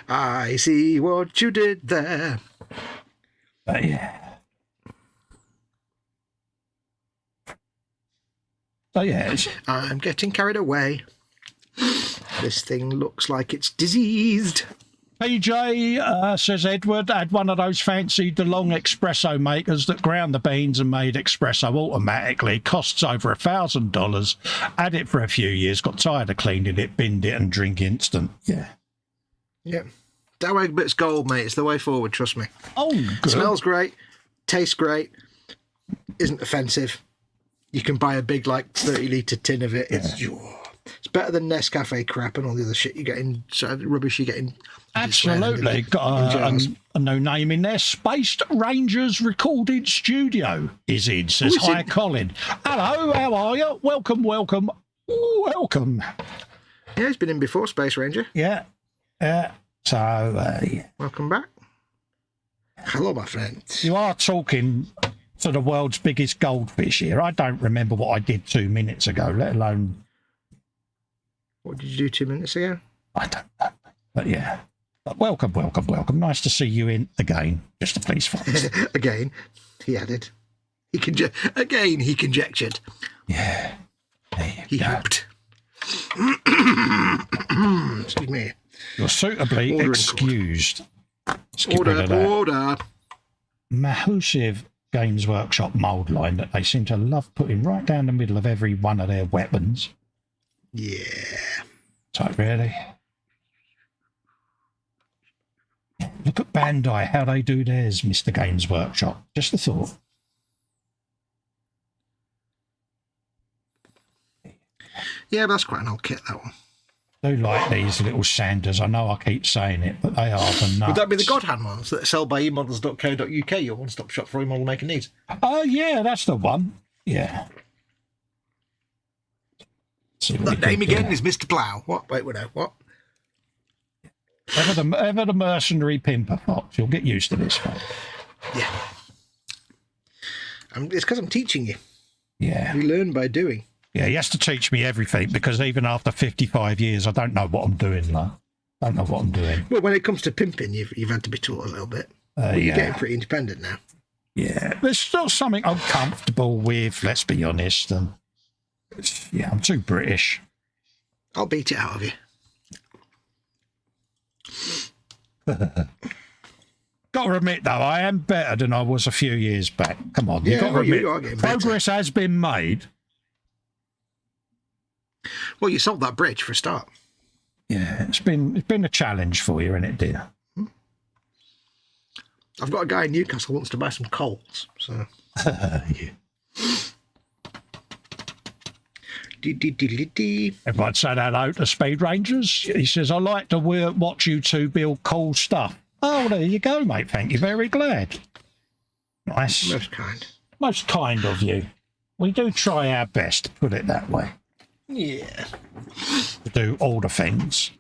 I see what you did there. But yeah. So yeah. I'm getting carried away. This thing looks like it's diseased. PJ says Edward had one of those fancy DeLong espresso makers that ground the beans and made espresso automatically. Costs over $1,000. Had it for a few years, got tired of cleaning it, binned it and drink instant. Yeah. Yeah. Dow Egbert's gold, mate. It's the way forward, trust me. Oh, good. Smells great. Tastes great. Isn't offensive. You can buy a big, 30-litre tin of it. It's better than Nescafe crap and all the other shit you get in, rubbish you get in. Absolutely. Got a new name in there. Spaced Rangers Recording Studio is in. Says, hi, Colin. Hello, how are you? Welcome. Welcome. Yeah, he's been in before, Space Ranger. Yeah. So, yeah. Welcome back. Hello, my friend. You are talking to the world's biggest goldfish here. I don't remember what I did 2 minutes ago, let alone... What did you do 2 minutes ago? I don't know. But yeah. But welcome. Nice to see you in again. Just a police Fox. Again, he added. He conjectured. Yeah. He hoped. Excuse me. You're suitably excused. Order. Mahusive Games Workshop mould line that they seem to love putting right down the middle of every one of their weapons. Yeah. So really? Look at Bandai, how they do theirs, Mr. Games Workshop. Just a thought. Yeah, but that's quite an old kit, that one. I do like these little Sanders. I know I keep saying it, but they are the nuts. Would that be the God Hand ones that sell by eModels.co.uk, your one-stop shop for e-model making needs? Oh, yeah, that's the one. Yeah. That name again is Mr. Plough. What? Wait, no, what? Ever the mercenary pimper, Fox. You'll get used to this, Fox. Yeah. It's because I'm teaching you. Yeah. You learn by doing. Yeah, he has to teach me everything because even after 55 years, I don't know what I'm doing. Well, when it comes to pimping, you've had to be taught a little bit. You're getting pretty independent now. Yeah, there's still something I'm comfortable with, let's be honest. And yeah, I'm too British. I'll beat it out of you. Got to admit, though, I am better than I was a few years back. Come on, you've got to admit, progress has been made. Well, you sold that bridge for a start. Yeah, it's been a challenge for you, isn't it, dear? I've got a guy in Newcastle who wants to buy some coals, so. Yeah. Everyone said hello to Speed Rangers. He says, I like to watch you two build cool stuff. Oh, there you go, mate. Thank you. Very glad. Nice. Most kind. Most kind of you. We do try our best, to put it that way. Yeah. To do all the things.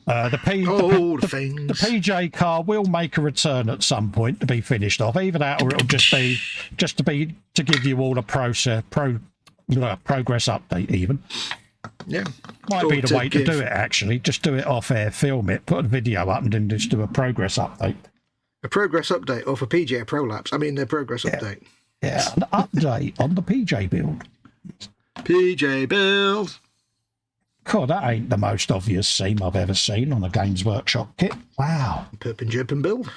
The PJ car will make a return at some point to be finished off. Either that, or it'll just be to give you all a progress update. Even might be the way to do it. Actually, just do it off air, film it, put a video up, and then just do a progress update. A progress update, or for PJ a prolapse. I mean, the progress update. Yeah, an update on the PJ build. PJ build. God, that ain't the most obvious seam I've ever seen on a Games Workshop kit. Wow. Perpendicular build.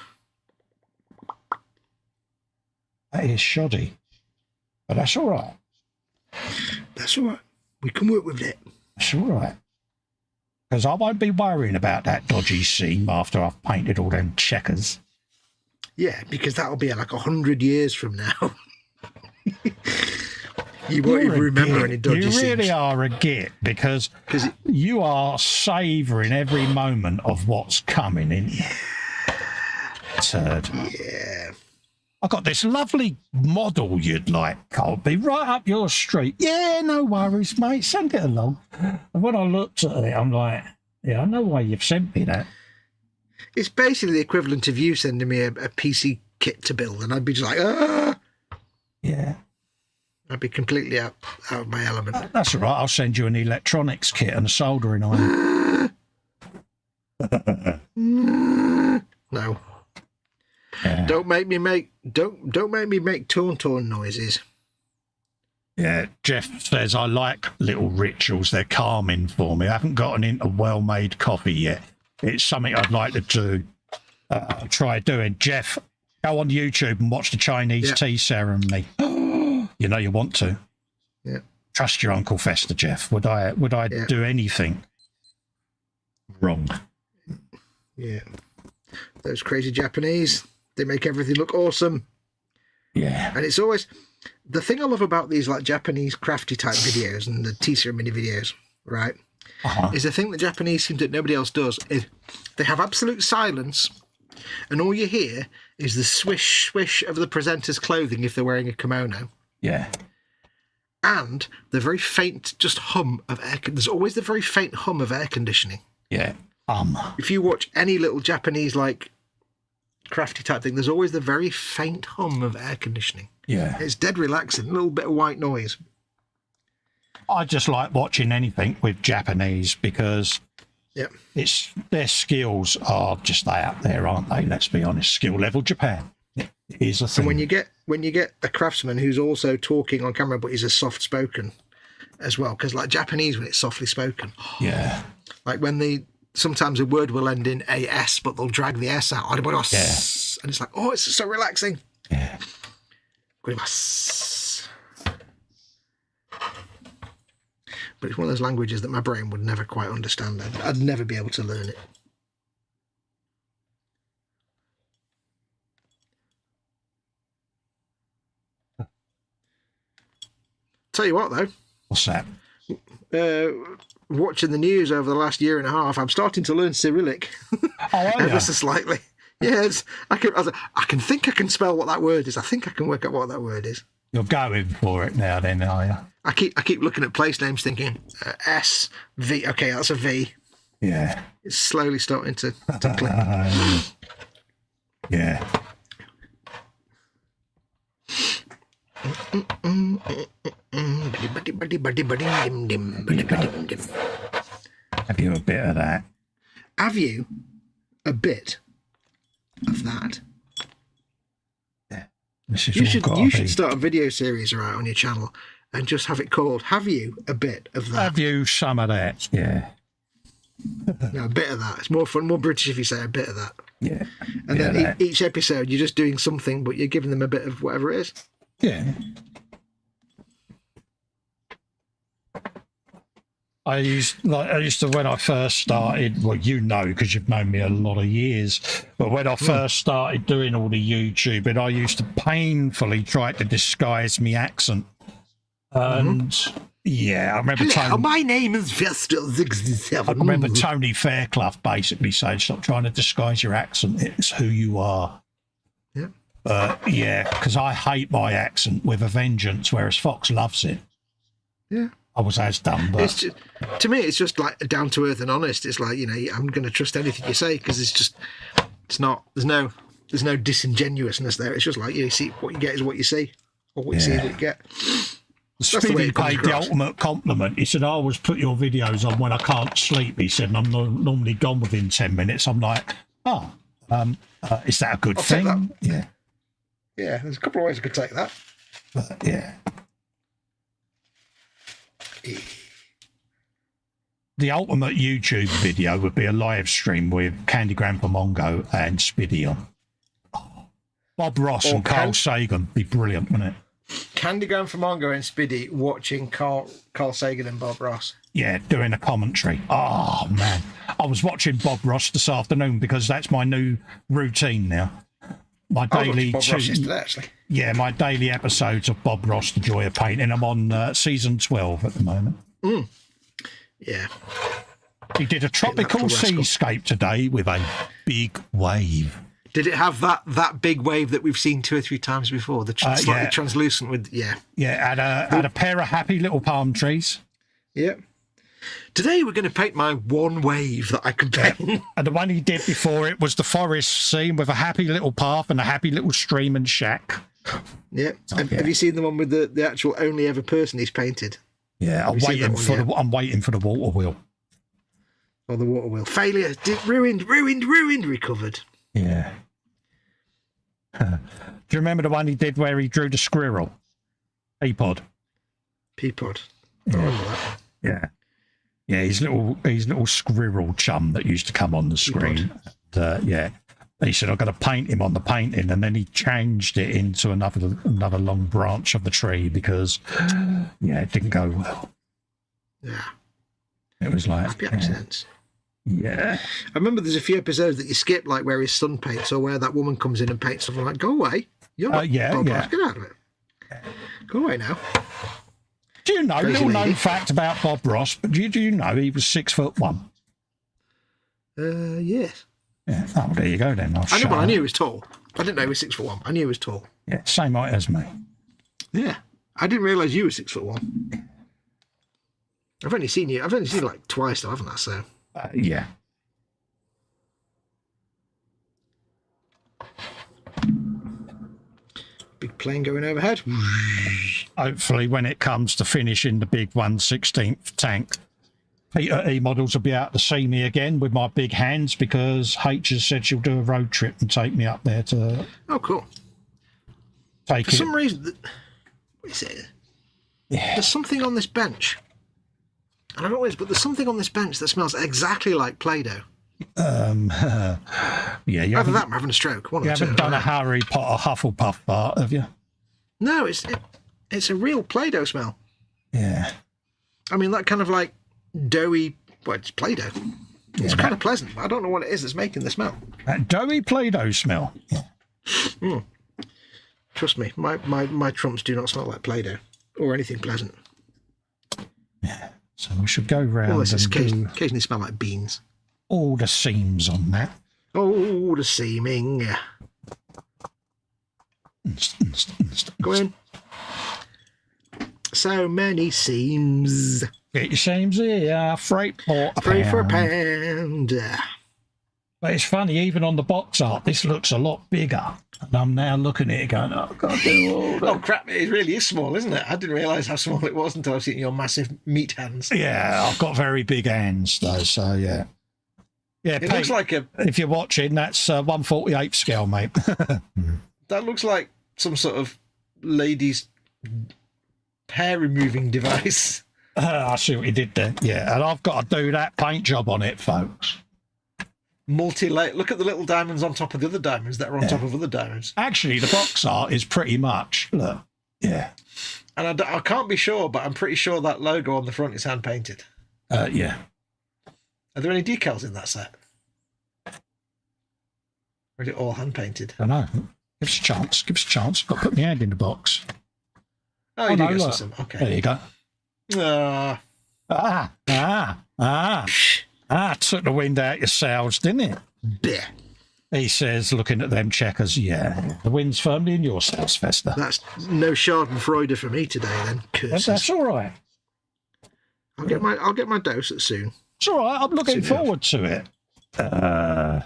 That is shoddy. But that's all right. That's all right. We can work with it. That's all right. Because I won't be worrying about that dodgy seam after I've painted all them checkers. Yeah, because that'll be like 100 years from now. You won't even remember any dodgy seams. You really are a git, because you are savouring every moment of what's coming in. Turd. Yeah. I got this lovely model you'd like, Colby, right up your street. Yeah, no worries, mate. Send it along. And when I looked at it, I'm like, yeah, I know why you've sent me that. It's basically the equivalent of you sending me a PC kit to build, and I'd be just like, ah. Yeah. I'd be completely out of my element. That's all right. I'll send you an electronics kit and a soldering iron. No. Yeah. Don't make me make torn noises. Yeah, Jeff says, I like little rituals. They're calming for me. I haven't gotten into well-made coffee yet. It's something I'd like to do. Try doing. Jeff, go on YouTube and watch the Chinese tea ceremony. You know you want to. Yeah. Trust your Uncle Festa, Jeff. Would I do anything wrong? Yeah. Those crazy Japanese, they make everything look awesome. Yeah. And it's always the thing I love about these like Japanese crafty type videos and the tea ceremony videos, right? Is the thing that Japanese seem that nobody else does is they have absolute silence, and all you hear is the swish swish of the presenter's clothing if they're wearing a kimono. Yeah. And the very faint just hum of air. There's always the very faint hum of air conditioning. Yeah. If you watch any little Japanese like crafty type thing, there's always the very faint hum of air conditioning. Yeah. It's dead relaxing, a little bit of white noise. I just like watching anything with Japanese because it's their skills are just out there, aren't they? Let's be honest. Skill level Japan is a thing. And when you get a craftsman who's also talking on camera, but he's a soft spoken as well, because like Japanese when it's softly spoken. Yeah. Like when sometimes a word will end in AS, but they'll drag the S out. And it's like, oh, it's so relaxing. Yeah. But it's one of those languages that my brain would never quite understand. I'd never be able to learn it. Tell you what, though. What's that? Watching the news over the last year and a half, I'm starting to learn Cyrillic. Ever so slightly. Yes, I can think I can spell what that word is. I think I can work out what that word is. You're going for it now, then, are you? I keep looking at place names, thinking S V. Okay, that's a V. Yeah. It's slowly starting to click. Yeah. Have you a bit of that? Have you a bit of that? Yeah. You should start a video series right on your channel and just have it called "Have you a bit of that?" Have you some of that? Yeah. No, a bit of that. It's more fun, more British if you say a bit of that. Yeah. And then each episode you're just doing something, but you're giving them a bit of whatever it is. Yeah. I used to when I first started. Well, you know, because you've known me a lot of years. But when I first started doing all the YouTube, and I used to painfully try to disguise my accent. And yeah, I remember. Hello, my name is Festa67. I remember Tony Fairclough basically saying, "Stop trying to disguise your accent. It's who you are." Yeah. Yeah, because I hate my accent with a vengeance, whereas Fox loves it. Yeah. I was as dumb, but It's just, to me, it's just like down to earth and honest. It's like, you know, I'm going to trust anything you say because it's not. There's no disingenuousness there. It's just like, you see, what you get is what you see, or what you see is what you get. Speedy paid the ultimate compliment. He said, "I always put your videos on when I can't sleep." He said, and "I'm normally gone within 10 minutes." I'm like, "Oh, is that a good thing?" Yeah. Yeah, there's a couple of ways I could take that. But, yeah. The ultimate YouTube video would be a live stream with Candy Grandpa Mongo and Spiddy on. Oh, Bob Ross and Carl Sagan. Be brilliant, wouldn't it? Candy Grandpa Mongo and Spiddy watching Carl Sagan and Bob Ross. Yeah, doing a commentary. Oh, man. I was watching Bob Ross this afternoon because that's my new routine now. My daily Bob Ross yesterday, actually. Yeah, my daily episodes of Bob Ross, The Joy of Painting. I'm on season 12 at the moment. Yeah. He did a tropical seascape today with a big wave. Did it have that big wave that we've seen 2 or 3 times before? The slightly translucent with, Yeah, had a pair of happy little palm trees. Yeah. Today we're going to paint my one wave that I can paint. And the one he did before it was the forest scene with a happy little path and a happy little stream and shack. Yeah. Have you seen the one with the actual only ever person he's painted? Yeah, I'm waiting for the water wheel. Oh, the water wheel. Failure. Ruined, recovered. Yeah. Do you remember the one he did where he drew the squirrel? Peapod. Peapod. I remember that. Yeah. Yeah, his little squirrel chum that used to come on the screen. Yeah. He said, "I've got to paint him on the painting," and then he changed it into another long branch of the tree because, it didn't go well. Yeah. It was like happy accidents. Yeah. I remember there's a few episodes that you skip, like where his son paints or where that woman comes in and paints something like, "Go away. You're not Bob Ross. Get out of it. Go away now." Do you know, little known fact about Bob Ross, but do you know he was 6'1"? Yes. Yeah. Oh, there you go then. I knew he was tall. I didn't know he was 6'1". I knew he was tall. Yeah, same height as me. Yeah. I didn't realise you were 6'1". I've only seen you like twice though, haven't I? So yeah. big plane going overhead. Hopefully when it comes to finishing the big 1/16th tank, KA.Models will be able to see me again with my big hands because H has said she'll do a road trip and take me up there to... Oh, cool. For some reason... What is it? Yeah. There's something on this bench. I don't know what it is, but there's something on this bench that smells exactly like Play-Doh. Yeah, Either that or I'm having a stroke. You haven't done a Harry Potter Hufflepuff part, have you? No, it's a real Play-Doh smell. Yeah. I mean, that kind of like doughy... Well, it's Play-Doh. It's kind of pleasant. I don't know what it is that's making the smell. That doughy Play-Doh smell. Trust me, my trumps do not smell like Play-Doh or anything pleasant. Yeah. So we should go round and occasionally smell like beans. All the seams on that. Oh, the seaming. Go in. So many seams. Get your seams here. Freight for a Free pound. for a pound. But it's funny, even on the box art, this looks a lot bigger. And I'm now looking at it going, oh, I can't do all that. Oh, crap, it really is small, isn't it? I didn't realise how small it was until I've seen your massive meat hands. Yeah, I've got very big hands, though, so yeah. Yeah, it looks like a... If you're watching, that's 1/48 scale, mate. That looks like some sort of lady's hair removing device. I see what you did there. Yeah, and I've got to do that paint job on it, folks. Multi-layer. Look at the little diamonds on top of the other diamonds that are on top of other diamonds. Actually, the box art is pretty much, look, yeah. And I can't be sure, but I'm pretty sure that logo on the front is hand-painted. Yeah. Are there any decals in that set? Or is it all hand painted? I know. Give us a chance. Give us a chance. Got to put my hand in the box. Oh, you do no, get look. some. Okay. There you go. Took the wind out your sails, didn't it? Yeah. He says, looking at them checkers, yeah, the wind's firmly in your sails, Festa. That's no Schadenfreude for me today, then. Curses. That's all right. I'll get my dose soon. It's all right. I'm looking forward to it. I've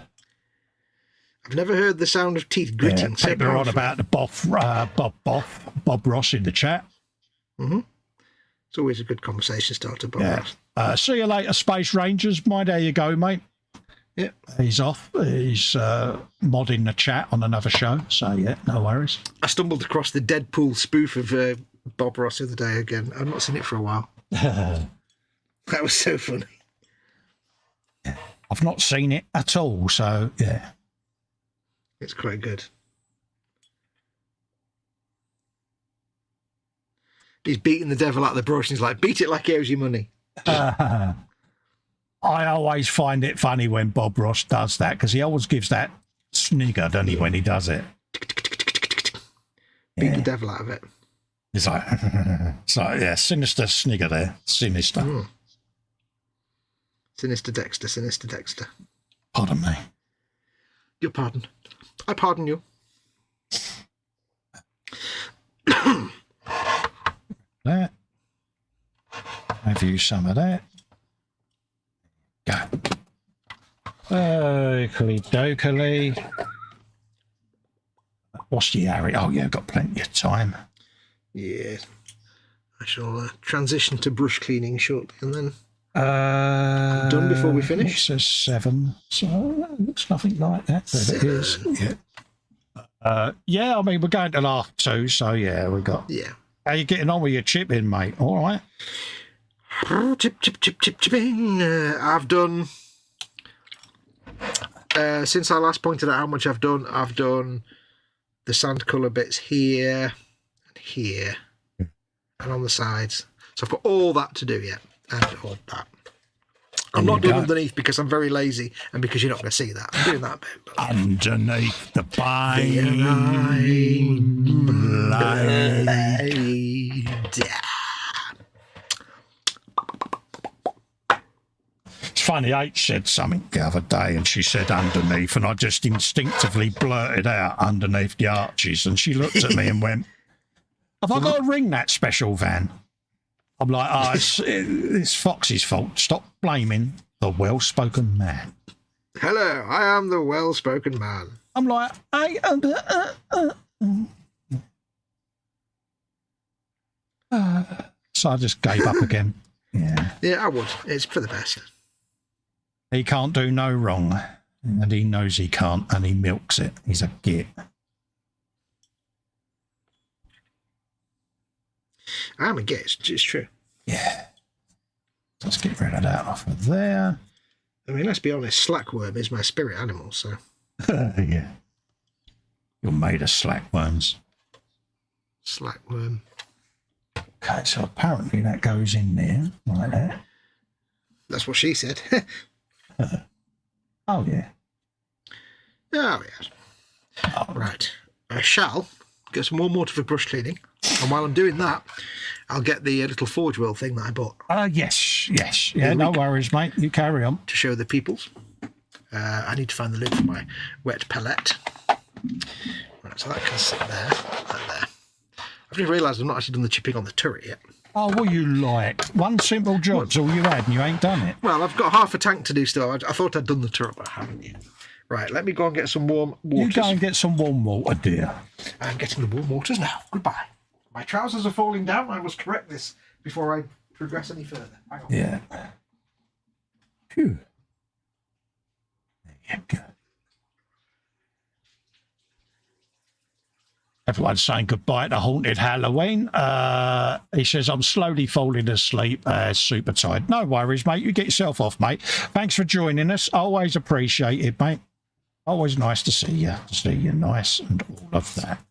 never heard the sound of teeth gritting. Yeah, people are on about the Bob Ross in the chat. Mm-hmm. It's always a good conversation starter, Bob Ross. See you later, Space Rangers. There you go, mate. Yeah. He's off. He's modding the chat on another show. So, yeah, no worries. I stumbled across the Deadpool spoof of Bob Ross the other day again. I've not seen it for a while. That was so funny. I've not seen it at all, so, yeah. It's quite good. He's beating the devil out of the brush and he's like, beat it like he owes you money. I always find it funny when Bob Ross does that because he always gives that snigger, doesn't he, when he does it? Beat the devil out of it. It's like, yeah, sinister snigger there. Sinister. Mm. Sinister Dexter. Pardon me. Your pardon. I pardon you. That. Have you some of that? Go. Dokily. What's the area? Oh, yeah, got plenty of time. Yeah. I shall transition to brush cleaning shortly and then done before we finish. It says 7, so it looks nothing like that. But it is. Yeah. I mean, we're going to half 2, so yeah, we got. Yeah. How you getting on with your chipping, mate? All right. Chipping. I've done. Since I last pointed out how much I've done the sand colour bits here and here and on the sides. So I've got all that to do yet, and all that. I'm not doing underneath because I'm very lazy and because you're not going to see that. I'm doing that bit. But underneath the blade. It's funny, H said something the other day and she said underneath, and I just instinctively blurted out underneath the arches, and she looked at me and went, have I got to ring that special van? I'm like, it's Fox's fault. Stop blaming the well-spoken man. Hello, I am the well-spoken man. I'm like, so I just gave up again. Yeah, I would. It's for the best. He can't do no wrong, and he knows he can't, and he milks it. He's a git. I am a git. It's true. Yeah. Let's get rid of that off of there. I mean, let's be honest. Slackworm is my spirit animal, so. Yeah. You're made of slackworms. Slackworm. Okay, so apparently that goes in there, like that. That's what she said. Oh, yeah. Oh, yes. Oh. Right. I shall get some more mortar for brush cleaning. And while I'm doing that, I'll get the little forge wheel thing that I bought. Yes. Yeah, no worries, mate. You carry on. To show the peoples. I need to find the lid for my wet palette. Right, so that can sit there, that there. I've just realised I've not actually done the chipping on the turret yet. Oh, what you like? One simple job's all you had and you ain't done it. Well, I've got half a tank to do still. I thought I'd done the turret, but I haven't yet. Right, let me go and get some warm water. You go and get some warm water, dear. I'm getting the warm waters now. Goodbye. My trousers are falling down. I must correct this before I progress any further. Hang on. Yeah. Phew. There you go. Everyone's saying goodbye to Haunted Halloween. He says, I'm slowly falling asleep. Super tired. No worries, mate. You get yourself off, mate. Thanks for joining us. Always appreciate it, mate. Always nice to see you. Nice and all of that.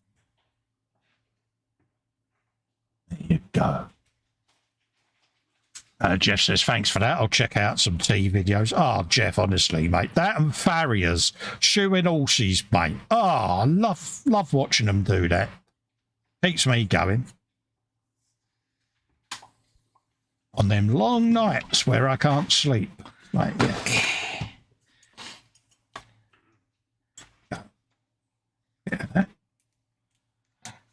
There you go. Jeff says, thanks for that. I'll check out some tea videos. Oh, Jeff, honestly, mate. That and farriers shoeing horses, mate. Oh, I love watching them do that. Keeps me going. On them long nights where I can't sleep. Like, yeah. Yeah.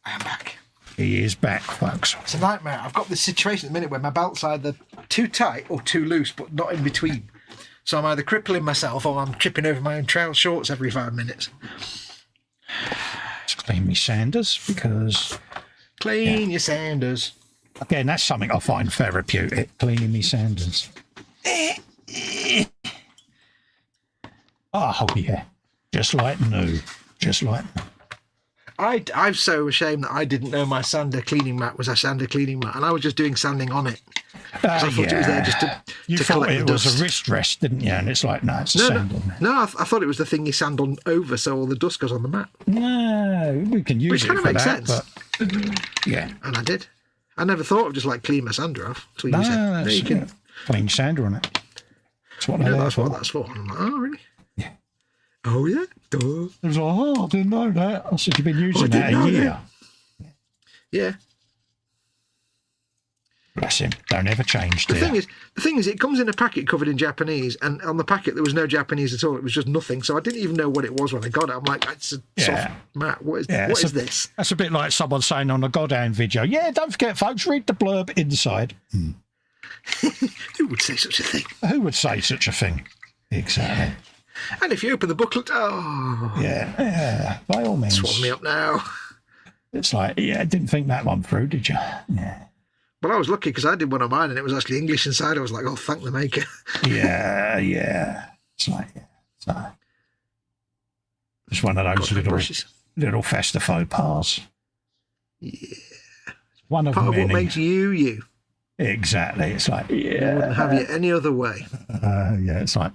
I am back. He is back, folks. It's a nightmare. I've got this situation at the minute where my belt's either too tight or too loose, but not in between. So I'm either crippling myself or I'm tripping over my own trail shorts every 5 minutes. Let's clean me sanders because... Clean your sanders. Again, that's something I find therapeutic, cleaning me sanders. Oh, yeah. Just like new. Just like new. I'm so ashamed that I didn't know my sander cleaning mat was a sander cleaning mat, and I was just doing sanding on it. I thought it was there just to you to thought collect it the was dust. a wrist rest, didn't you? And it's like, no, it's a sand on there. No, I thought it was the thing you sand on over so all the dust goes on the mat. No, we can use Which it kind of for makes that, sense. but yeah. And I did. I never thought of just like cleaning my sander off. Until No, you said, that's you can. clean sander on it. That's what You know, they're that's there what for. that's for. And I'm like, oh, really? Yeah. Oh, yeah? Duh. It was like, oh, I didn't know that. I said, you've been using didn't that know a year. that. Yeah. Bless him. Don't ever change, The dear. thing is, it comes in a packet covered in Japanese, and on the packet there was no Japanese at all. It was just nothing. So I didn't even know what it was when I got it. I'm like, it's a soft mat. What is this? That's a bit like someone saying on a Godhand video, yeah, don't forget, folks, read the blurb inside. Who would say such a thing? Who would say such a thing? Exactly. And if you open the booklet, oh, Yeah, by all means. swallow me up now. It's like, yeah, didn't think that one through, did you? Yeah. Well, I was lucky because I did one of mine and it was actually English inside. I was like, oh, thank the maker. Yeah. It's like, it's one of those Got the brushes. little Festa faux pas. Yeah. One of Part of many. what makes you, you. Exactly. It's like, I wouldn't have you any other way. yeah, it's like,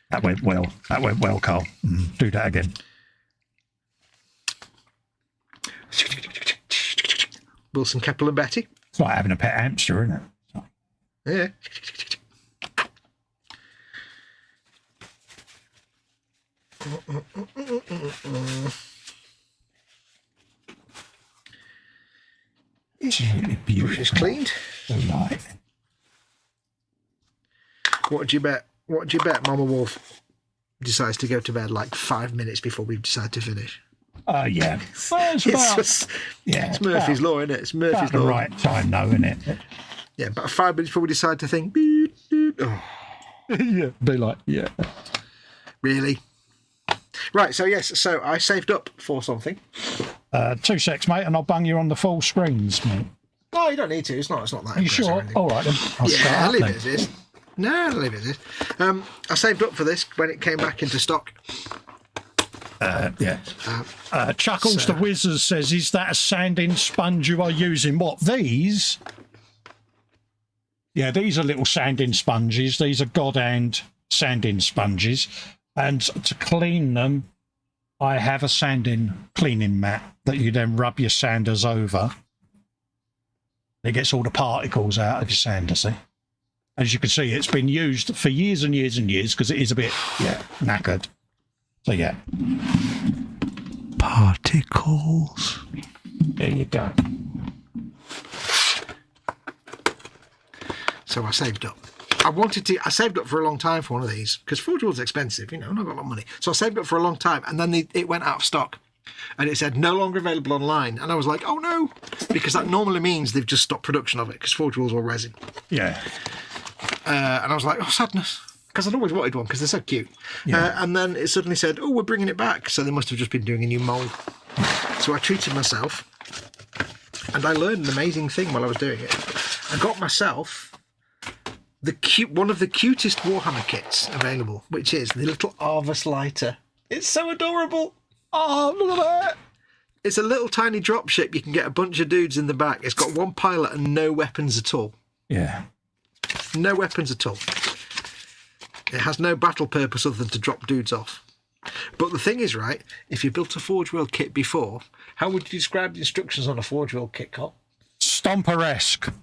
that went well. That went well, Carl. Do that again. Wilson, Keppel and Betty. It's like having a pet hamster, isn't it? Yeah. Absolutely beautiful. Brush is cleaned. Right. What do you bet? What do you bet Mama Wolf decides to go to bed like 5 minutes before we decide to finish? Yeah. Well, It's Murphy's Law, isn't it? It's Murphy's about the Law. right time, though, isn't it? Yeah, about 5 minutes before we decide to think, beep, beep. Oh, Yeah. Be like, yeah. really? Right, so yes, so I saved up for something. 2 secs, mate, and I'll bung you on the full screens, mate. Oh, you don't need to. It's not that. Are you impressive or sure? anything. All right, then. I'll Yeah, start I'll up leave then. it as is. No, I'll leave it as is. I saved up for this when it came back into stock. Yeah. Chuckles so- the Wizard says, is that a sanding sponge you are using? What, these? Yeah, these are little sanding sponges. These are Godhand sanding sponges. And to clean them, I have a sanding cleaning mat that you then rub your sanders over. It gets all the particles out of your sander, see? As you can see, it's been used for years and years and years because it is a bit, knackered. So, yeah. Particles. There you go. So I saved up. I saved up for a long time for one of these because Full.Build's expensive, I've not got a lot of money. So I saved up for a long time and then it went out of stock and it said no longer available online. And I was like, oh no, because that normally means they've just stopped production of it because Full.Build's all resin. Yeah. And I was like, oh, sadness. Because I'd always wanted one because they're so cute. Yeah. And then it suddenly said, oh, we're bringing it back. So they must have just been doing a new mould. So I treated myself and I learned an amazing thing while I was doing it. I got myself one of the cutest Warhammer kits available, which is the little Arvus lighter. It's so adorable. Oh, look at that. It's a little tiny dropship. You can get a bunch of dudes in the back. It's got one pilot and no weapons at all. Yeah. No weapons at all. It has no battle purpose other than to drop dudes off. But the thing is, right, if you built a Forge World kit before, how would you describe the instructions on a Forge World kit, Col? Stomper-esque.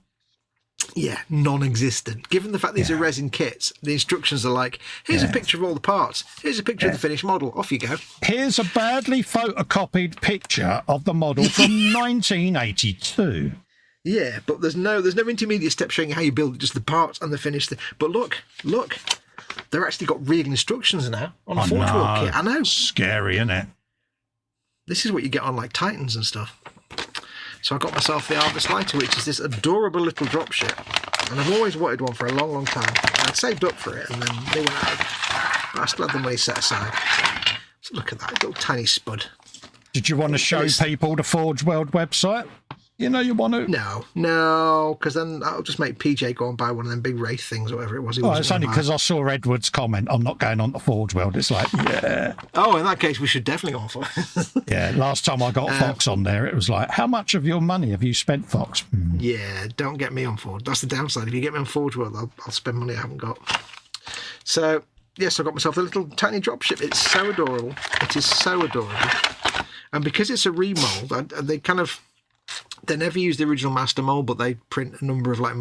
Yeah, non-existent. Given the fact these are resin kits, the instructions are like, here's a picture of all the parts, here's a picture of the finished model, off you go. Here's a badly photocopied picture of the model from 1982. Yeah, but there's no intermediate step showing you how you build it, just the parts and the finished thing. But look, they're actually got real instructions now on a Forge World kit. I know. Scary, isn't it? This is what you get on like Titans and stuff. So I got myself the Argus Lighter, which is this adorable little dropship. And I've always wanted one for a long, long time. I'd saved up for it, and then they went out. But I still had the money set aside. So look at that little tiny spud. Did you want to show people the Forge World website? You know you want to? No, because then that'll just make PJ go and buy one of them big Wraith things or whatever it was. It's only because I saw Edward's comment, I'm not going on to Forge World. It's like, yeah. Oh, in that case, we should definitely go on for it. Yeah, last time I got Foxx on there, it was like, how much of your money have you spent, Foxx? Yeah, don't get me on Forge. That's the downside. If you get me on Forge World, I'll spend money I haven't got. So, yes, I got myself a little tiny dropship. It's so adorable. It is so adorable. And because it's a remold, they never use the original master mold, but they print a number of like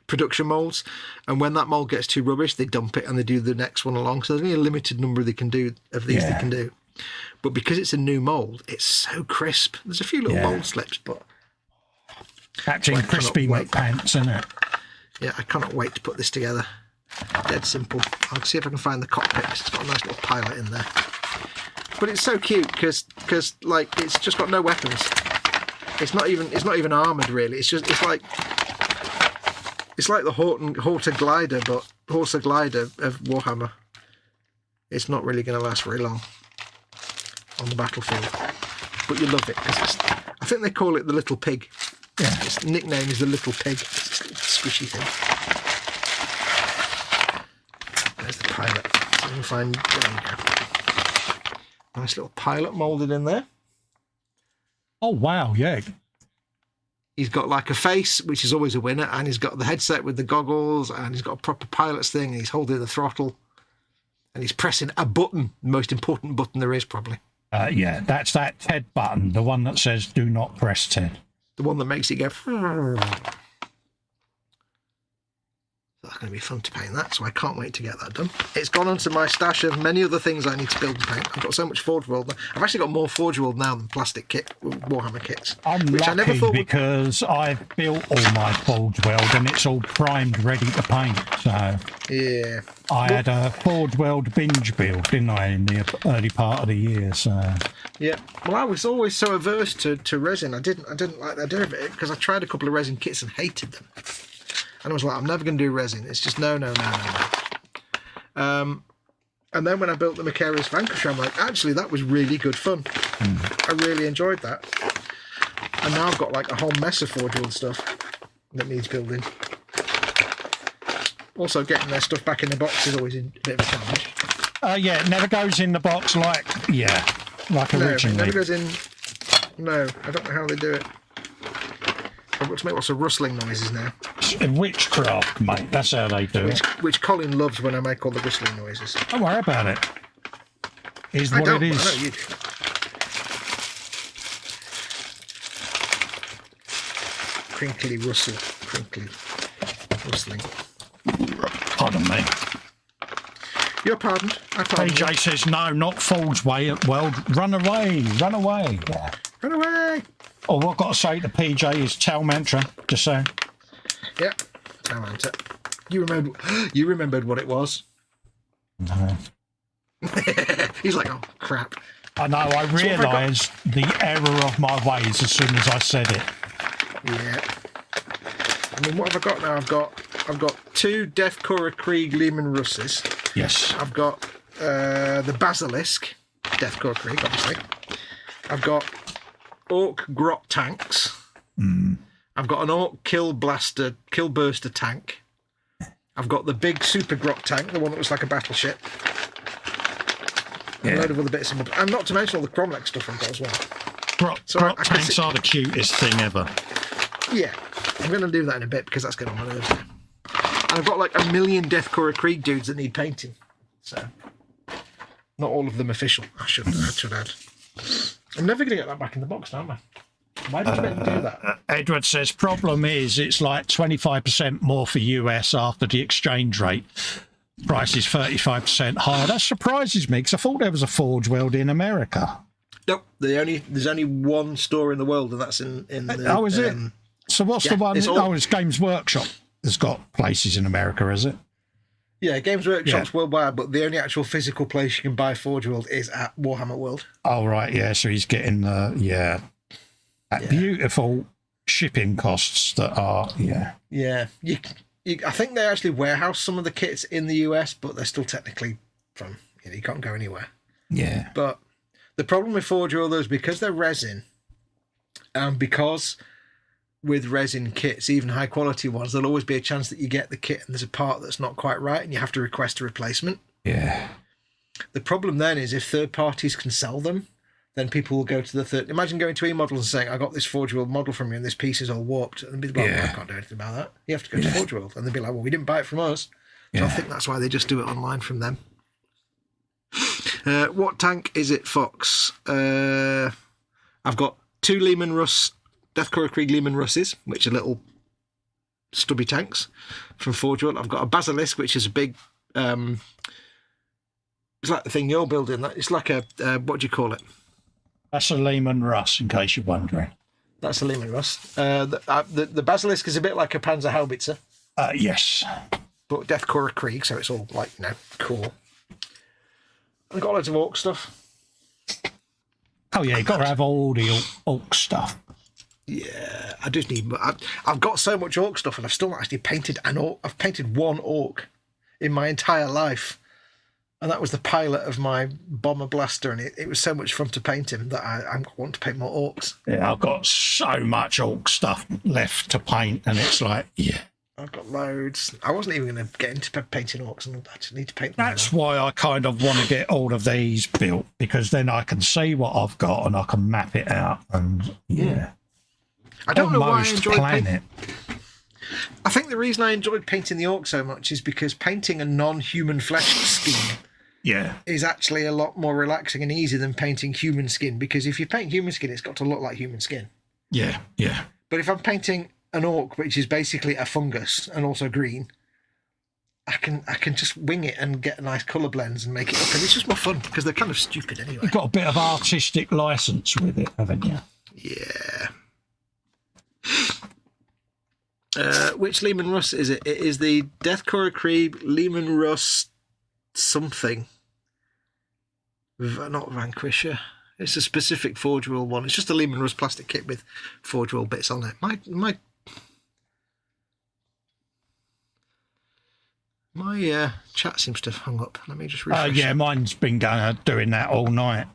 production molds. And when that mold gets too rubbish, they dump it and they do the next one along. So there's only a limited number they can do of these they can do. But because it's a new mold, it's so crisp. There's a few little mold slips, but Catching crispy wet pants, isn't it? Yeah, I cannot wait to put this together. Dead simple. I'll see if I can find the cockpit. It's got a nice little pilot in there. But it's so cute because like it's just got no weapons. It's not even armoured really. It's like the Horta glider, but Horsa glider of Warhammer. It's not really going to last very long on the battlefield, but you love it because I think they call it the Little Pig. Yeah, its nickname is the Little Pig. It's this little squishy thing. There's the pilot. So you can find. There you go. Nice little pilot moulded in there. Oh wow, yeah. He's got like a face, which is always a winner, and he's got the headset with the goggles, and he's got a proper pilot's thing, and he's holding the throttle, and he's pressing a button, the most important button there is, probably. Yeah, that's that TED button, the one that says "Do not press TED." The one that makes it go. That's going to be fun to paint that, so I can't wait to get that done. It's gone onto my stash of many other things I need to build and paint. I've got so much Forge World now. I've actually got more Forge World now than plastic kit Warhammer kits. I'm lucky because I've built all my Forge World and it's all primed, ready to paint. So yeah, I had a Forge World binge build, didn't I, in the early part of the year? So yeah. Well, I was always so averse to resin. I didn't like the idea of it because I tried a couple of resin kits and hated them. And I was like, I'm never going to do resin. It's just no. And then when I built the Macarius Vanquisher, I'm like, actually, that was really good fun. I really enjoyed that. And now I've got like a whole mess of Forge World stuff that needs building. Also, getting their stuff back in the box is always a bit of a challenge. Yeah, it never goes in the box like originally. No, it never goes in. No, I don't know how they do it. I've got to make lots of rustling noises now. Witchcraft, mate. That's how they do it. Which Colin loves when I make all the whistling noises. Don't worry about it. It's what it is. I know you do. Crinkly rustling. Pardon me. You're pardoned. I pardon PJ you. says no, not Forge World. Run away. Yeah. Run away. Oh, what I've got to say to PJ is Tau Mantra, just saying. Yeah, Tau Mantra. You remembered what it was? No. He's like, oh, crap. I know, I realised the error of my ways as soon as I said it. Yeah. I mean, what have I got now? I've got 2 Deathcore Krieg Lehman Russes. Yes. I've got the Basilisk, Deathcore Krieg, obviously. I've got Orc Grot tanks. I've got an Orc Kill Burster tank. I've got the big Super Grot tank, the one that was like a battleship. Yeah. A load of other bits, and not to mention all the Cromlech stuff I've got as well. Grot tanks are the cutest thing ever. Yeah, I'm going to do that in a bit because that's getting on my nerves now. And I've got like 1 million Deathcore Krieg dudes that need painting, so not all of them official. I should add. I'm never going to get that back in the box now, am I? Why did you make them do that? Edward says, problem is it's like 25% more for US after the exchange rate. Price is 35% higher. That surprises me because I thought there was a Forge World in America. Nope. There's only one store in the world, and that's in the... Oh, is it? So what's the one? It's Games Workshop has got places in America, is it? Yeah, Games Workshop's worldwide, but the only actual physical place you can buy Forge World is at Warhammer World. Oh, right, yeah. So he's getting the, beautiful shipping costs that are, Yeah. I think they actually warehouse some of the kits in the US, but they're still technically from, you can't go anywhere. Yeah. But the problem with Forge World, though, is because they're resin, and because with resin kits, even high quality ones, there'll always be a chance that you get the kit and there's a part that's not quite right and you have to request a replacement. Yeah. The problem then is if third parties can sell them, then people will go to the third. Imagine going to eModels and saying, I got this Forge World model from you and this piece is all warped. And they'd be like, well, I can't do anything about that. You have to go to Forge World. And they'd be like, well, we didn't buy it from us. So I think that's why they just do it online from them. What tank is it, Fox? I've got 2 Lehman Russ, Deathcore Krieg Lehman Russes, which are little stubby tanks from Forge World. I've got a Basilisk, which is a big... it's like the thing you're building. It's like a... what do you call it? That's a Lehman Russ, in case you're wondering. That's a Lehman Russ. The Basilisk is a bit like a Panzer Haubitze. Yes. But Deathcore Krieg, so it's all like, cool. I've got loads of Orc stuff. Oh, yeah, you've got to have all the Orc stuff. Yeah, I just need... I've got so much Orc stuff and I've still not actually painted an Orc. I've painted one Orc in my entire life. And that was the pilot of my Bomber Blaster, and it was so much fun to paint him that I want to paint more Orcs. Yeah, I've got so much Orc stuff left to paint, and it's like, I've got loads. I wasn't even going to get into painting Orcs, and I just need to paint them. That's why I kind of want to get all of these built, because then I can see what I've got and I can map it out, and I don't know why I enjoy painting. I think the reason I enjoyed painting the Orc so much is because painting a non-human flesh scheme is actually a lot more relaxing and easy than painting human skin, because if you paint human skin, it's got to look like human skin. Yeah. But if I'm painting an Orc, which is basically a fungus and also green, I can just wing it and get a nice colour blends and make it up, and it's just more fun because they're kind of stupid anyway. You've got a bit of artistic license with it, haven't you? Yeah. Which Lehman Russ is it? It is the Deathcore Krieg Lehman Russ something. Not Vanquisher. It's a specific Forge World one. It's just a Lehman Russ plastic kit with Forge World bits on it. My chat seems to have hung up. Let me just refresh. Yeah, mine's been doing that all night.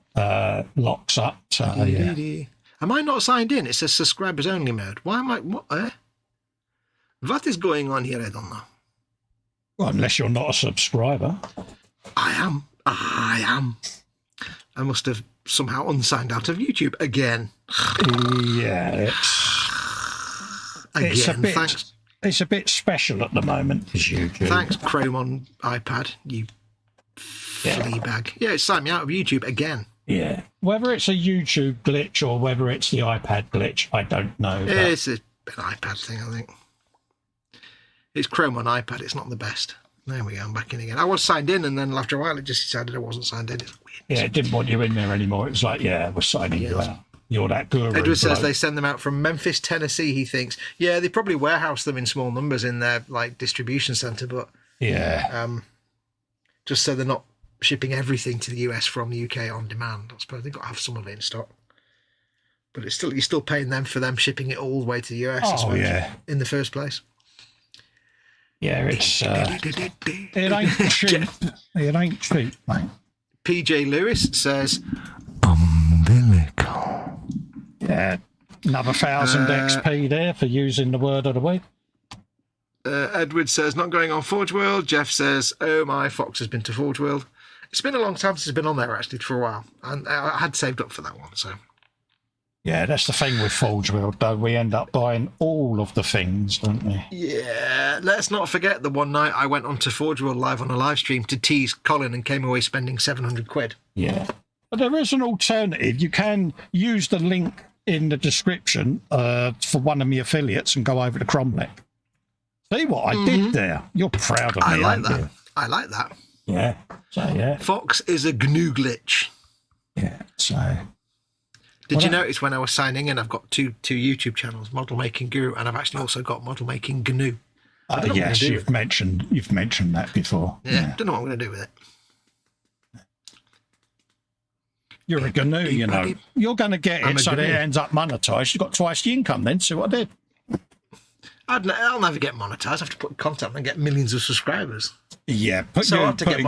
Locks up. So, Am I not signed in? It says subscribers only mode. Why am I... What is going on here? I don't know. Well, unless you're not a subscriber. I am. I must have somehow unsigned out of YouTube again. Yeah, it's a bit special at the moment, is YouTube. Thanks, Chrome on iPad, you flea bag. Yeah, it signed me out of YouTube again. Yeah. Whether it's a YouTube glitch or whether it's the iPad glitch, I don't know. It's an iPad thing, I think. It's Chrome on iPad, it's not the best. There we go, I'm back in again. I was signed in, and then after a while it just decided I wasn't signed in. It's weird. Yeah, it didn't want you in there anymore. It was like, we're signing you out. You're that guru. Edward says they send them out from Memphis, Tennessee, he thinks. Yeah, they probably warehouse them in small numbers in their distribution centre, but just so they're not shipping everything to the US from the UK on demand. I suppose they've got to have some of it in stock. But it's still, you're still paying them for them shipping it all the way to the US, I suppose, in the first place. Yeah, it's it ain't cheap. It ain't cheap, mate. PJ Lewis says umbilical. Yeah, another 1,000 XP there for using the word of the week. Edward says not going on Forge World. Jeff says, oh my, Fox has been to Forge World. It's been a long time since it's been on there actually for a while, and I had saved up for that one, so. Yeah, that's the thing with Forge World, though. We end up buying all of the things, don't we? Yeah, let's not forget the one night I went onto Forge World Live on a live stream to tease Colin and came away spending £700. Yeah. But there is an alternative. You can use the link in the description for one of my affiliates and go over to Cromlech. See what I did there? You're proud of me, I like aren't that. you? I like that. Yeah. So, yeah. Fox is a GNU glitch. Yeah. So... Did you notice when I was signing in, I've got two YouTube channels, Model Making Guru, and I've actually also got Model Making GNU. Yes, you've mentioned that before. Yeah, don't know what I'm going to do with it. You're a GNU, you know. You're going to get it so that it ends up monetised. You've got twice the income then. See what I did? I'll never get monetised. I have to put content and get millions of subscribers. Yeah, putting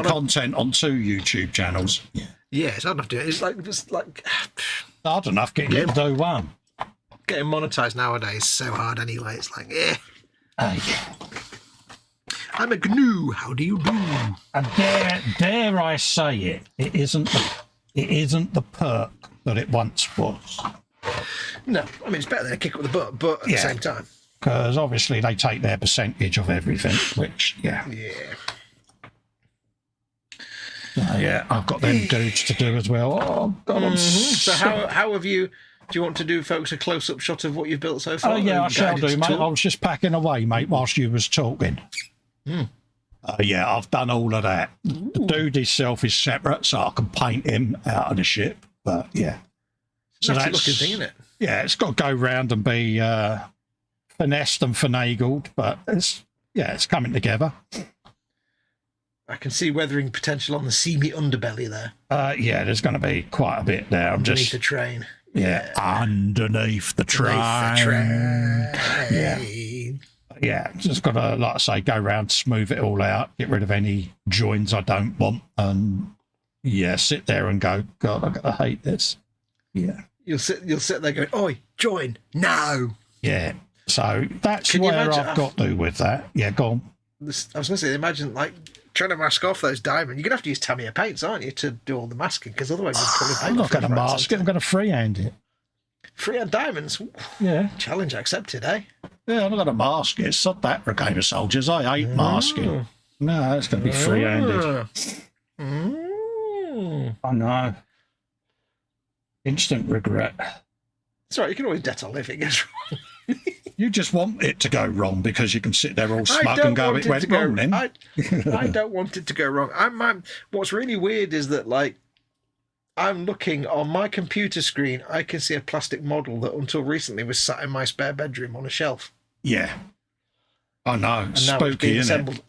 content on 2 YouTube channels. Yeah, so I don't have to do it. It's like hard enough getting you to do one. Getting monetised nowadays is so hard anyway. It's like, I'm a GNU. How do you do? And dare I say it? It isn't the perk that it once was. No, I mean it's better than a kick up the butt, but at the same time, because obviously they take their percentage of everything. Which yeah. I've got them dudes to do as well. Oh God, I'm so how have you? Do you want to do, folks, a close-up shot of what you've built so far? Oh yeah, I shall do, mate. I was just packing away, mate, whilst you was talking. I've done all of that. Ooh. The dude himself is separate, so I can paint him out of the ship. But yeah, so that's a looking thing, isn't it? Yeah, it's got to go round and be finessed and finagled, but it's coming together. I can see weathering potential on the seamy underbelly there. There's going to be quite a bit there. Underneath the train. Underneath the train. Yeah, just got to, like I say, go around, smooth it all out, get rid of any joins I don't want, and sit there and go, God, I'm gonna hate this. Yeah, you'll sit there going, oi, join now. Yeah, so that's where I've got to with that. Yeah, go on. I was gonna say, imagine like trying to mask off those diamonds. You're gonna have to use Tamiya paints, aren't you, to do all the masking? Because otherwise, you're pulling paint. I'm not going to mask it. I'm going to freehand it. Freehand diamonds. Yeah. Challenge accepted, eh? Yeah, I'm not going to mask it. Sod that, Brigade of Soldiers. I hate masking. No, it's going to be free-handed. I know. Instant regret. It's all right. You can always Dettol if it gets wrong. You just want it to go wrong because you can sit there all smug and go, it went wrong then. I don't want it to go wrong. What's really weird is that, like, I'm looking on my computer screen, I can see a plastic model that until recently was sat in my spare bedroom on a shelf. Yeah. I know. And spooky, now it's being assembled it?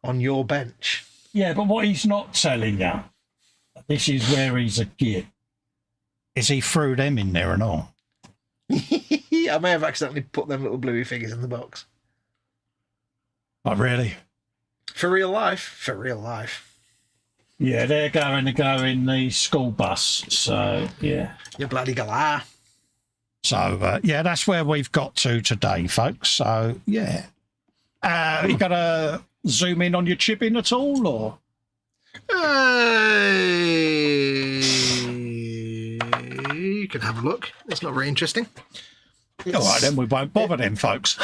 On your bench. Yeah, but what he's not telling you, this is where he's a kid, is he threw them in there and all. I may have accidentally put them little bluey figures in the box. Oh, really? For real life? For real life. Yeah, they're going to go in the school bus, so, yeah. You bloody galah. So, that's where we've got to today, folks. So, yeah. You got to zoom in on your chipping at all, or? You can have a look. It's not very interesting. All right, then we won't bother them, folks.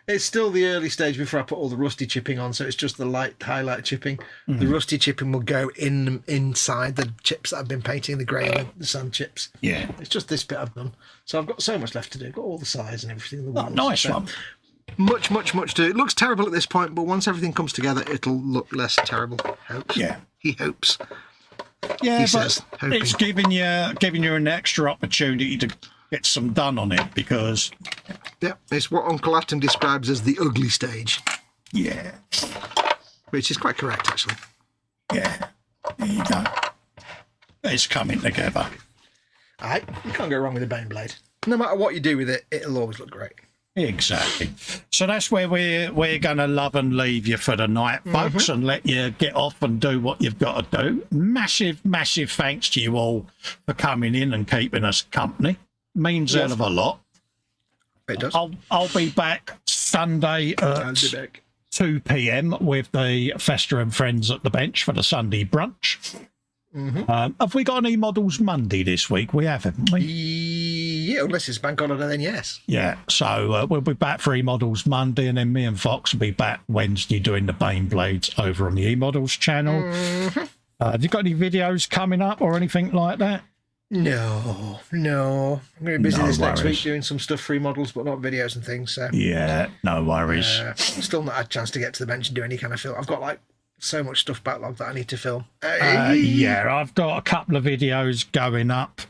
It's still the early stage before I put all the rusty chipping on, so it's just the light highlight chipping. The rusty chipping will go inside the chips that I've been painting, the grey and the sand chips. Yeah. It's just this bit I've done. So I've got so much left to do. I've got all the size and everything. The walls. Nice one. Much to do. It looks terrible at this point, but once everything comes together, it'll look less terrible. Hopes. Yeah. He hopes. Yeah, he says, it's giving you an extra opportunity to get some done on it because... Yeah, it's what Uncle Atom describes as the ugly stage. Yeah. Which is quite correct, actually. Yeah. There you go. It's coming together. All right. You can't go wrong with a Bane blade. No matter what you do with it, it'll always look great. Exactly. So that's where we're going to love and leave you for the night, folks, and let you get off and do what you've got to do. Massive thanks to you all for coming in and keeping us company. Means a hell of a lot. It does. I'll be back Sunday at 2 p.m. with the Festa and friends at the bench for the Sunday brunch. Have we got any models Monday this week? We have, haven't we? Yeah, unless it's bank holiday, then yes. Yeah, so we'll be back for E-Models Monday, and then me and Fox will be back Wednesday doing the Bane Blades over on the E-Models channel. Have you got any videos coming up or anything like that? No. I'm going to be busy No this next week worries. doing some stuff, free models, but not videos and things. So Yeah, no worries. still not had a chance to get to the bench and do any kind of film. I've got like so much stuff backlogged that I need to film. Yeah, I've got a couple of videos going up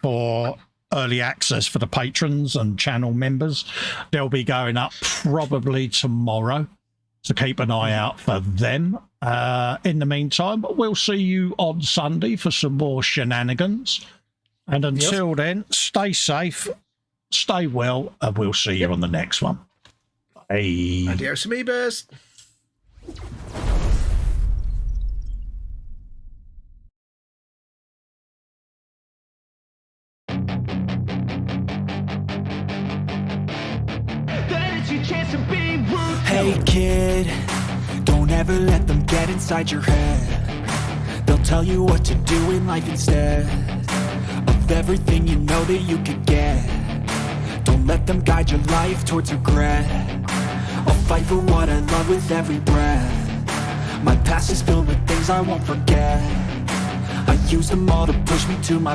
for early access for the patrons and channel members. They'll be going up probably tomorrow, so keep an eye out for them. In the meantime, we'll see you on Sunday for some more shenanigans. And until then, stay safe, stay well, and we'll see you on the next one. Bye. Adios, amoebas. Hey kid, don't ever let them get inside your head. They'll tell you what to do in life instead of everything you know that you could get. Don't let them guide your life towards regret. I'll fight for what I love with every breath. My past is filled with things I won't forget. I use them all to push me to my